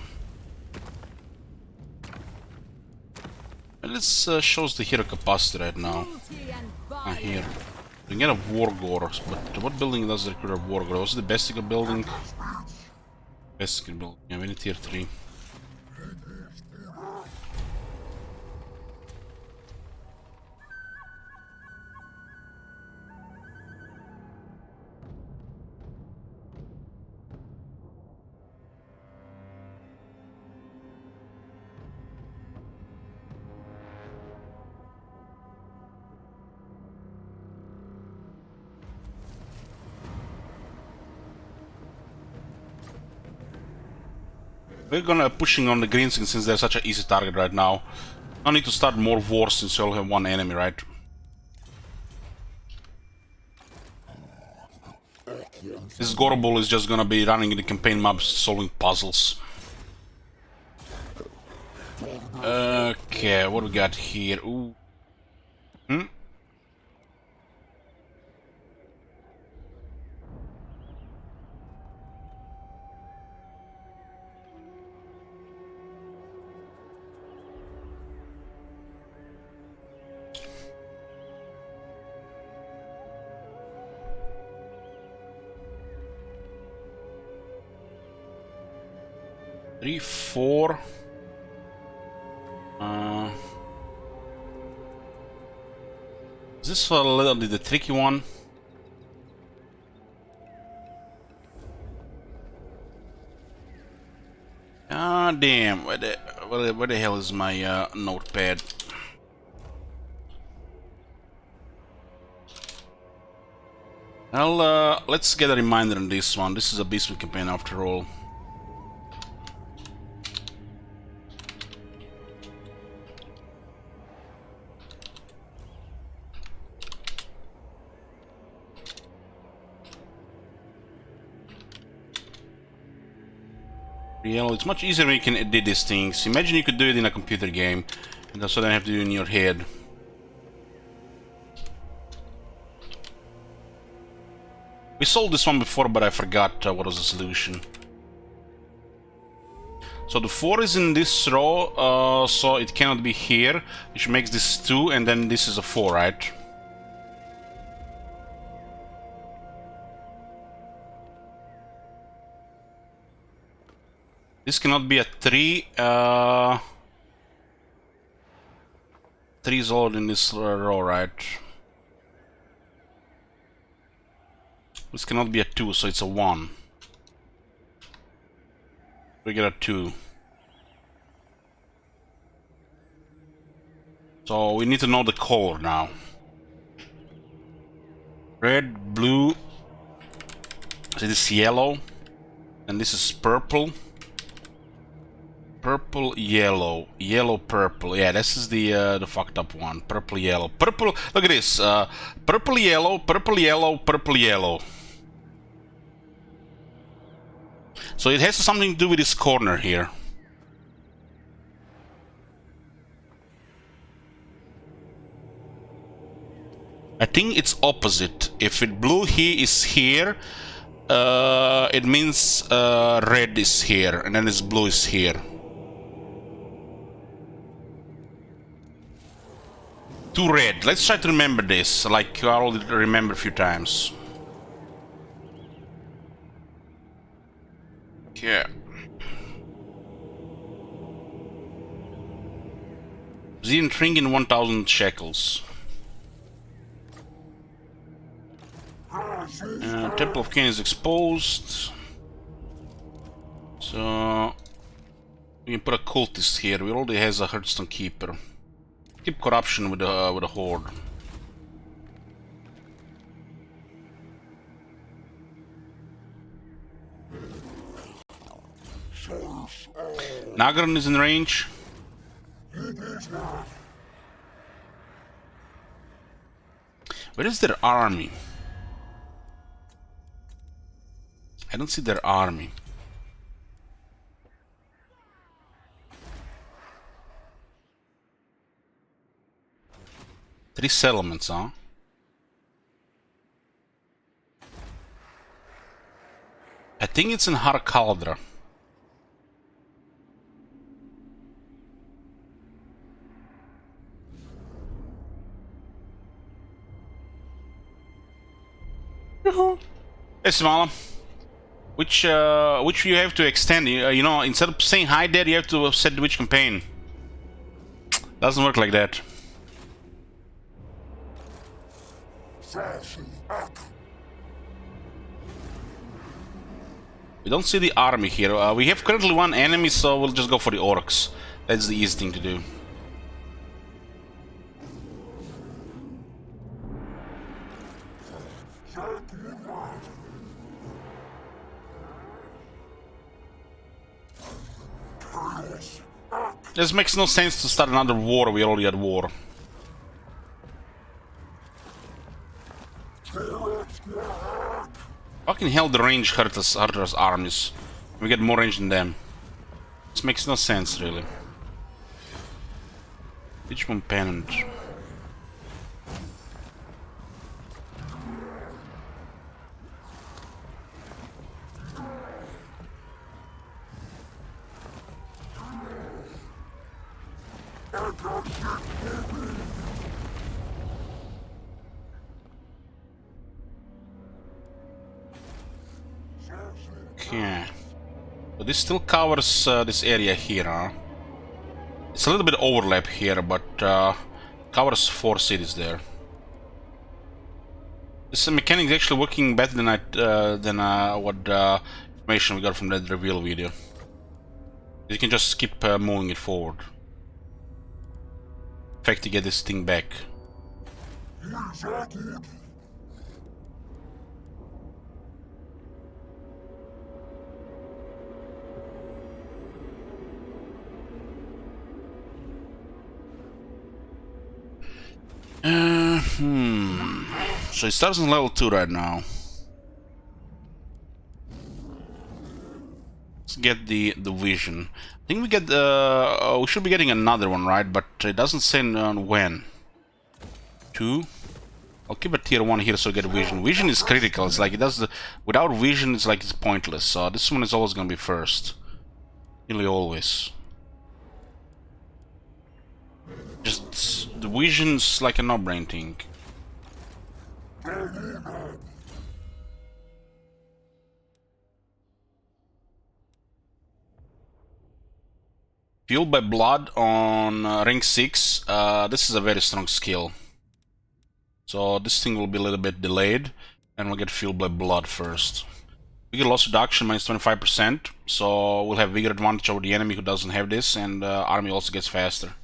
This shows the hero capacity right now. Here. We can get a Wargore, but what building does it require a Wargore? Was it the Besticle building? Besticle building, yeah, we need tier 3. We're gonna pushing on the greens since they're such an easy target right now. No need to start more wars since you only have one enemy, right? This Gorbul is just gonna be running in the campaign maps solving puzzles. Okay, what we got here? Ooh. Hmm? Three, 4. Is this a little bit the tricky one? Ah, damn! Where the hell is my notepad? Well, let's get a reminder on this one. This is a Beastman campaign after all. Real, it's much easier when you can edit these things. Imagine you could do it in a computer game, and that's what I have to do in your head. We solved this one before, but I forgot what was the solution. So the 4 is in this row, so it cannot be here, which makes this 2, and then this is a 4, right? This cannot be a 3. 3 is all in this row, right? This cannot be a 2, so it's a 1. We get a 2. So we need to know the color now. Red, blue. So this is yellow. And this is purple. Purple, yellow. Yellow, purple. Yeah, this is the fucked up one. Purple, yellow. Purple, look at this. Purple, yellow, purple, yellow, purple, yellow. So it has something to do with this corner here. I think it's opposite. If it blue here is here, it means red is here, and then this blue is here. 2 red. Let's try to remember this, like I already remember a few times. Yeah. Zen ring in 1,000 shekels. Temple of Cain is exposed. So we can put a cultist here. We already has a Herdstone keeper. Keep corruption with the horde. Nagaran is in range. Where is their army? I don't see their army. Three settlements, huh? I think it's in Harkaldra. Hey, Smala. Which you have to extend? You know, instead of saying hi there, you have to set which campaign. Doesn't work like that. We don't see the army here. We have currently one enemy, so we'll just go for the orcs. That's the easy thing to do. This makes no sense to start another war. We already had war. Fucking hell, the range hurt us armies. We get more range than them. This makes no sense, really. Beastman pennant. Okay. So this still covers this area here, huh? It's a little bit overlap here, but covers 4 cities there. This mechanic is actually working better than what information we got from that reveal video. You can just keep moving it forward. In fact, to get this thing back. So it starts on level 2 right now. Let's get the vision. I think we get we should be getting another one, right? But it doesn't say on when. 2. I'll keep a tier 1 here so I get vision. Vision is critical. It's like it does without vision it's like it's pointless. So this one is always gonna be first. Nearly always. Just the vision's like a no-brain thing. Fueled by blood on rank 6. This is a very strong skill. So this thing will be a little bit delayed, and we'll get fueled by blood first. Vigor loss reduction minus 25%, so we'll have vigor advantage over the enemy who doesn't have this, and army also gets faster.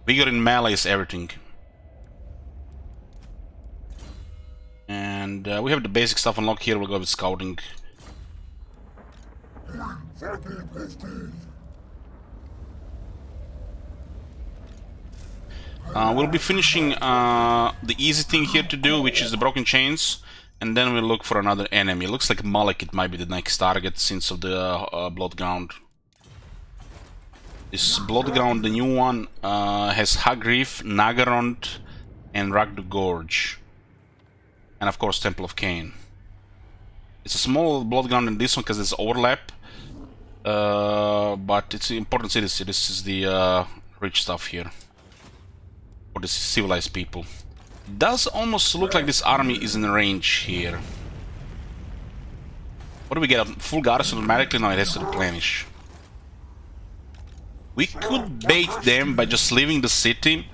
Vigor in melee is everything. And we have the basic stuff unlocked here, we'll go with scouting. We'll be finishing the easy thing here to do, which is the broken chains, and then we'll look for another enemy. It looks like Malekith might be the next target since of the Bloodground. This Bloodground, the new one, has Hagriff, Nagarond, and Ragdu Gorge. And of course Temple of Cain. It's a small Bloodground in this one because there's overlap. But it's important city. This is the rich stuff here. For the civilized people. It does almost look like this army is in range here. What do we get? A full garrison automatically? No, it has to replenish. We could bait them by just leaving the city.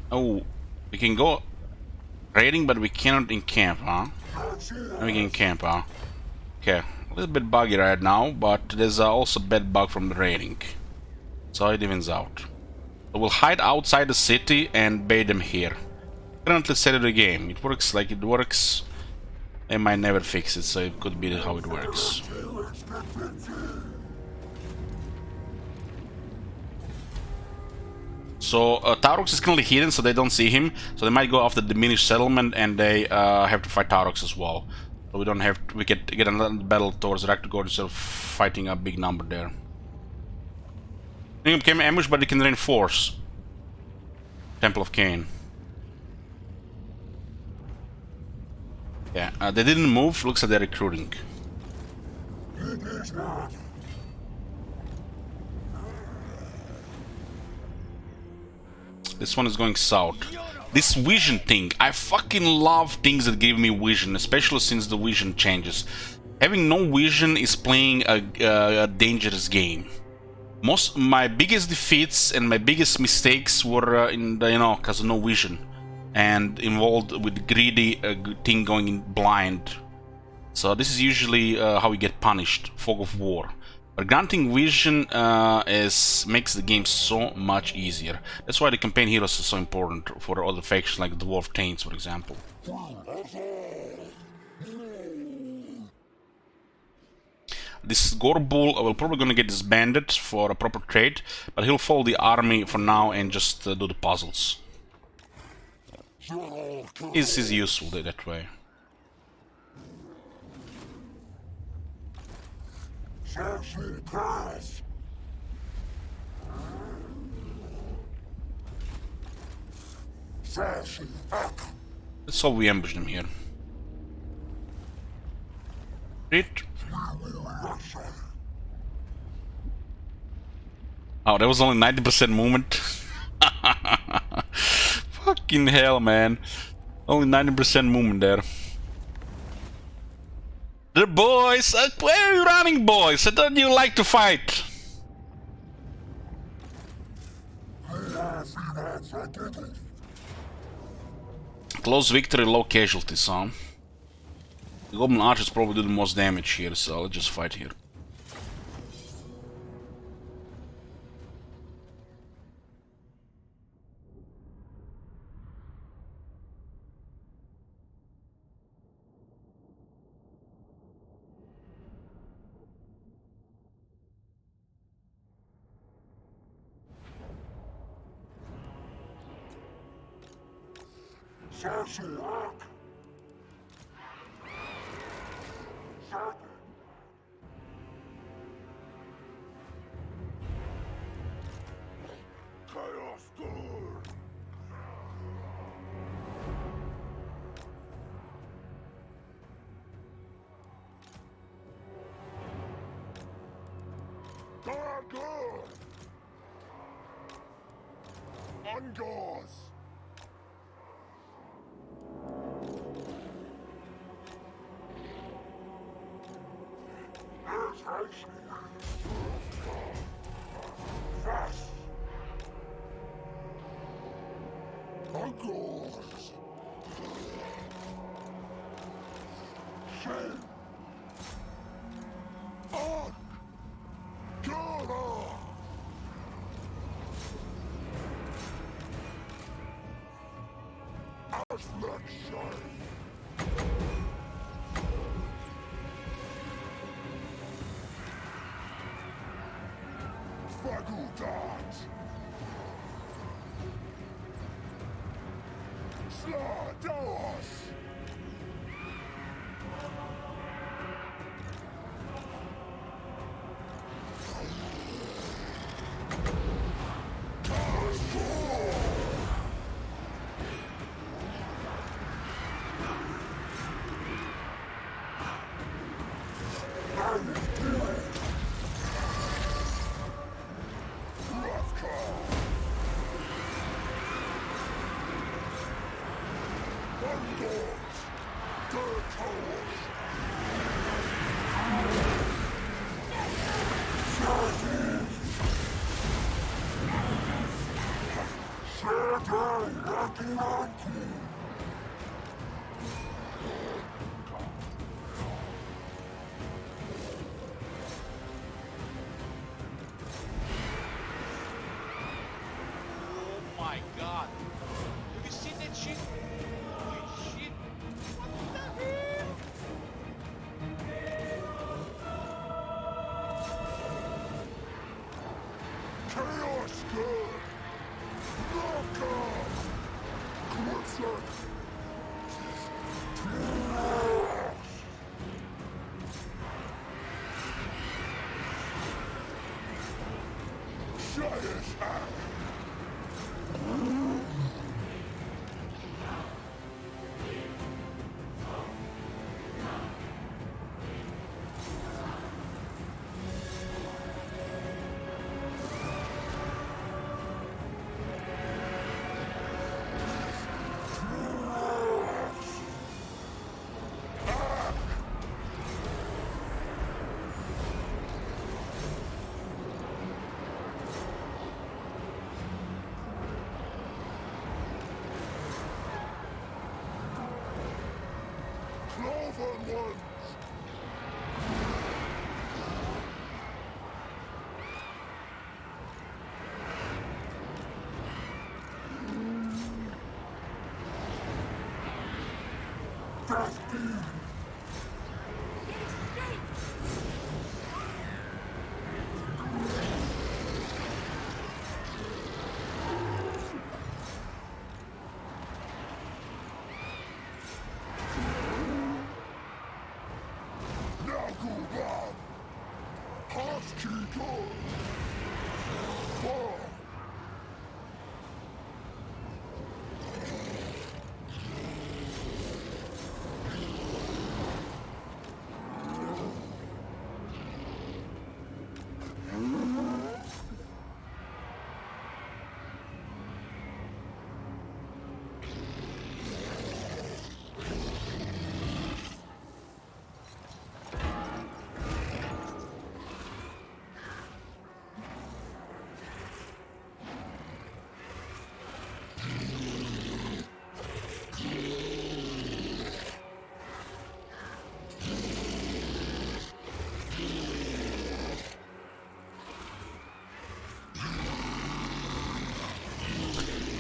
Oh, we can go raiding, but we cannot encamp, huh? We can encamp, huh? Okay, a little bit buggy right now, but there's also bad bug from the raiding. So it evens out. So we'll hide outside the city and bait them here. Currently set of the game. It works like it works. They might never fix it, so it could be how it works. So Taurox is currently hidden, so they don't see him. So they might go after the diminished settlement, and they have to fight Taurox as well. So we don't have to, we get another battle towards Rakhtagor instead of fighting a big number there. They became ambushed, but they can reinforce. Temple of Cain. Yeah, they didn't move. Looks like they're recruiting. This one is going south. This vision thing, I fucking love things that give me vision, especially since the vision changes. Having no vision is playing a dangerous game. My biggest defeats and my biggest mistakes were in the, cause of no vision. And involved with greedy thing going in blind. So this is usually how we get punished, Fog of War. But granting vision makes the game so much easier. That's why the campaign heroes are so important for other factions like the Dwarf Taints, for example. This Gorbul will probably gonna get disbanded for a proper trade, but he'll follow the army for now and just do the puzzles. This is useful that way. Let's hope we ambush them here. Hit. Oh, that was only 90% movement. Fucking hell, man. Only 90% movement there. The boys! Where are you running, boys? I thought you like to fight. Close victory, low casualties, huh? The Goblin Archers probably do the most damage here, so let's just fight here. Sasuak! Chaos Gur! Dargur! Ungors! Fast! Ungors! Shame! On! Gora! Aslan shine! Fagudat! Slaughterhorn! Oh my god. Have you seen that shit? Holy shit. What the hell? Chaos Gur! Knockout! Crimson! Giant Act! Clover Ones! Death Beam! Nagubab! Housekeeper! Bomb!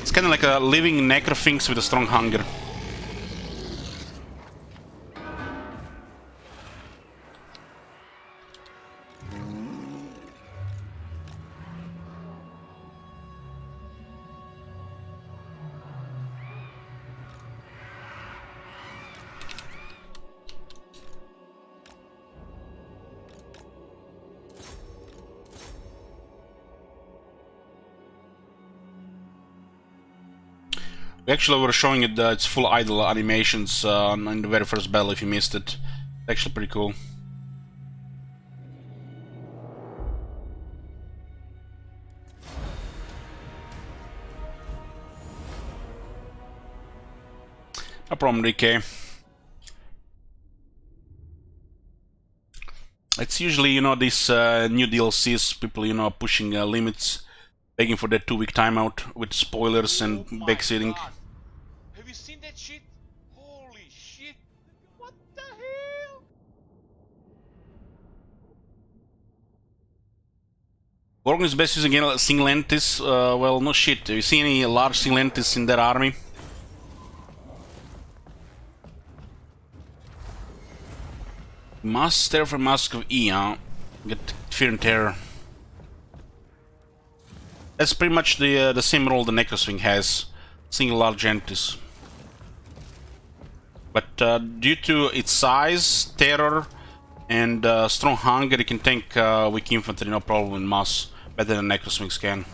It's kind of like a living necrophinx with a strong hunger. We actually were showing it its full idle animations in the very first battle if you missed it. Actually pretty cool. No problem, DK. It's usually, you know, these new DLCs, people, you know, pushing limits, begging for that 2-week timeout with spoilers and backseating. God. Have you seen that shit? Holy shit! What the hell? Gorgon is best using single entities. Well, no shit. Do you see any large single entities in that army? Mask Terror for Mask of E, huh? Get Fear and Terror. That's pretty much the same role the Necroswing has. Single large entities. But due to its size, terror, and strong hunger, it can tank weak infantry no problem in mass. Better than Necroswings can.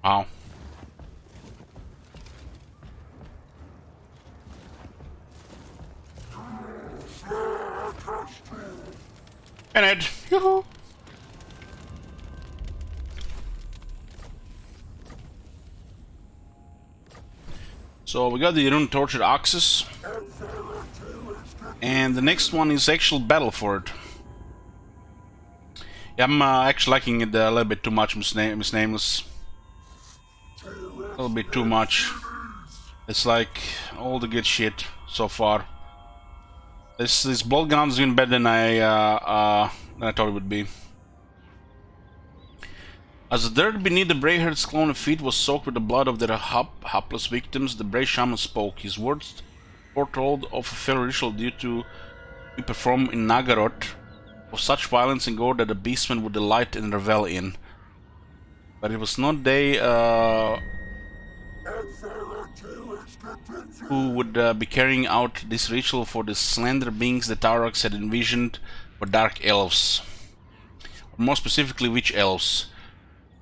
Wow. And Ed, yoo-hoo! So we got the Rune Tortured Axis. And the next one is actual battle for it. Yeah, I'm actually liking it a little bit too much, Miss Nameless. A little bit too much. It's like all the good shit so far. This Blood Gun is even better than I thought it would be. As the dirt beneath the Brayherd's clone feet was soaked with the blood of their hapless victims, the Bray Shaman spoke. His words foretold of a fair ritual due to be performed in Nagaroth, of such violence and gore that the Beastman would delight and revel in. But it was not they who would be carrying out this ritual for the slender beings that Taurox had envisioned for dark elves. Or more specifically, witch elves,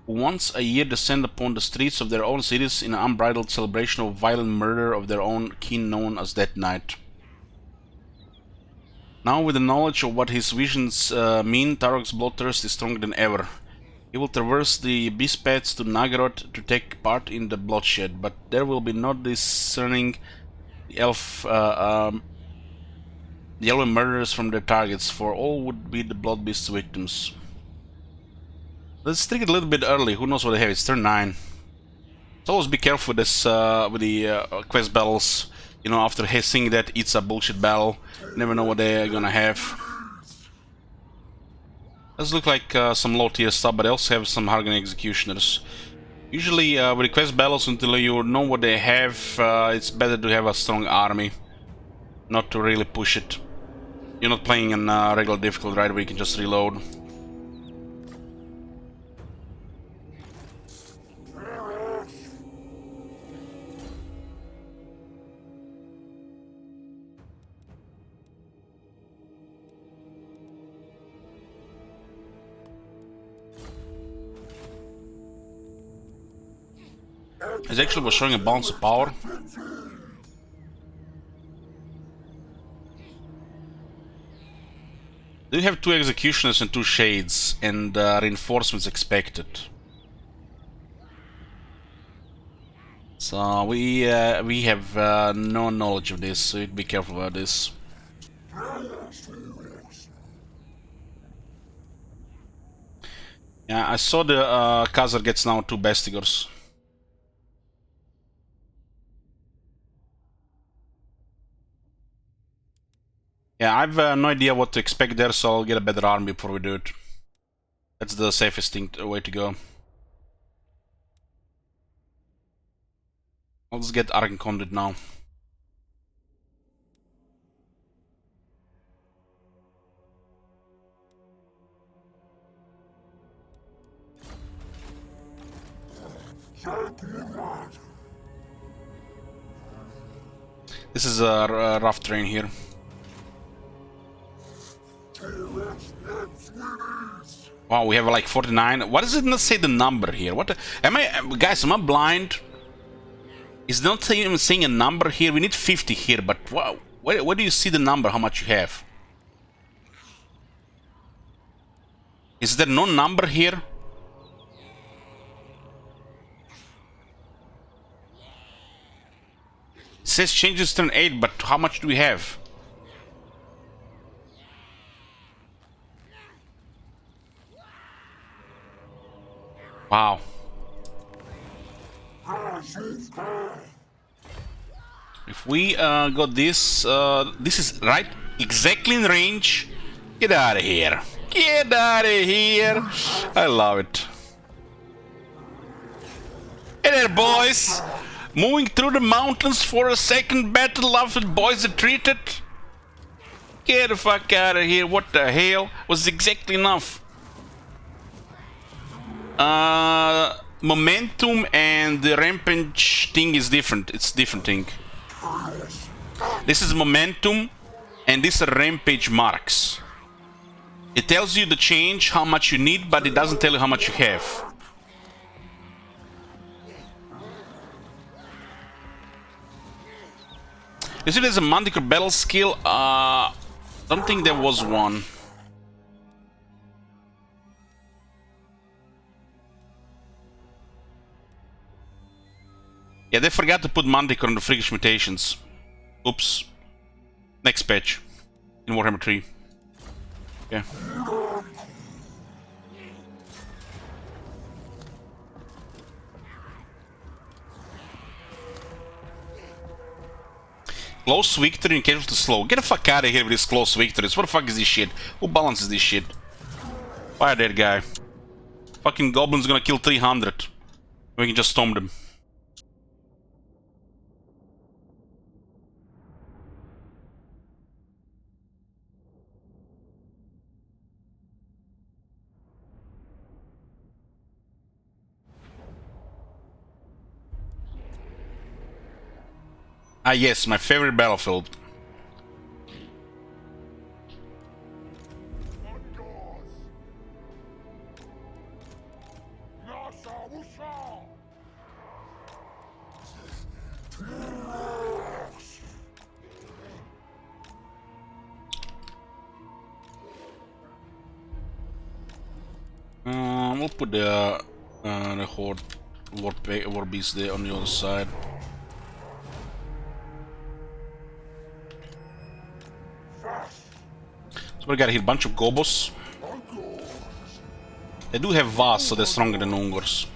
who once a year descend upon the streets of their own cities in an unbridled celebration of violent murder of their own kin known as Death Night. Now, with the knowledge of what his visions mean, Taurox's bloodthirst is stronger than ever. He will traverse the beast paths to Nagaroth to take part in the bloodshed, but there will be no discerning the elven murderers from their targets, for all would be the blood beast's victims. Let's take it a little bit early. Who knows what they have? It's turn 9. So always be careful with this, with the quest battles. You know, after seeing that it's a bullshit battle, you never know what they're gonna have. Does look like some low tier stuff, but they also have some Harbinger executioners. Usually with the quest battles, until you know what they have, it's better to have a strong army, not to really push it. You're not playing in regular difficulty, right, where you can just reload. It actually was showing a balance of power. Do you have 2 executioners and 2 shades, and reinforcements expected? So we have no knowledge of this, so be careful about this. Yeah, I saw the Khazar gets now 2 Bestigors. Yeah, I've no idea what to expect there, so I'll get a better army before we do it. That's the safest way to go. I'll just get Arkan Conduit now. This is a rough terrain here. Wow, we have like 49. What does it not say the number here? What? Am I, guys? Am I blind? Is not even saying a number here? We need 50 here, but wow, where do you see the number? How much you have? Is there no number here? It says changes turn 8, but how much do we have? Wow. If we got this, this is right exactly in range. Get out of here. Get out of here. I love it. Hey there, boys. Moving through the mountains for a second battle after the boys retreated. Get the fuck out of here. What the hell? Was exactly enough. Momentum and the rampage thing is different. It's different thing. This is momentum and these are rampage marks. It tells you the change, how much you need, but it doesn't tell you how much you have. You see there's a Manticore battle skill? Don't think there was one. Yeah, they forgot to put Manticore on the freakish mutations. Oops. Next patch. In Warhammer 3. Yeah. Close victory and casualty slow. Get the fuck out of here with these close victories. What the fuck is this shit? Who balances this shit? Fire that guy. Fucking goblin's gonna kill 300. We can just storm them. Ah yes, my favorite battlefield. We'll put the Horde War Beast there on the other side. So we got here a bunch of Gobos. They do have Vas, so they're stronger than Ungors.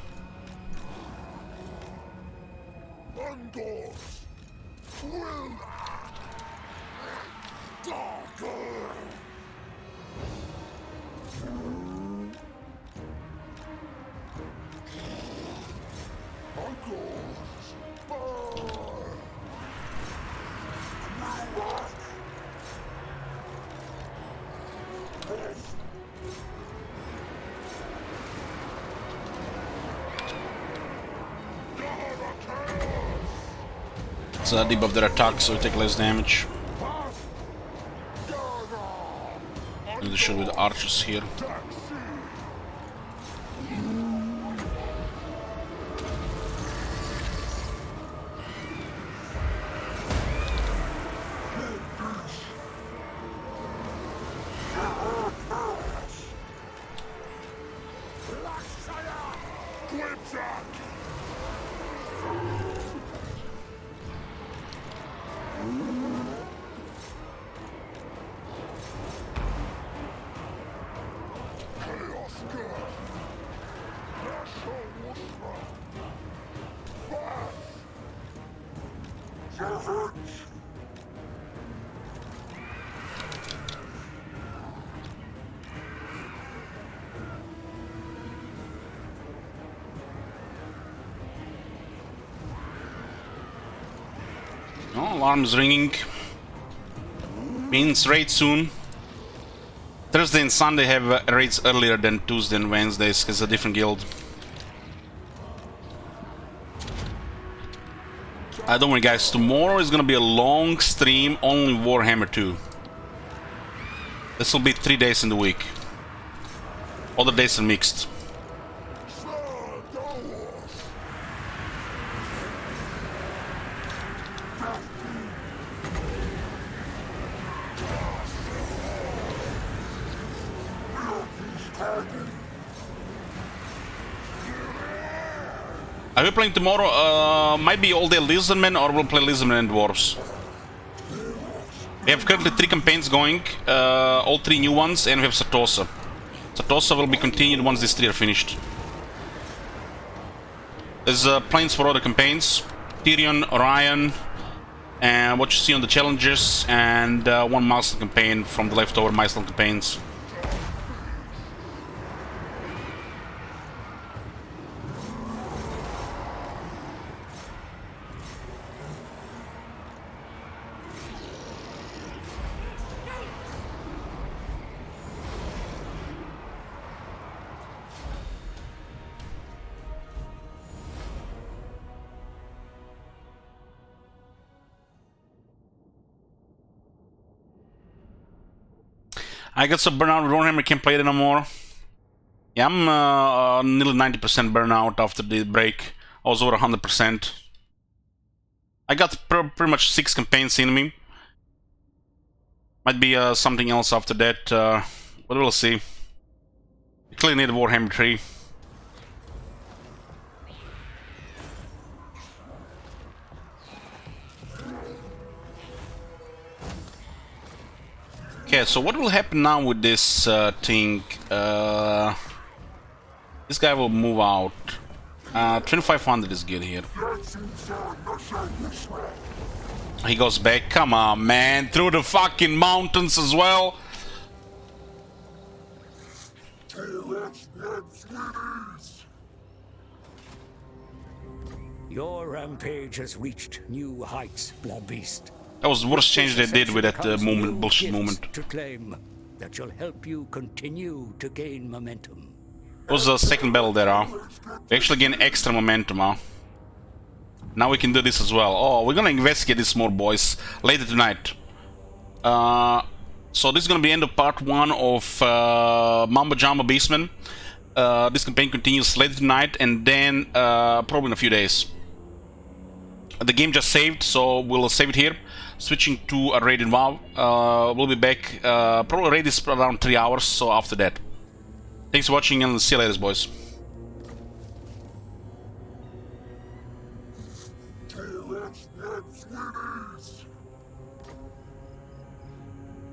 Let's debuff their attack so we take less damage. Do the shit with the archers here. Oh, alarm's ringing. Means raid soon. Thursday and Sunday have raids earlier than Tuesday and Wednesdays because it's a different guild. Don't worry guys, tomorrow is gonna be a long stream, only Warhammer 2. This will be 3 days in the week. Other days are mixed. Are we playing tomorrow? Might be all day Lizardmen, or we'll play Lizardmen and Dwarves. We have currently 3 campaigns going, all 3 new ones, and we have Satosa. Satosa will be continued once these 3 are finished. There's plans for other campaigns: Tyrion, Orion, and what you see on the challenges, and 1 milestone campaign from the leftover milestone campaigns. I got some burnout with Warhammer, can't play it anymore. Yeah, I'm nearly 90% burnout after the break. I was over 100%. I got pretty much 6 campaigns in me. Might be something else after that, but we'll see. I clearly need Warhammer 3. Okay, so what will happen now with this thing? This guy will move out. 2500 is good here. He goes back. Come on, man. Through the fucking mountains as well. Your rampage has reached new heights, Blood Beast. That was the worst change they did with that bullshit movement. To claim that shall help you continue to gain momentum. It was the second battle there, huh? We actually gain extra momentum, huh? Now we can do this as well. Oh, we're gonna investigate this more, boys, later tonight. So this is gonna be the end of part 1 of Mambo Jumbo Beastman. This campaign continues later tonight, and then probably in a few days. The game just saved, so we'll save it here. Switching to a raid in WoW. We'll be back. Probably raid is around 3 hours, so after that. Thanks for watching, and see you later, boys.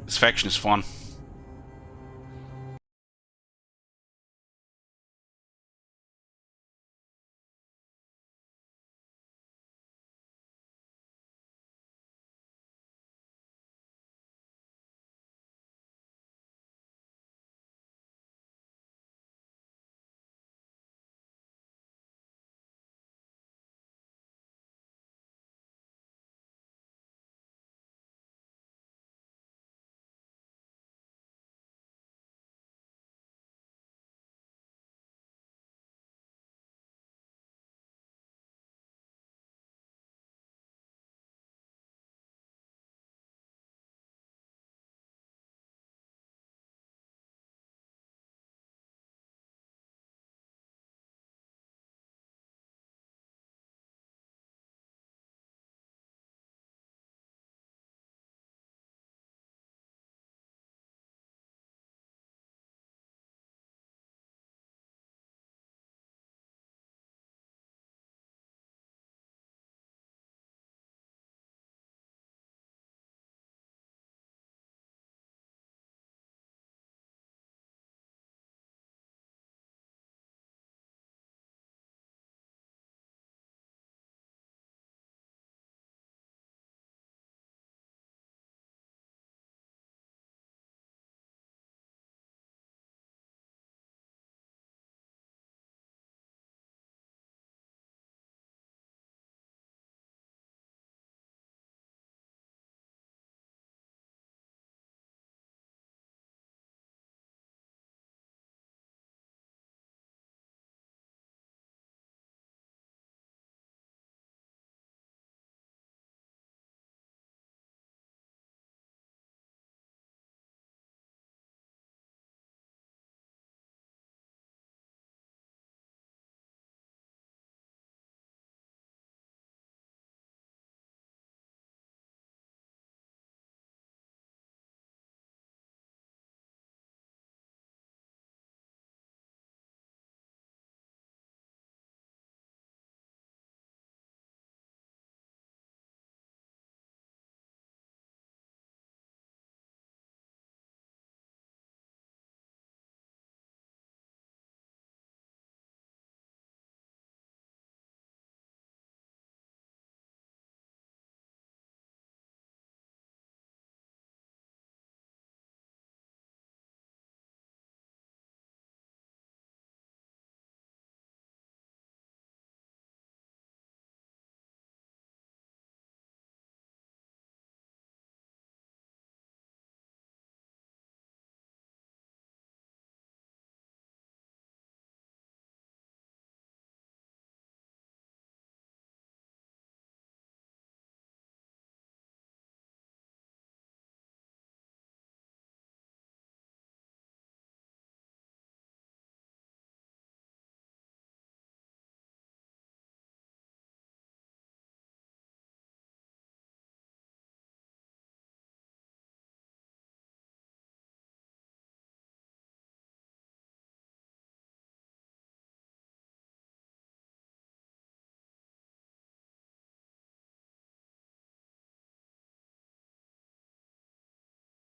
This faction is fun.